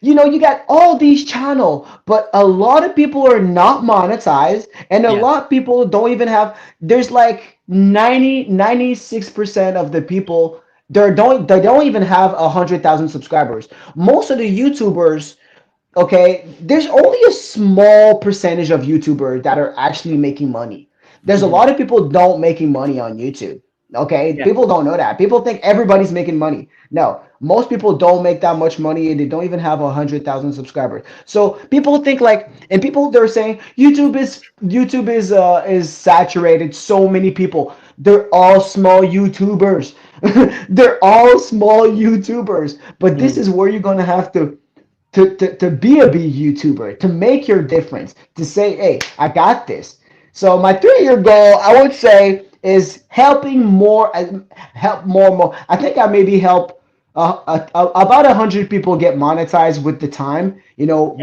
S2: you know, you got all these channel, but a lot of people are not monetized, and a lot of people don't even have. There's like 96% of the people they don't even have 100,000 subscribers. Most of the YouTubers, okay, there's only a small percentage of YouTubers that are actually making money. There's a lot of people don't making money on YouTube. Okay, people don't know that. People think everybody's making money. No, most people don't make that much money, and they don't even have 100,000 subscribers. So people think like, and people, they're saying YouTube is saturated. So many people, they're all small YouTubers. They're all small YouTubers. But this is where you're gonna have to be a big YouTuber, to make your difference, to say, hey, I got this. So my 3 year goal, I would say, is helping more, help more. I think I maybe help about 100 people get monetized with the time, you know,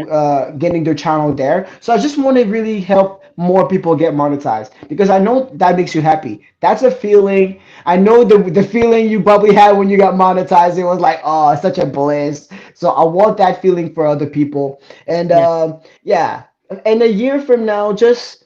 S2: getting their channel there. So I just want to really help more people get monetized, because I know that makes you happy. That's a feeling. I know the feeling you probably had when you got monetized. It was like, oh, such a bliss. So I want that feeling for other people. And and a year from now, just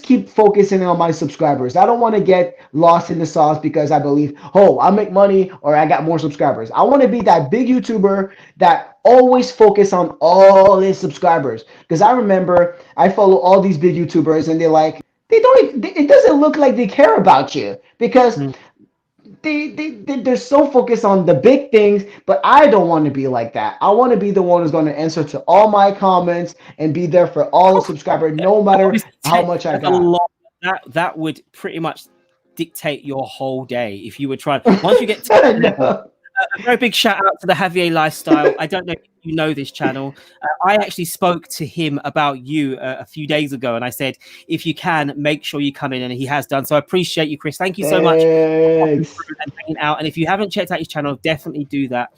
S2: keep focusing on my subscribers. I don't want to get lost in the sauce because I believe, oh, I make money or I got more subscribers. I want to be that big YouTuber that always focus on all his subscribers. Because I remember I follow all these big YouTubers and they're like, it doesn't look like they care about you, because they're so focused on the big things. But I don't want to be like that. I want to be the one who's going to answer to all my comments and be there for all the subscribers, no matter how much I got.
S1: That would pretty much dictate your whole day if you were trying. Once you get to that level, a very big shout out to the Javier Lifestyle. I don't know if you know this channel. I actually spoke to him about you a few days ago, and I said, if you can, make sure you come in, and he has done. So I appreciate you, Chris. Thank you so much for hanging out. And if you haven't checked out his channel, definitely do that.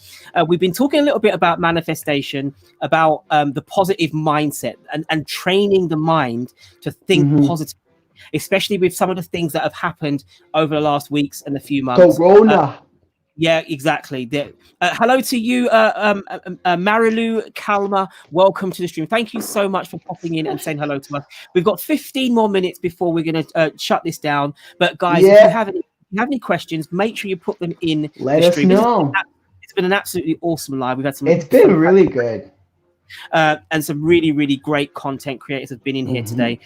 S1: We've been talking a little bit about manifestation, about the positive mindset, and training the mind to think positive, especially with some of the things that have happened over the last weeks and a few months.
S2: Corona.
S1: Yeah, exactly. Hello to you, Marilu Kalma. Welcome to the stream. Thank you so much for popping in and saying hello to us. We've got 15 more minutes before we're going to shut this down. But guys, if you have any questions, make sure you put them in
S2: Let
S1: the
S2: us
S1: stream.
S2: know.
S1: It's been an absolutely awesome live. We've had some.
S2: It's been really good.
S1: And some really, really great content creators have been in here today.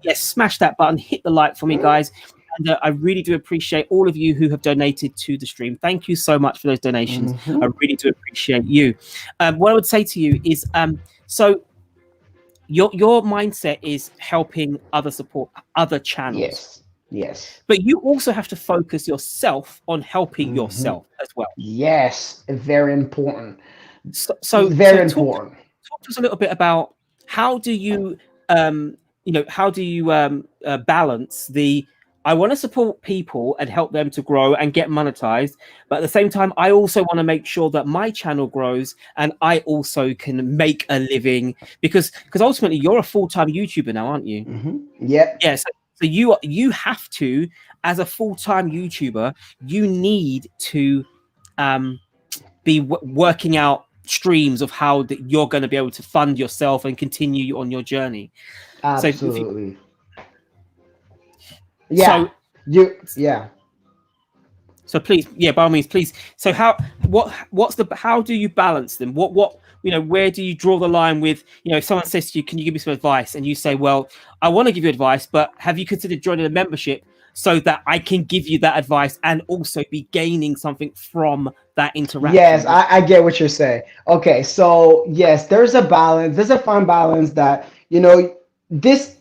S1: Yes, smash that button, hit the like for me, guys. And I really do appreciate all of you who have donated to the stream. Thank you so much for those donations. I really do appreciate you. What I would say to you is, so your mindset is helping support other channels.
S2: Yes.
S1: But you also have to focus yourself on helping yourself as well.
S2: Yes, very important.
S1: So
S2: very important.
S1: Talk to us a little bit about how do you balance the I want to support people and help them to grow and get monetized, but at the same time I also want to make sure that my channel grows and I also can make a living, because ultimately you're a full-time YouTuber now, aren't you?
S2: Yeah.
S1: So you have to, as a full-time YouTuber, you need to be working out streams of how that you're going to be able to fund yourself and continue on your journey.
S2: Absolutely.
S1: So please, by all means, please. So how do you balance them? Where do you draw the line with, if someone says to you, can you give me some advice? And you say, well, I want to give you advice, but have you considered joining a membership so that I can give you that advice and also be gaining something from that interaction?
S2: Yes, I get what you're saying. Okay, so yes, there's a balance. There's a fine balance that,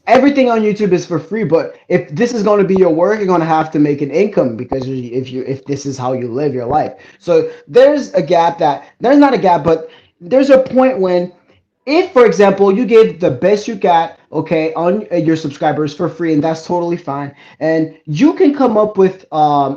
S2: everything on YouTube is for free, but if this is going to be your work, you're going to have to make an income, because if this is how you live your life. So there's not a gap, but there's a point when, if, for example, you gave the best you got, okay, on your subscribers for free, and that's totally fine, and you can come up with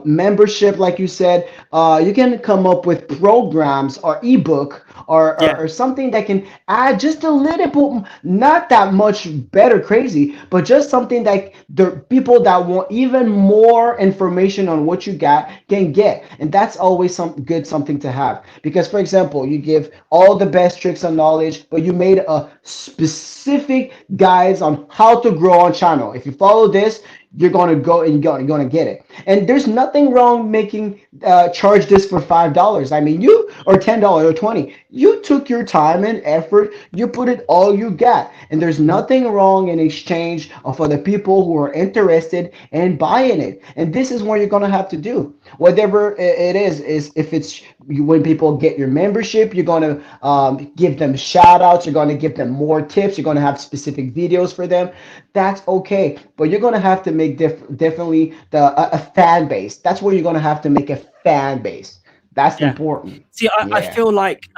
S2: membership, like you said, you can come up with programs or ebook or something that can add just a little bit, not that much better crazy, but just something that the people that want even more information on what you got can get. And that's always something to have, because, for example, you give all the best tricks and knowledge, but you made a specific guides on how to grow on channel. If you follow this, you're going to go and you're going to get it. And there's nothing wrong making charge this for $5. I mean, or $10 or $20. You took your time and effort, you put it all you got, and there's nothing wrong in exchange for the people who are interested in buying it. And this is what you're going to have to do, whatever it is if it's when people get your membership, you're going to give them shout outs, you're going to give them more tips, you're going to have specific videos for them. That's okay, but you're going to have to make definitely a fan base. That's where you're going to have to make a fan base. That's important.
S1: See, I feel like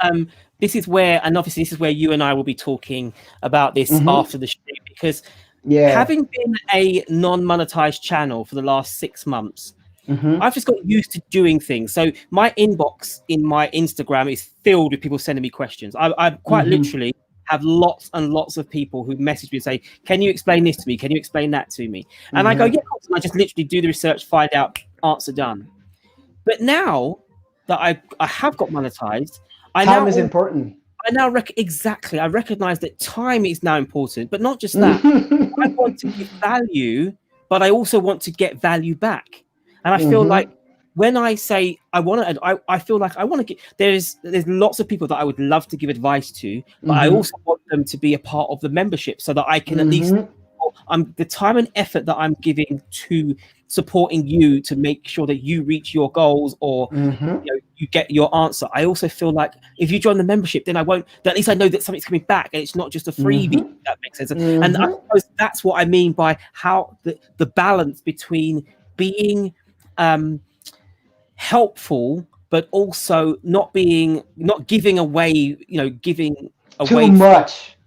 S1: this is where, and obviously this is where you and I will be talking about this after the stream, because having been a non-monetized channel for the last 6 months, I've just got used to doing things. So my inbox in my Instagram is filled with people sending me questions. I quite literally have lots and lots of people who message me and say, can you explain this to me? Can you explain that to me? And I go, yeah, I just literally do the research, find out, answer done. But now that I have got monetized,
S2: time is important.
S1: I now I recognize that time is now important, but not just that. I want to give value, but I also want to get value back. And I feel like when I say I feel like I want to get, there's lots of people that I would love to give advice to, but I also want them to be a part of the membership so that I can at least, the time and effort that I'm giving to supporting you to make sure that you reach your goals or you get your answer. I also feel like if you join the membership, then at least I know that something's coming back and it's not just a freebie. If that makes sense. And I suppose that's what I mean by how the balance between being helpful, but also not giving away,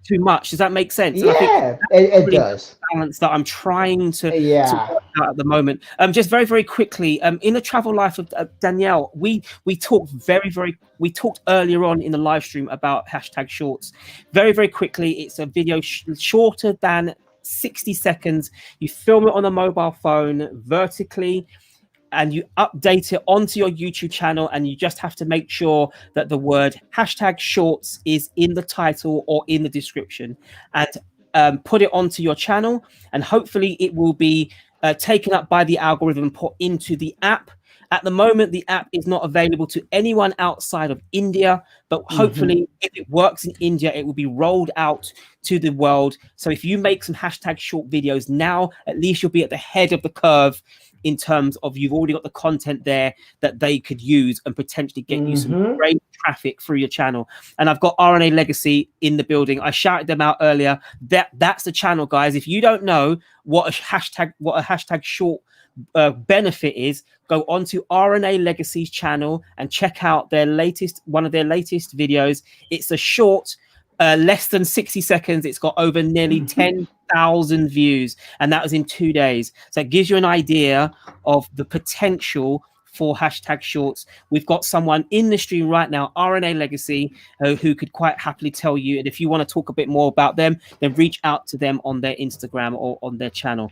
S1: too much. Does that make sense?
S2: Yeah, it does.
S1: Balance that I'm trying to work out at the moment. Just very, very quickly, in the travel life of Danielle, we talked we talked earlier on in the live stream about hashtag shorts. Very, very quickly, it's a video shorter than 60 seconds. You film it on a mobile phone vertically. and you update it onto your YouTube channel, and you just have to make sure that the word #shorts is in the title or in the description, and put it onto your channel, and hopefully it will be taken up by the algorithm and put into the app. At the moment, the app is not available to anyone outside of India, but hopefully if it works in India, it will be rolled out to the world. So if you make some #short videos now, at least you'll be at the head of the curve in terms of you've already got the content there that they could use and potentially get you some great traffic through your channel. And I've got R&A Legacy in the building. I shouted them out earlier. That's the channel, guys. If you don't know what a hashtag short benefit is, go onto R&A Legacy's channel and check out one of their latest videos. It's a short, less than 60 seconds. It's got over nearly 10,000 views, and that was in 2 days. So it gives you an idea of the potential for #shorts. We've got someone in the stream right now, R&A Legacy, who could quite happily tell you. And if you want to talk a bit more about them, then reach out to them on their Instagram or on their channel.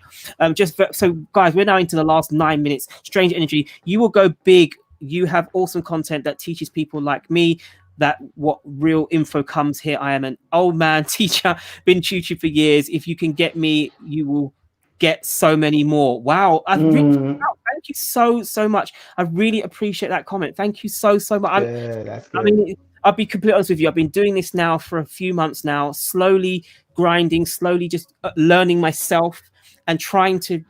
S1: So guys, we're now into the last 9 minutes. Strange Energy, you will go big. You have awesome content that teaches people like me that what real info comes here. I am an old man teacher, been tutoring for years. If you can get me, you will get so many more. Wow. Thank you so much. I really appreciate that comment. Thank you so much.
S2: That's good.
S1: I mean, I'll be completely honest with you. I've been doing this now for a few months now, slowly grinding, slowly just learning myself and trying to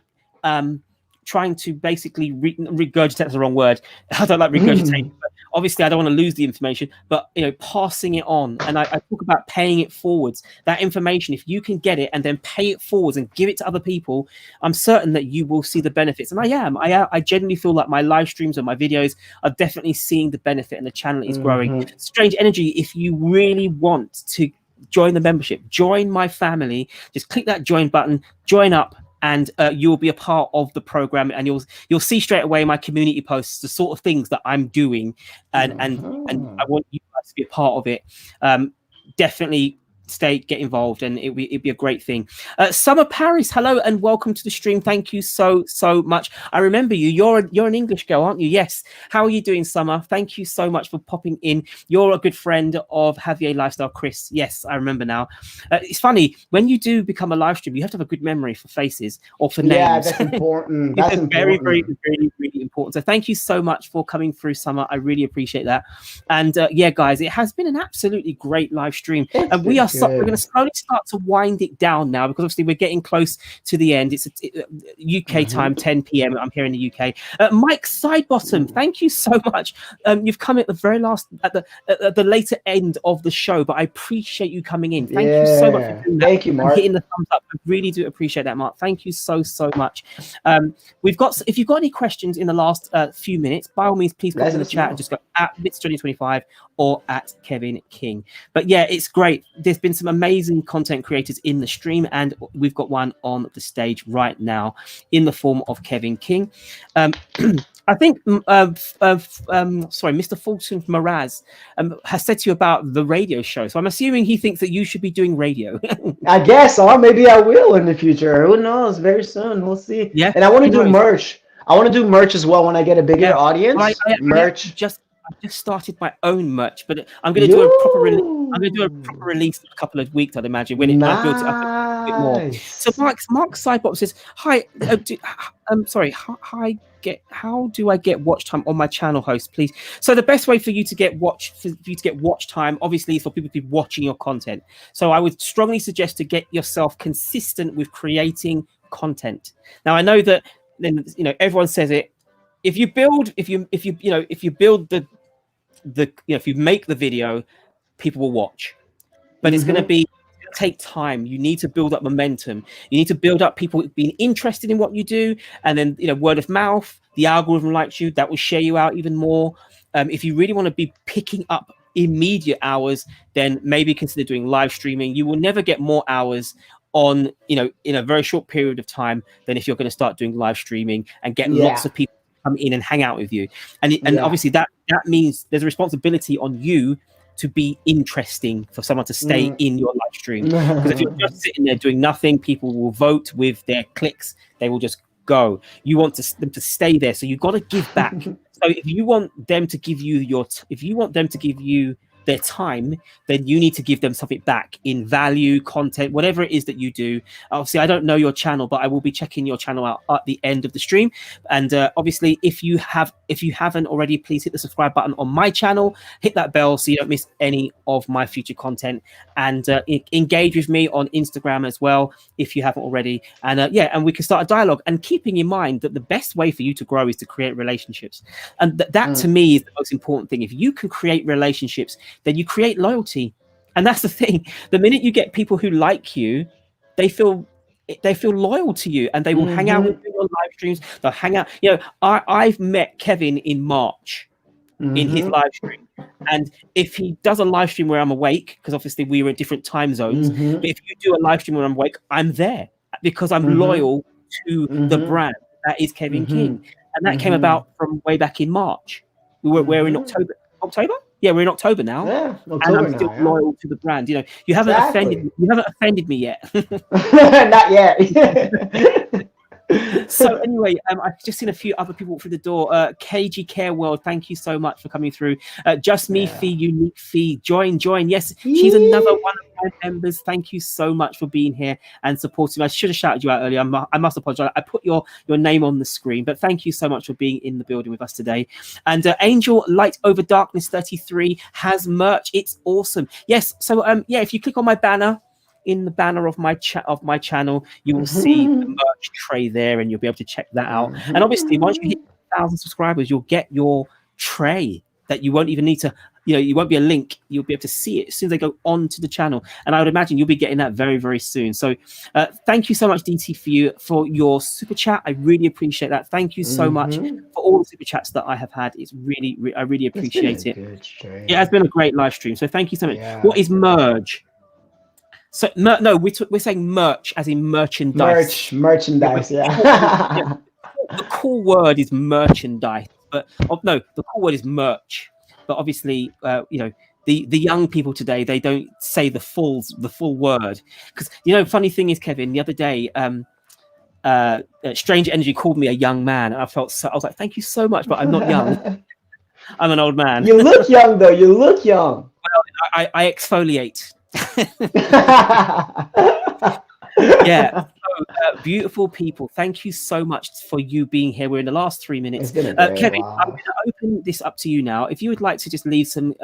S1: basically regurgitate. That's the wrong word. I don't like regurgitate, but obviously I don't want to lose the information, but passing it on. And I talk about paying it forwards. That information, if you can get it and then pay it forwards and give it to other people, I'm certain that you will see the benefits. And I genuinely feel like my live streams and my videos are definitely seeing the benefit, and the channel is growing. Strange Energy, if you really want to join the membership, join my family, just click that join button, join up, and you'll be a part of the program, and you'll see straight away my community posts, the sort of things that I'm doing, and I want you guys to be a part of it. Definitely get involved, and it'd be a great thing. Summer Paris, hello and welcome to the stream. Thank you so much. I remember you. You're an English girl, aren't you? Yes. How are you doing, Summer? Thank you so much for popping in. You're a good friend of Javier Lifestyle Chris. Yes, I remember now. It's funny, when you do become a live stream, you have to have a good memory for faces or for names. Yeah,
S2: that's important. That's
S1: very really important. So thank you so much for coming through, Summer. I really appreciate that. And yeah, guys, it has been an absolutely great live stream, and we're going to slowly start to wind it down now, because obviously we're getting close to the end. It's UK time, 10 p.m. I'm here in the UK. Mike Sidebottom, thank you so much. You've come at the very last, at the later end of the show, but I appreciate you coming in. Thank you so much for doing that. Thank you, Mark. Hitting the thumbs up. I really do appreciate that, Mark. Thank you so much. If you've got any questions in the last few minutes, by all means, please put in the chat and just go at Bits2025 or at Kevin King. But yeah, it's great. There's been some amazing content creators in the stream, and we've got one on the stage right now in the form of Kevin King. I think Mr. Fulton Moraz has said to you about the radio show, so I'm assuming he thinks that you should be doing radio.
S2: I guess, or maybe I will in the future. Who knows? Very soon, we'll see. Yeah, and I want to do merch. I want to do merch as well when I get a bigger audience. Merch.
S1: I just started my own merch, but I'm going to do a proper release. I'm going to do a proper release in a couple of weeks, I'd imagine, when I build it up a bit more. So Mark Sidebot says, "Hi, how do I get watch time on my channel, host, please?" So the best way for you to get watch time, obviously, is for people to be watching your content. So I would strongly suggest to get yourself consistent with creating content. Now I know that everyone says it. If you make the video, people will watch, but it's going to take time. You need to build up momentum. You need to build up people being interested in what you do, and then word of mouth. The algorithm likes you, that will share you out even more. If you really want to be picking up immediate hours, then maybe consider doing live streaming. You will never get more hours on in a very short period of time than if you're going to start doing live streaming and get lots of people come in and hang out with you. And obviously that means there's a responsibility on you to be interesting for someone to stay in your live stream. Because if you're just sitting there doing nothing, people will vote with their clicks. They will just go. You want them to stay there. So you've got to give back. So if you want them to give you their time, then you need to give them something back in value, content, whatever it is that you do. Obviously, I don't know your channel, but I will be checking your channel out at the end of the stream. And obviously, if you haven't already, please hit the subscribe button on my channel, hit that bell so you don't miss any of my future content, and engage with me on Instagram as well if you haven't already. And and we can start a dialogue. And keeping in mind that the best way for you to grow is to create relationships, and that to me is the most important thing. If you can create relationships, then you create loyalty. And that's the thing. The minute you get people who like you, they feel loyal to you, and they will hang out with you on live streams. They'll hang out. You know, I've met Kevin in March in his live stream. And if he does a live stream where I'm awake, because obviously we were in different time zones, but if you do a live stream where I'm awake, I'm there because I'm loyal to the brand. That is Kevin King. And that came about from way back in March. We're in October. Yeah, we're in October now. Yeah, October, and I'm still loyal to the brand. You know, you haven't offended me yet.
S2: Not yet.
S1: So anyway, I've just seen a few other people through the door. KG Care World, thank you so much for coming through. Justmefeefe, uniquefee, join. Yes, she's another one of my members. Thank you so much for being here and supporting me. I should have shouted you out earlier. I must apologize. I put your name on the screen, but thank you so much for being in the building with us today. And Angel Light Over Darkness 33 has merch. It's awesome. Yes. So if you click on my banner, in the banner of my channel, you will see the merch tray there, and you'll be able to check that out. And obviously, once you hit 1,000 subscribers, you'll get your tray that you won't even need to, you won't be a link. You'll be able to see it as soon as they go onto the channel. And I would imagine you'll be getting that very, very soon. So thank you so much, DT, for your super chat. I really appreciate that. Thank you so much for all the super chats that I have had. It's really, I really appreciate it. It has been a great live stream. So thank you so much. Yeah. What is merge? So no, we're saying merch as in merchandise.
S2: Merchandise, yeah.
S1: The cool word is merchandise, but no, the cool word is merch. But obviously, the young people today, they don't say the full word, because funny thing is, Kevin, the other day, Strange Energy called me a young man, and I was like, thank you so much, but I'm not young. I'm an old man.
S2: You look young though. You look young.
S1: Well, I exfoliate. Yeah. So, beautiful people, thank you so much for you being here. We're in the last 3 minutes. Kevin, I'm going to open this up to you now. If you would like to just leave some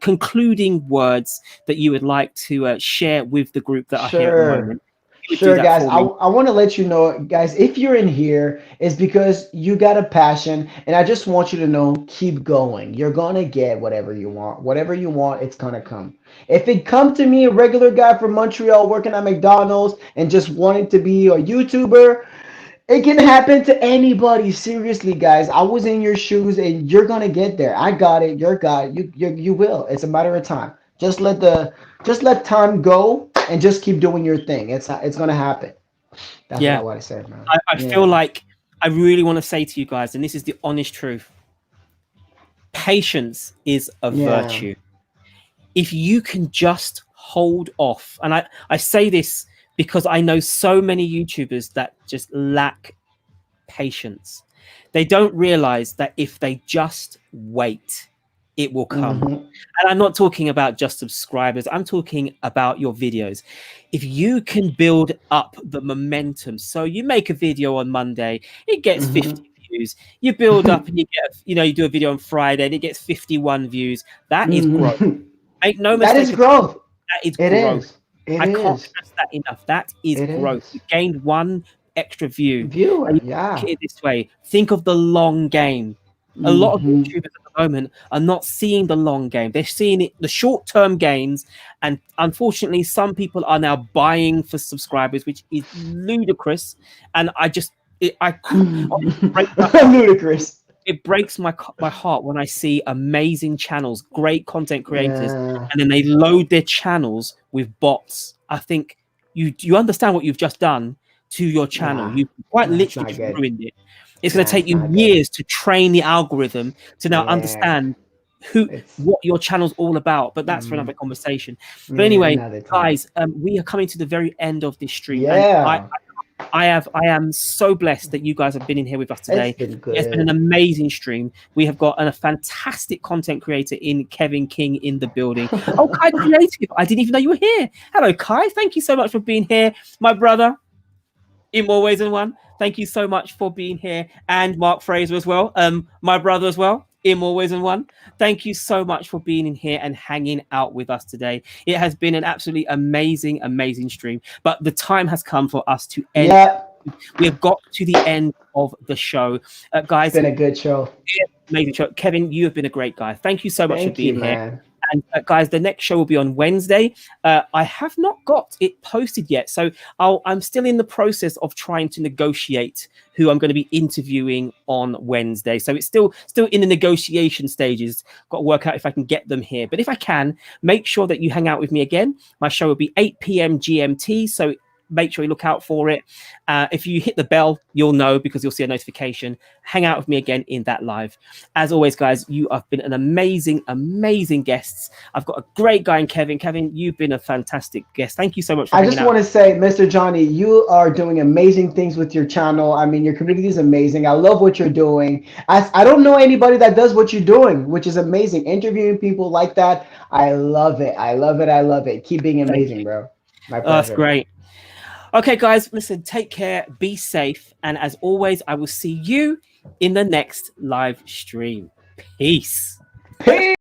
S1: concluding words that you would like to share with the group that are here at the moment.
S2: Sure, guys. I want to let you know, guys, if you're in here, it's because you got a passion, and I just want you to know, keep going. You're gonna get whatever you want. Whatever you want, it's gonna come. If it come to me, a regular guy from Montreal working at McDonald's and just wanting to be a YouTuber, it can happen to anybody. Seriously, guys, I was in your shoes, and you're gonna get there. I got it. You're got it. You will. It's a matter of time. Just let time go. And just keep doing your thing. It's gonna happen. That's what I said, man.
S1: I feel like I really want to say to you guys, and this is the honest truth. Patience is a virtue. If you can just hold off, and I say this because I know so many YouTubers that just lack patience. They don't realize that if they just wait, it will come. And I'm not talking about just subscribers. I'm talking about your videos. If you can build up the momentum, so you make a video on Monday, it gets 50 views. You build up and you get, you do a video on Friday and it gets 51 views. That is growth. Make no mistake.
S2: That is growth.
S1: That is growth. I can't stress that enough. That is growth. You gained one extra view. Look at it this way. Think of the long game. A lot of YouTubers at the moment are not seeing the long game. They're seeing the short-term gains, and unfortunately, some people are now buying for subscribers, which is ludicrous. And
S2: ludicrous.
S1: It breaks my heart when I see amazing channels, great content creators, and then they load their channels with bots. I think you understand what you've just done to your channel. You've quite literally just ruined it. It's going to take you years to train the algorithm to now understand what your channel's all about. But that's for another conversation. But anyway, guys, we are coming to the very end of this stream. And I am so blessed that you guys have been in here with us today.
S2: It's been good.
S1: It's been an amazing stream. We have got a fantastic content creator in Kevin King in the building. Oh, Kai Creative. I didn't even know you were here. Hello, Kai. Thank you so much for being here. My brother, in more ways than one. Thank you so much for being here. And Mark Fraser as well. My brother as well, in more ways than one. Thank you so much for being in here and hanging out with us today. It has been an absolutely amazing, amazing stream. But the time has come for us to end.
S2: Yeah.
S1: We have got to the end of the show. Guys,
S2: It's been a good show.
S1: Amazing show. Kevin, you have been a great guy. Thank you so much for being here.
S2: Man.
S1: And guys, the next show will be on Wednesday. I have not got it posted yet, so I'm still in the process of trying to negotiate who I'm going to be interviewing on Wednesday. So it's still in the negotiation stages. Got to work out if I can get them here. But if I can, make sure that you hang out with me again. My show will be 8 p.m. GMT. So make sure you look out for it. If you hit the bell, you'll know because you'll see a notification. Hang out with me again in that live. As always, guys, you have been an amazing, amazing guests. I've got a great guy in Kevin. Kevin, you've been a fantastic guest. Thank you so much for
S2: I just want to say, Mr. Johnny, you are doing amazing things with your channel. I mean, your community is amazing. I love what you're doing. I don't know anybody that does what you're doing, which is amazing. Interviewing people like that, I love it. I love it. I love it. Keep being amazing, bro. My pleasure.
S1: That's great. Okay, guys, listen, take care, be safe. And as always, I will see you in the next live stream. Peace.
S2: Peace.